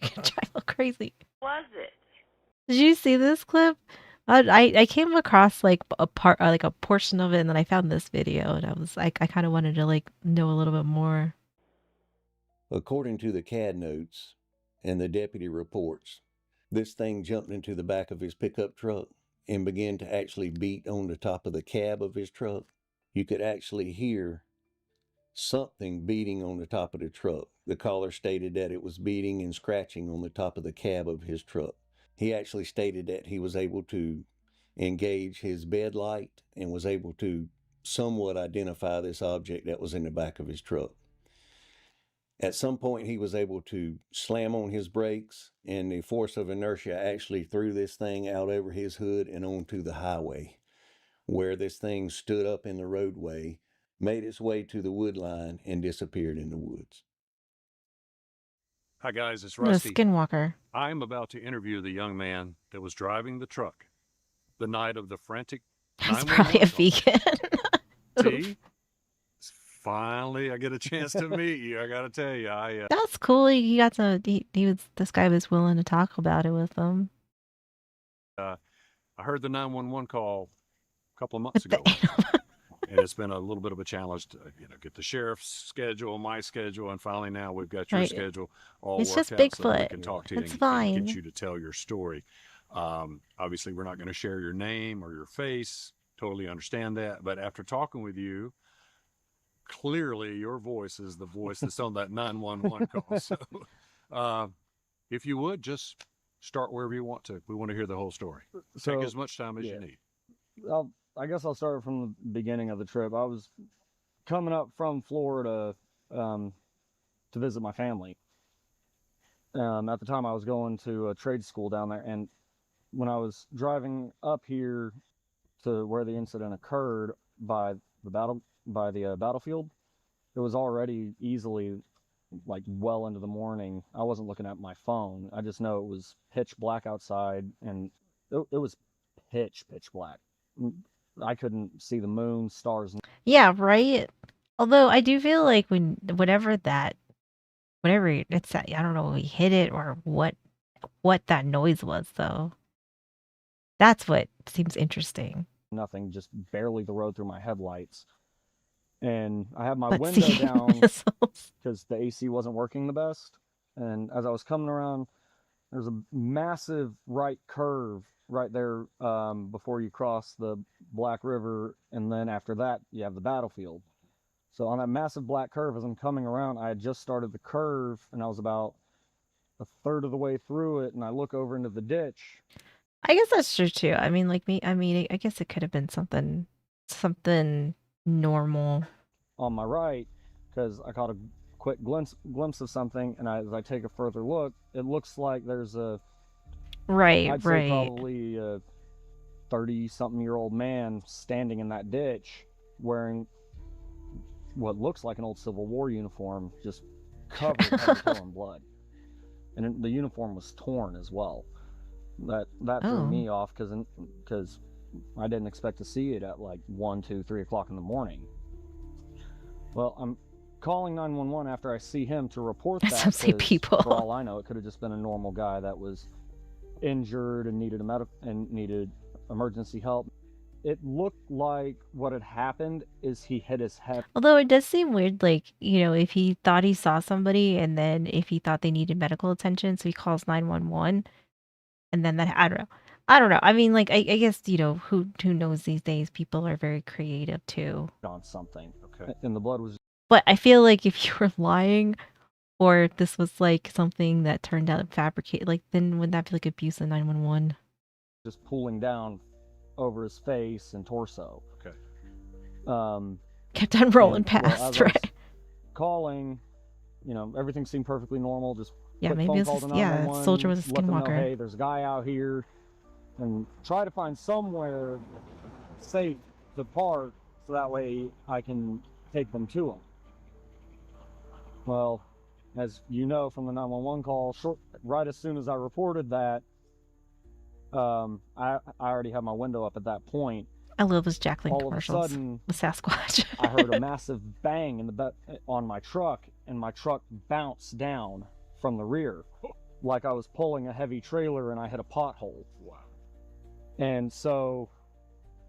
Child crazy. Was it? Did you see this clip? I came across like a part, like a portion of it, and then I found this video, and I was like, I kind of wanted to like know a little bit more. According to the CAD notes and the deputy reports, this thing jumped into the back of his pickup truck and began to actually beat on the top of the cab of his truck. You could actually hear something beating on the top of the truck. The caller stated that it was beating and scratching on the top of the cab of his truck. He actually stated that he was able to engage his bed light and was able to somewhat identify this object that was in the back of his truck. At some point, he was able to slam on his brakes, and the force of inertia actually threw this thing out over his hood and onto the highway, where this thing stood up in the roadway, made its way to the wood line, and disappeared in the woods. Hi, guys. It's The Rusty. Skinwalker. I'm about to interview the young man that was driving the truck the night of the frantic He's probably a 911 call. vegan. See? Finally, I get a chance to meet you. I gotta tell you, That's cool. He got to. This guy was willing to talk about it with them. I heard the 911 call a couple of months ago, And it's been a little bit of a challenge to, get the sheriff's schedule, my schedule, and finally now we've got your Right. schedule all It's worked just out so that we Bigfoot. can talk to you It's and fine. get you to tell your story. Obviously, we're not going to share your name or your face. Totally understand that. But after talking with you, clearly your voice is the voice that's on that 911 call. So if you would, just start wherever you want to. We want to hear the whole story. Take as much time as you need. I guess I'll start from the beginning of the trip. I was coming up from Florida to visit my family. At the time, I was going to a trade school down there, and when I was driving up here to where the incident occurred by the battlefield, it was already easily like well into the morning. I wasn't looking at my phone. I just know it was pitch black outside, and it was pitch black. I couldn't see the moon, stars. Yeah, right. Although I do feel like whenever it's that, I don't know, we hit it or what that noise was though. That's what seems interesting. Nothing, just barely the road through my headlights. And I had my But window seeing down missiles. because the AC wasn't working the best. And as I was coming around, there's a massive right curve right there before you cross the Black River. And then after that, you have the battlefield. So on that massive black curve, as I'm coming around, I had just started the curve and I was about a third of the way through it. And I look over into the ditch. I guess that's true too. I mean, I guess it could have been something normal. On my right, because I caught a quick glimpse of something, and as I take a further look, it looks like there's a I'd say probably a 30-something-year-old man standing in that ditch wearing what looks like an old Civil War uniform, just covered head to toe in blood, and the uniform was torn as well. That threw me off because I didn't expect to see it at like 1, 2, 3 o'clock in the morning. Well, I'm calling 911 after I see him to report that. Some say people. For all I know, it could have just been a normal guy that was injured and needed emergency help. It looked like what had happened is he hit his head. Although it does seem weird, like, if he thought he saw somebody and then if he thought they needed medical attention, so he calls 911 and then that, I don't know. I mean, like, I guess, who knows these days, people are very creative too. On something. Okay. And the blood was. But I feel like if you were lying or if this was like something that turned out fabricated, like, then wouldn't that be like abuse of 911? Just pulling down over his face and torso. Okay. Kept on rolling past, right? Calling, everything seemed perfectly normal. Just maybe soldier was a skinwalker. Hey, there's a guy out here, and try to find somewhere safe to park so that way I can take them to him. Well, as you know from the 911 call, right as soon as I reported that, I already had my window up at that point. I love those Jacqueline All commercials. Of a sudden, the Sasquatch. I heard a massive bang on my truck, and my truck bounced down from the rear, like I was pulling a heavy trailer and I hit a pothole. Wow. And so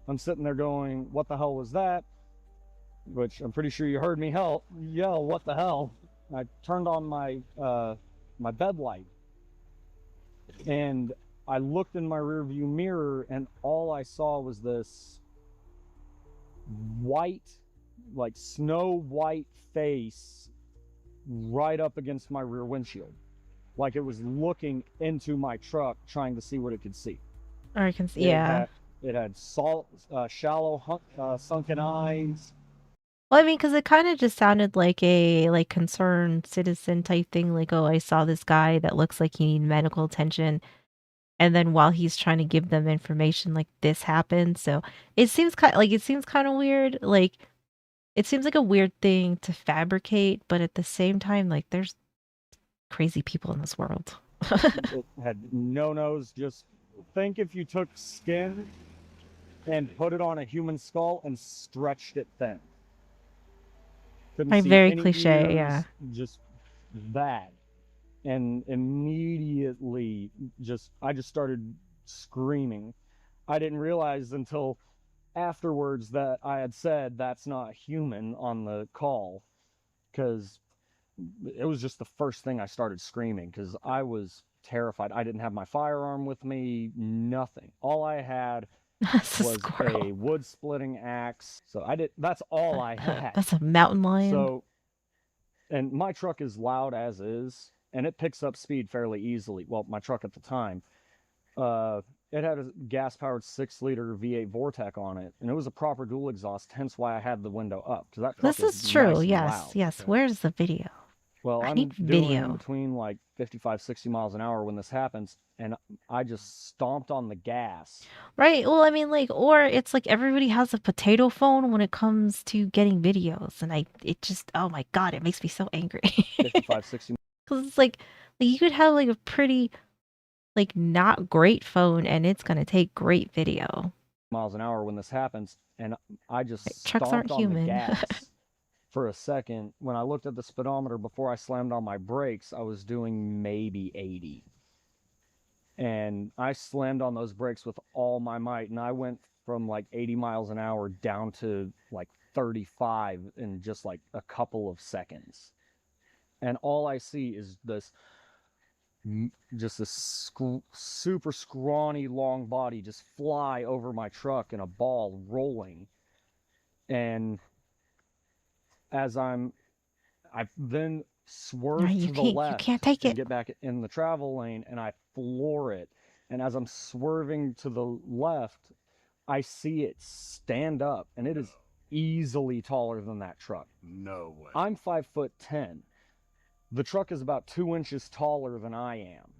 I'm sitting there going, "What the hell was that?" Which I'm pretty sure you heard me yell, "What the hell?" I turned on my my bed light, and I looked in my rearview mirror, and all I saw was this white, like snow white face right up against my rear windshield, like it was looking into my truck trying to see what it could see. Or I can see, yeah. It had shallow sunken eyes. Well, I mean, because it kind of just sounded like a concerned citizen type thing. Like, oh, I saw this guy that looks like he needs medical attention. And then while he's trying to give them information, like this happened. So it seems kind of weird. Like, it seems like a weird thing to fabricate, but at the same time, like, there's crazy people in this world. It had no nose. Just think if you took skin and put it on a human skull and stretched it thin. Couldn't Like see very any cliche, ears, yeah. Just that. And immediately I just started screaming. I didn't realize until afterwards that I had said that's not human on the call, because it was just the first thing I started screaming, because I was terrified. I didn't have my firearm with me, nothing. All I had was a wood splitting axe. So that's all I had. That's a mountain lion. So, and my truck is loud as is, and it picks up speed fairly easily. Well, my truck at the time, it had a gas-powered 6-liter V8 Vortec on it, and it was a proper dual exhaust, hence why I had the window up, because that truck This is is true. nice and Yes, loud. yes. Where's the video? Well, I I'm need doing video. between like 55, 60 miles an hour when this happens, and I just stomped on the gas. Right. Well, I mean, like, or it's like everybody has a potato phone when it comes to getting videos, and it just, oh my God, it makes me so angry. 55, 60. Because it's like you could have like a pretty, like, not great phone, and it's gonna take great video. Miles an hour when this happens, and I just Trucks aren't stomped on the human. gas for a second. When I looked at the speedometer before I slammed on my brakes, I was doing maybe 80. And I slammed on those brakes with all my might, and I went from like 80 miles an hour down to like 35 in just like a couple of seconds. And all I see is this super scrawny long body just fly over my truck in a ball rolling. And as I then swerve to the left, you can't take and it. get back in the travel lane, and I floor it. And as I'm swerving to the left, I see it stand up, and it is easily taller than that truck. No way. I'm 5'10". The truck is about 2 inches taller than I am.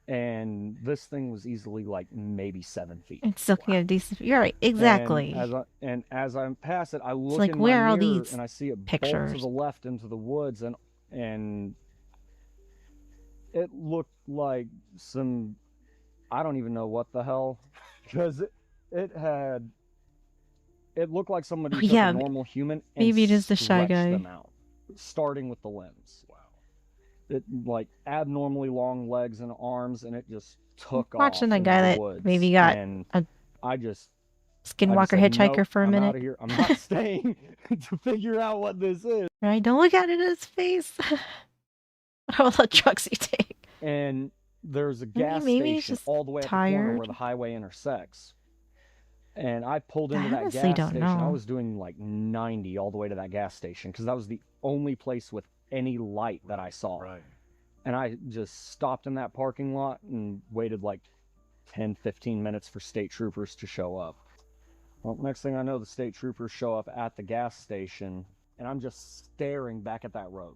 And this thing was easily like maybe 7 feet. It's still a decent. You're right, exactly. And as I pass it, I look like, in where my are all mirror, these and I see it pictures? bolt to the left into the woods, and it looked like some, I don't even know what the hell, because it looked like somebody took a normal human and maybe it is the shy stretched guy. them out, starting with the limbs. Wow. It like abnormally long legs and arms, and it just took off Watching that into guy the that woods. maybe got And a I just skinwalker said, hitchhiker nope, for a I'm minute. out of here. I'm not staying to figure out what this is. Right? Don't look at it in his face. All the trucks you take. And there's a gas maybe he's station just all the way at the corner tired. where the highway intersects. And I pulled into that honestly gas don't station. I know. was doing like 90 all the way to that gas station, because that was the only place with any light that I saw. Right. And I just stopped in that parking lot and waited like 10, 15 minutes for state troopers to show up. Well, next thing I know, the state troopers show up at the gas station, and I'm just staring back at that road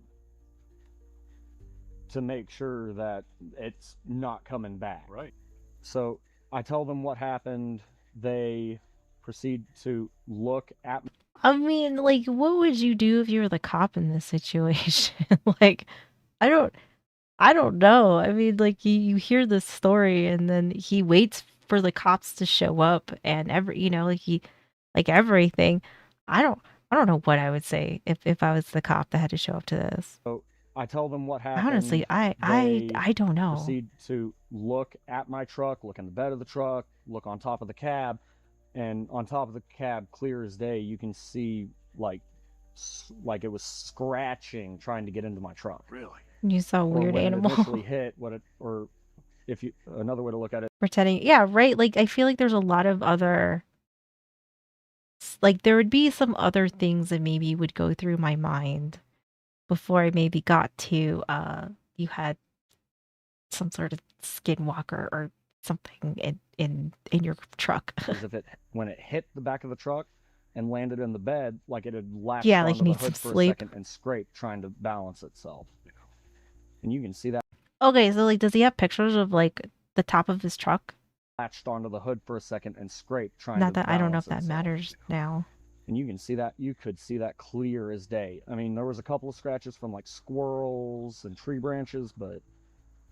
to make sure that it's not coming back. Right. So I tell them what happened. They proceed to look at me. I mean, like, what would you do if you were the cop in this situation? Like, I don't know. I mean, like, you hear this story, and then he waits for the cops to show up, and like everything. I don't know what I would say if I was the cop that had to show up to this. So I tell them what happened. Honestly, I don't know. Proceed to look at my truck, look in the bed of the truck, look on top of the cab, and on top of the cab, clear as day, you can see like it was scratching trying to get into my truck. Really? You saw a weird when animal. It initially hit another way to look at it. Pretending, yeah, right. Like, I feel like there's a lot of other, like, there would be some other things that maybe would go through my mind before I maybe got to you had some sort of skinwalker or something in your truck. As if when it hit the back of the truck and landed in the bed, like it had latched Yeah, like onto the needs hood some for sleep. a second and scraped, trying to balance itself. And you can see that Okay, so like, does he have pictures of like the top of his truck? latched onto the hood for a second and scraped, trying Not to that I don't know if balance that itself. matters now. And you can see that, you could see that clear as day. I mean, there was a couple of scratches from like squirrels and tree branches, but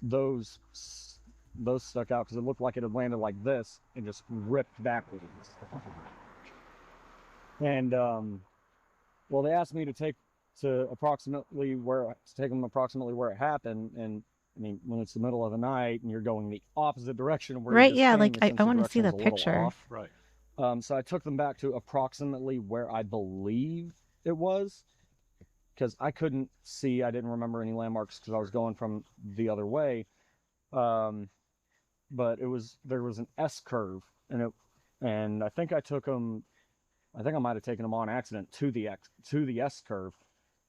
those stuck out because it looked like it had landed like this and just ripped backwards. And well, they asked me to take them approximately where it happened. And I mean, when it's the middle of the night and you're going the opposite direction of where Right, you're yeah, standing, like, the I sense of want to see direction the is a little picture. off. Right. So I took them back to approximately where I believe it was, because I couldn't see. I didn't remember any landmarks because I was going from the other way. But there was an S curve, and I think I took them. I think I might have taken them on accident to the S curve,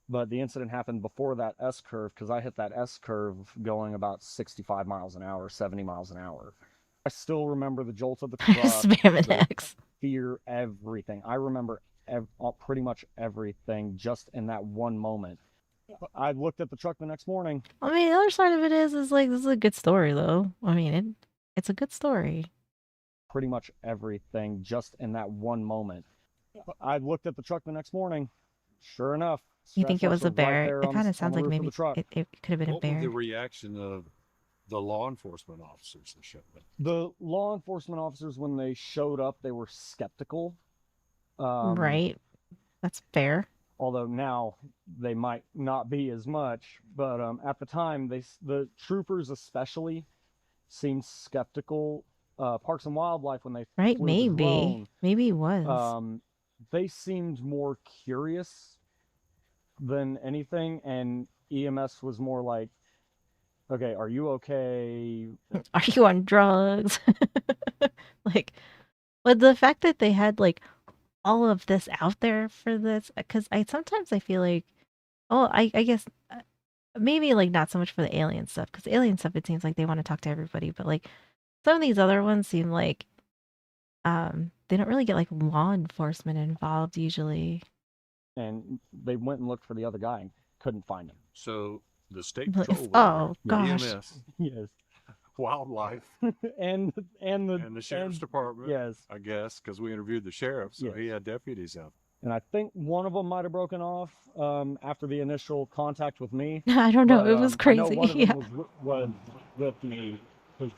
but the incident happened before that S curve because I hit that S curve going about 65 miles an hour, 70 miles an hour. I still remember the jolt of the truck, Spam the X. fear, everything. I remember pretty much everything just in that one moment. I looked at the truck the next morning. I mean, the other side of it is like, this is a good story, though. I mean, it's a good story. Pretty much everything just in that one moment. I looked at the truck the next morning. Sure enough, You think it was a right bear? there It on kind the of sounds like roof of maybe the truck. it could have been a What was bear. the reaction of the law enforcement officers that showed up? The law enforcement officers, when they showed up, they were skeptical. Right. That's fair. Although now they might not be as much, but at the time, the troopers especially seemed skeptical. Parks and Wildlife, when they Right, flew the drone, maybe he was. they seemed more curious than anything, and EMS was more like, okay, are you okay? Are you on drugs? Like, but the fact that they had like all of this out there for this, because I feel like, oh, I guess maybe like not so much for the alien stuff, because alien stuff it seems like they want to talk to everybody, but like some of these other ones seem like they don't really get like law enforcement involved usually. And they went and looked for the other guy and couldn't find him. So the state But patrol, oh was there, gosh, EMS, Yes. wildlife, and the sheriff's department. Yes. I guess because we interviewed the sheriff, so he had deputies out. And I think one of them might have broken off after the initial contact with me. I don't know, But, it was I know crazy. one of Yeah. them was with me because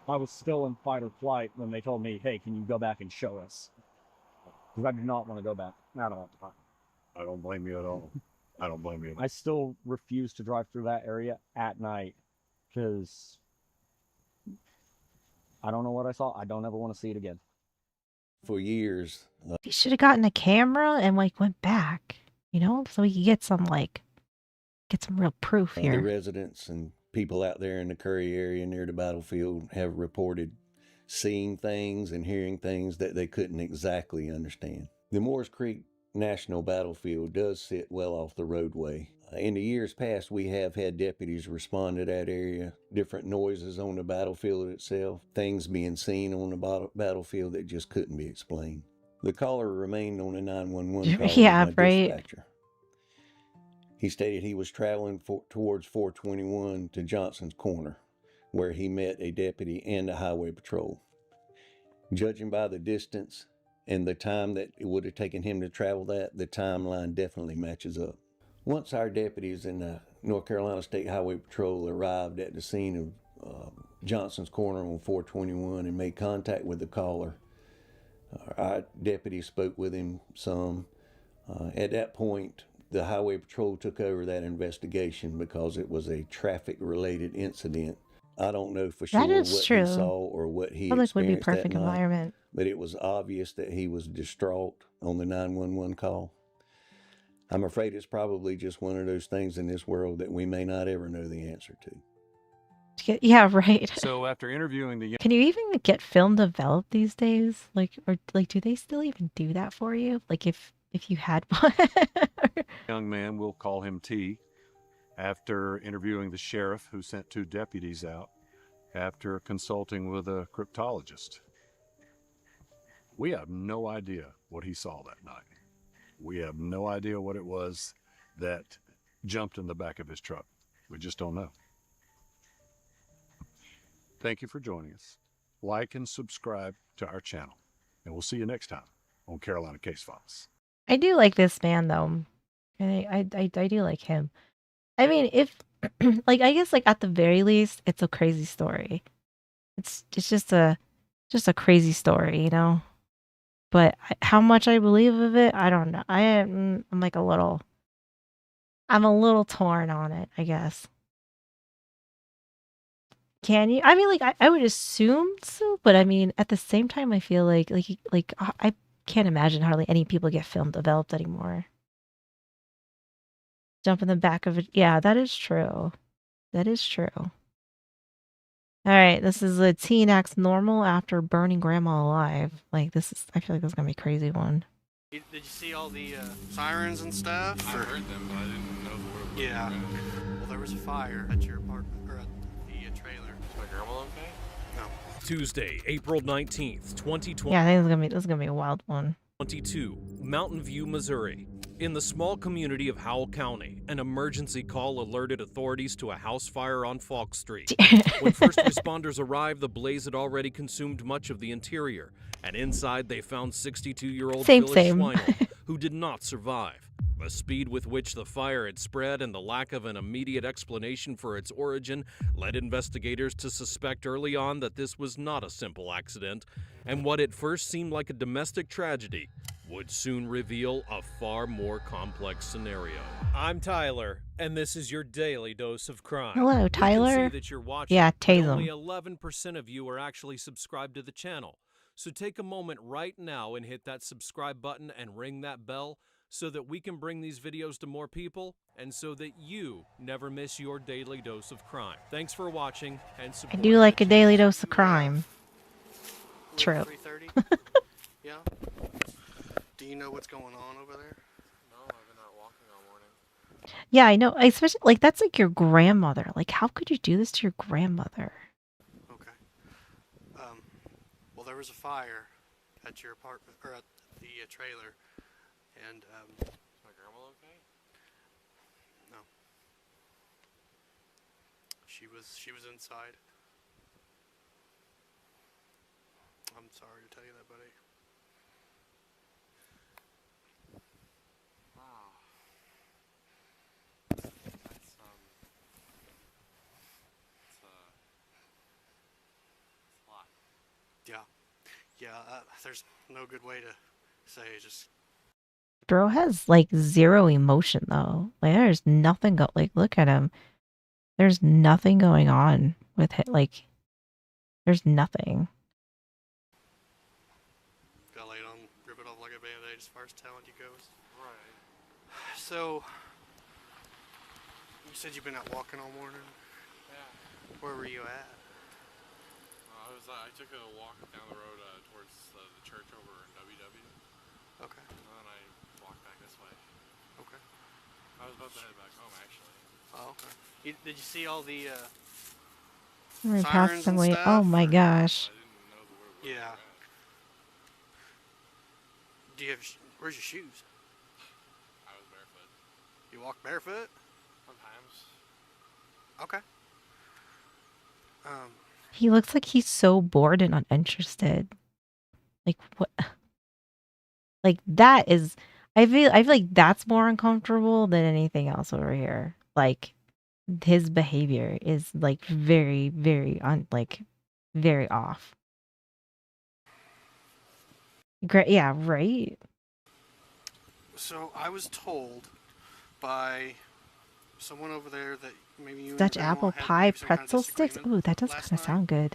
I was still in fight or flight when they told me, "Hey, can you go back and show us?" Because I did not want to go back. Not all the time. I don't blame you at all. I don't blame you. I still refuse to drive through that area at night because I don't know what I saw. I don't ever want to see it again. For years, He should have gotten a camera and like went back, so we could get some real proof the here. residents and people out there in the Curry area near the battlefield have reported seeing things and hearing things that they couldn't exactly understand. The Moores Creek National Battlefield does sit well off the roadway. In the years past, we have had deputies respond to that area, different noises on the battlefield itself, things being seen on the battlefield that just couldn't be explained. The caller remained on the 911 call Yeah, with my right. dispatcher. He stated he was traveling towards 421 to Johnson's Corner, where he met a deputy and a highway patrol. Judging by the distance and the time that it would have taken him to travel that, the timeline definitely matches up. Once our deputies in the North Carolina State Highway Patrol arrived at the scene of Johnson's Corner on 421 and made contact with the caller, our deputy spoke with him some. At that point, the Highway Patrol took over that investigation because it was a traffic-related incident. I don't know for sure That is what true. he saw or what he Public would be experienced that perfect night, environment. but it was obvious that he was distraught on the 911 call. I'm afraid it's probably just one of those things in this world that we may not ever know the answer to. Yeah, right. So after interviewing the Can you even get film developed these days? Or do they still even do that for you? Like if you had one? young man, we'll call him T, after interviewing the sheriff who sent 2 deputies out, after consulting with a cryptologist. We have no idea what he saw that night. We have no idea what it was that jumped in the back of his truck. We just don't know. Thank you for joining us. Like and subscribe to our channel, and we'll see you next time on Carolina Case Files. I do like this man though. And I do like him. I mean, if I guess at the very least, it's a crazy story. It's just a crazy story, But how much I believe of it, I don't know. I'm a little torn on it, I guess. Can you? I mean, like, I would assume so, but I mean, at the same time, I feel like I can't imagine hardly any people get film developed anymore. Jump in the back of it. Yeah, that is true. That is true. All right, this is a teen acts normal after burning grandma alive. Like, this is, I feel like this is gonna be a crazy one. Did you see all the sirens and stuff? I heard them, but I didn't know what. Yeah. Well, there was a fire at your apartment or at the trailer. Is my grandma okay? No. Tuesday, April 19th, 2020. Yeah, I think this is gonna be a wild one. 22, Mountain View, Missouri. In the small community of Howell County, an emergency call alerted authorities to a house fire on Falk Street. When first responders arrived, the blaze had already consumed much of the interior, and inside they found 62-year-old Phyllis Schweinel, who did not survive. The speed with which the fire had spread and the lack of an immediate explanation for its origin led investigators to suspect early on that this was not a simple accident, and what at first seemed like a domestic tragedy would soon reveal a far more complex scenario. I'm Tyler, and this is your daily dose of crime. Hello, Tyler. We can see that you're watching, yeah, tase but only him. 11% of you are actually subscribed to the channel. So take a moment right now and hit that subscribe button and ring that bell so that we can bring these videos to more people and so that you never miss your daily dose of crime. Thanks for watching and I support. do like a daily dose of crime. True. 3:30. Yeah. Do you know what's going on over there? No, I've been out walking all morning. Yeah, I know. Especially like that's like your grandmother. Like, how could you do this to your grandmother? Okay. Well, there was a fire at your apartment or at the trailer, and Is my grandma okay? no. She was inside. I'm sorry to tell you that, buddy. Wow. That's it's a lot. Yeah. There's no good way to say it. Just Bro has like zero emotion though. Like there's nothing like look at him. There's nothing going on with it. Like there's nothing. got laid on, rip it off like a band-aid as far as talent goes. Right. So you said you've been out walking all morning. Yeah. Where were you at? I took a walk down the road towards the church over in WW. Okay. And then I walked back this way. Okay. I was about to head back home actually. Oh, okay. Did you see all the We sirens passed and away. stuff? Oh my gosh. Yeah. Do you have? Where's your shoes? I was barefoot. You walk barefoot? Sometimes. Okay. He looks like he's so bored and uninterested. Like what? Like that is. I feel like that's more uncomfortable than anything else over here. Like his behavior is like very, very very off. Great. Yeah. Right. So I was told by someone over there that maybe you and Dutch your grandma apple had pie maybe some kind of pretzel sticks. disagreement Ooh, that does last kind of night. sound good.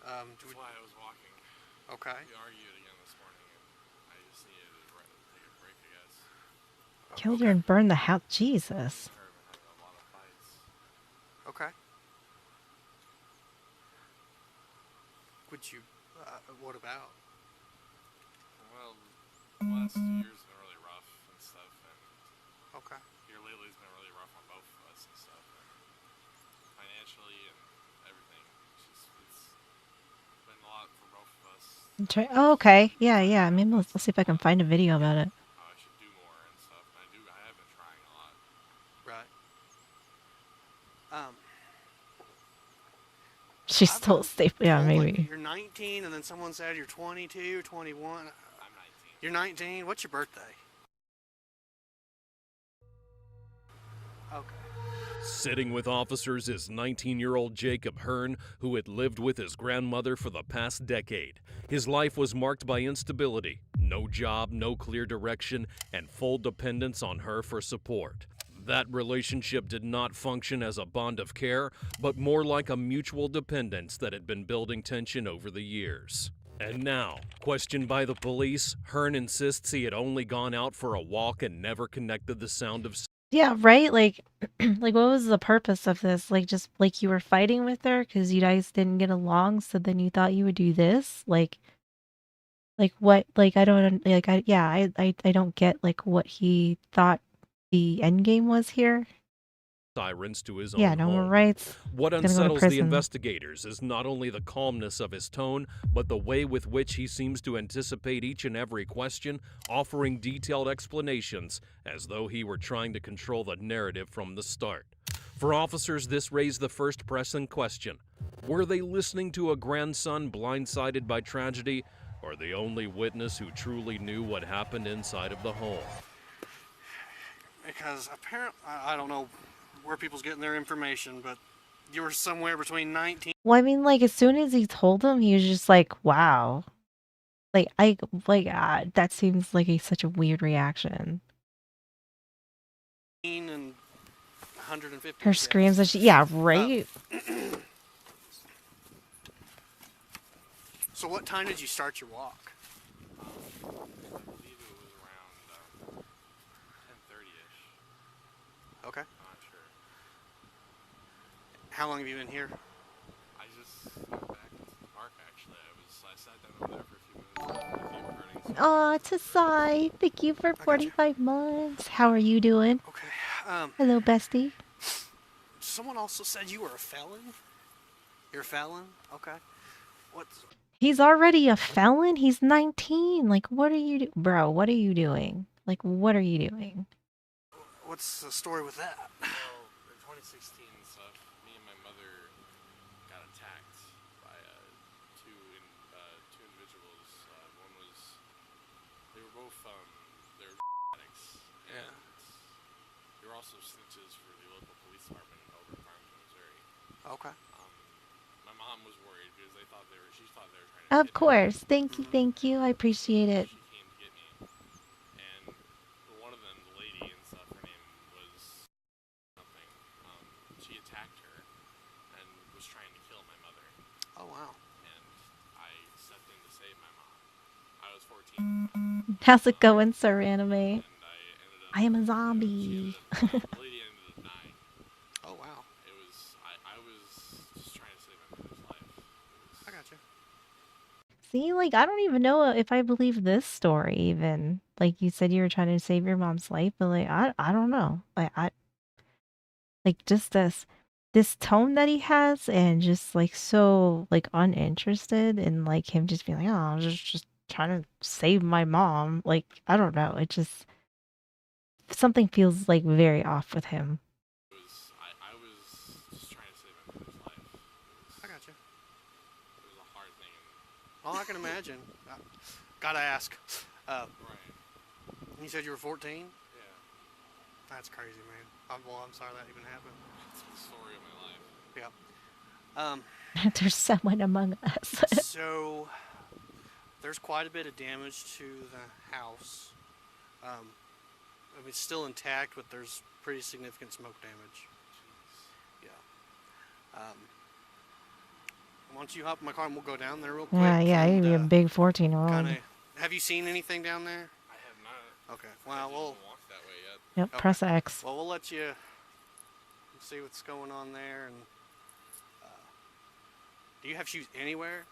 That's why I was walking. Okay. We argued again this morning, and I just needed to take a break, I guess. Killed her and burned the house. Jesus. Okay. Would you? What about? Well, the last 2 years have been really rough and stuff, and Okay. here lately has been really rough on both of us and stuff, and financially and everything. It's been a lot for both of us. Oh, okay. Yeah, yeah. Maybe let's see if I can find a video about it. I should do more and stuff, and I have been trying a lot. Right. She's still asleep. Yeah, Like, maybe. you're 19, and then someone said you're 22 or 21. I'm 19. You're 19. What's your birthday? Okay. Sitting with officers is 19-year-old Jacob Hearn, who had lived with his grandmother for the past decade. His life was marked by instability, no job, no clear direction, and full dependence on her for support. That relationship did not function as a bond of care, but more like a mutual dependence that had been building tension over the years. And now, questioned by the police, Hearn insists he had only gone out for a walk and never connected the sound of Yeah, right? Like, like what was the purpose of this? Like, just like you were fighting with her because you guys didn't get along, so then you thought you would do this? Like what? Like I don't like I yeah I don't get like what he thought the end game was here. sirens to his Yeah, own no more home. rights. What Gonna go to unsettles the prison. investigators is not only the calmness of his tone, but the way with which he seems to anticipate each and every question, offering detailed explanations as though he were trying to control the narrative from the start. For officers, this raised the first pressing question. Were they listening to a grandson blindsided by tragedy, or the only witness who truly knew what happened inside of the home? Because apparently, I don't know where people's getting their information, but you were somewhere between 19 Well, I mean, like as soon as he told him, he was just like, "Wow." That seems like such a weird reaction. and 150. Her screams and yeah, right? So what time did you start your walk? I believe it was around 10:30ish. Okay. I'm not sure. How long have you been here? I just got back into the park actually. I sat down over there for a few minutes. If you were hurting something. Oh, Tasai, thank you for 45 months. How are you doing? Okay. Hello, bestie. Someone also said you were a felon. You're a felon? Okay. What's He's already a felon. He's 19. Like, what are you bro? What are you doing? Like, what are you doing? What's the story with that? Well, in 2016 and stuff, me and my mother got attacked by two individuals. One was, they were both they were addicts, and they were also snitches for the local police department in Elbert Farms, Missouri. Okay. My mom was worried because she thought they were trying to. Of course. Thank you. I appreciate it. She came to get me, and one of them, the lady and stuff, her name was something. She attacked her and was trying to kill my mother. Oh wow. And I stepped in to save my mom. I was 14. How's it going, Sir Anime? I am a zombie. The lady ended up dying. Oh wow. It was I was just trying to save my mother's life. I got you. See, like, I don't even know if I believe this story even. Like, you said you were trying to save your mom's life, but like, I don't know. Like, just this tone that he has and just like so like uninterested in like him just being like, oh, I'm just trying to save my mom. Like, I don't know. It just something feels like very off with him. I was just trying to save my mother's life. I got you. It was a hard thing. Oh, I can imagine. Gotta ask. Right. You said you were 14? Yeah. That's crazy, man. I'm sorry that even happened. It's the story of my life. Yeah. There's someone among us. So, there's quite a bit of damage to the house. I mean, it's still intact, but there's pretty significant smoke damage. Jeez. Yeah. Why don't you hop in my car and we'll go down there real quick? Yeah, and, you'd be a big 14-year-old. Have you seen anything down there? I have not. Okay. Well, we'll walk that way yet. Yep, okay. press X. Well, we'll let you see what's going on there. And do you have shoes anywhere?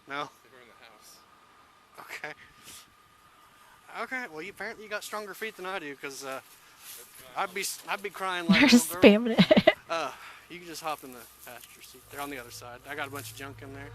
No. They were in the house. Okay. Okay. Well, apparently you got stronger feet than I do, because I'd be crying like a You're little girl. spamming it. You can just hop in the passenger seat. They're on the other side. I got a bunch of junk in there.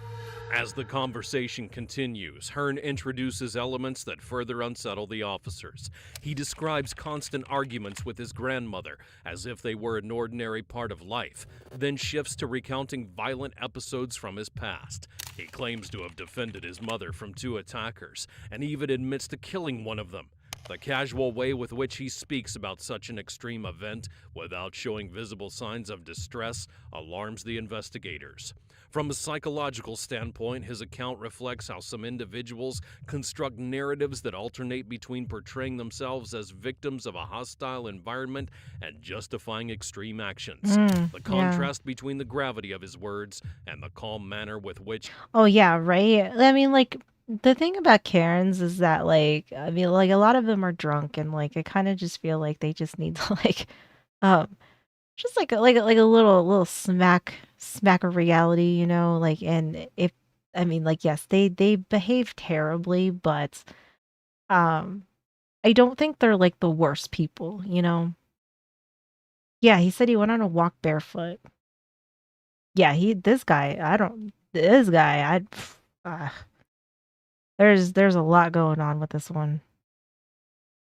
As the conversation continues, Hearn introduces elements that further unsettle the officers. He describes constant arguments with his grandmother as if they were an ordinary part of life, then shifts to recounting violent episodes from his past. He claims to have defended his mother from 2 attackers, and even admits to killing one of them. The casual way with which he speaks about such an extreme event without showing visible signs of distress alarms the investigators. From a psychological standpoint, his account reflects how some individuals construct narratives that alternate between portraying themselves as victims of a hostile environment and justifying extreme actions. The Yeah. contrast between the gravity of his words and the calm manner with which Oh yeah, right. I mean, like the thing about Karens is that like I mean, like a lot of them are drunk and like I kind of just feel like they just need to like um just like a little smack of reality, you know, like and if I mean like yes, they behave terribly, but um I don't think they're like the worst people, you know. Yeah, he said he went on a walk barefoot. Yeah, this guy, uh, there's a lot going on with this one.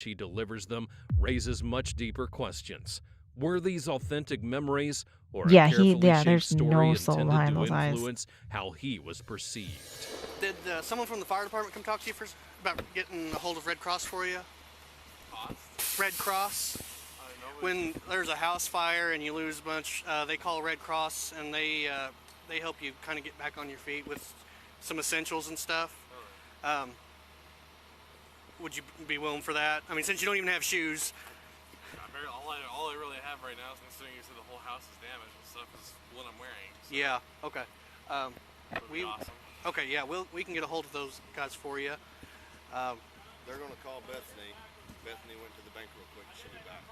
he delivers them raises much deeper questions. Were these authentic memories or a Yeah, carefully shaped there's story no soul intended behind to those eyes. influence how he was perceived? Did someone from the fire department come talk to you about getting a hold of Red Cross for you? Red Cross? When there's a house fire and you lose a bunch, they call Red Cross and they help you kind of get back on your feet with some essentials and stuff. Would you be willing for that? I mean, since you don't even have shoes. All I really have right now is considering you said the whole house is damaged and stuff is what I'm wearing. So Yeah. Okay. that'd be awesome. Okay. Yeah. We can get a hold of those guys for you. They're going to call Bethany. Bethany went to the bank real quick. She'll be back.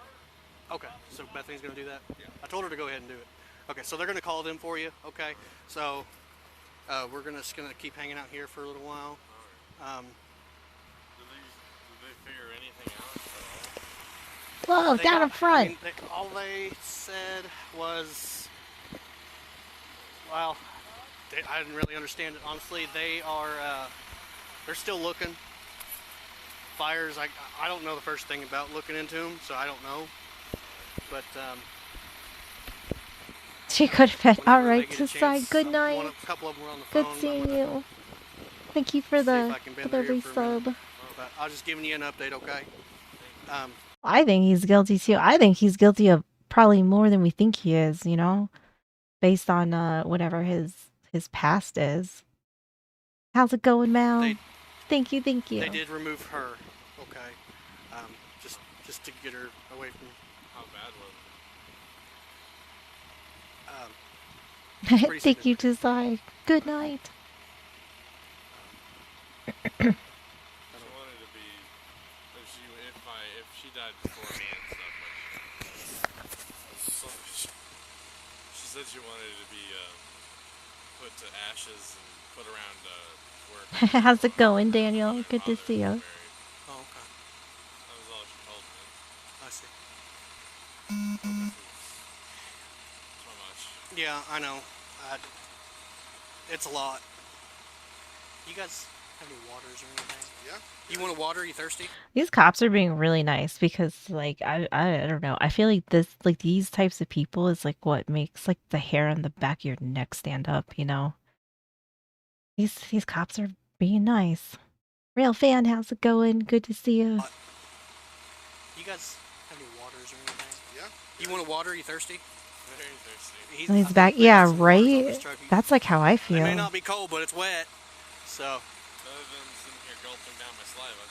Okay. So Bethany's gonna do that. Yeah. I told her to go ahead and do it. Okay. So they're gonna call them for you. Okay. So we're just gonna keep hanging out here for a little while. Did they figure anything out? Whoa, They down got- in front. I mean, all they said was, well, I didn't really understand it. Honestly, they're still looking. Fires, I don't know the first thing about looking into them, so I don't know. But She could have been all whenever they right get to a side. chance, Good night. a couple of them were on the Good phone. seeing you. Thank you for the I can bend their ear for a minute. resub. But I was just giving you an update, okay? I think he's guilty too. I think he's guilty of probably more than we think he is, you know, based on whatever his past is. How's it going, Mal? Thank you. They did remove her, okay? Just to get her away from. How bad was it? Thank you, Desai. Good night. She wanted to be if she died before me and stuff. She said she wanted to be put to ashes and put around work. How's it going, Daniel? Good to see you. Oh, okay. That was all she told me. I see. So much. Yeah, I know. It's a lot. You guys have any waters or anything? Yeah. You want a water? You thirsty? These cops are being really nice because, like, I don't know. I feel like these types of people is like what makes like the hair on the back of your neck stand up. You know. These cops are being nice. Real fan, how's it going? Good to see you. You guys have any waters or anything? Yeah. You want a water? You thirsty? Very thirsty. He's back. Yeah, right. That's like how I It may feel. not be cold, but it's wet. So. Other than sitting here gulping down my saliva.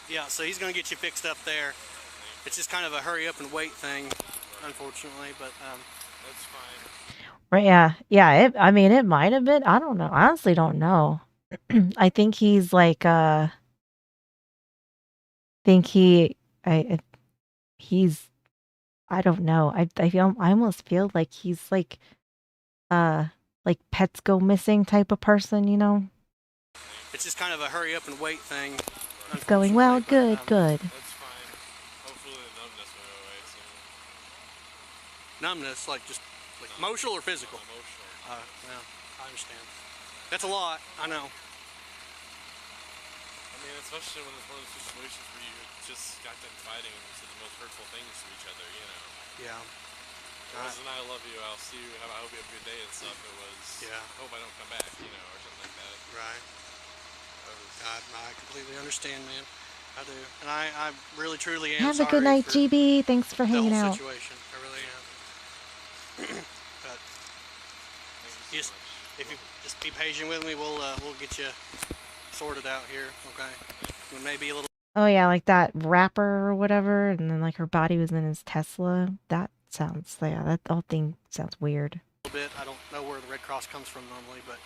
Yeah. So he's gonna get you fixed up there. It's just kind of a hurry up and wait thing, unfortunately. But that's fine. Right? Yeah. I mean, it might have been. I don't know. I honestly don't know. I think he's like. He's. I don't know. I almost feel like he's like pets go missing type of person, you know? it's just kind of a hurry up and wait thing. It's going well. Good. That's fine. Hopefully the numbness will go away soon. Numbness, like just like emotional or physical? Emotional. Yeah, I understand. That's a lot. I know. I mean, especially when it's one of those situations where you just got done fighting and said the most hurtful things to each other, you know. Yeah. It wasn't I love you, I'll see you, I hope you have a good day and stuff. It was, Yeah. hope I don't come back, you know, or something like that. Right. I completely understand, man. I do. And I really, truly am Have a sorry good night, for GB. Thanks for the hanging whole out. situation. I really am. But if you Just be patient with me. We'll get you sorted out here, okay? It may be a little Oh yeah, like that rapper or whatever, and then like her body was in his Tesla. That sounds, yeah, that whole thing sounds weird. bit. I don't know where the Red Cross comes from normally, but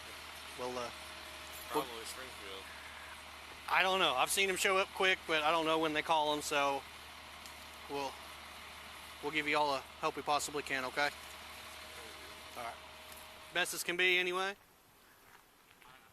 we'll Probably Springfield. I don't know. I've seen them show up quick, but I don't know when they call them, so we'll give you all the help we possibly can, okay? All right. Best as can be anyway.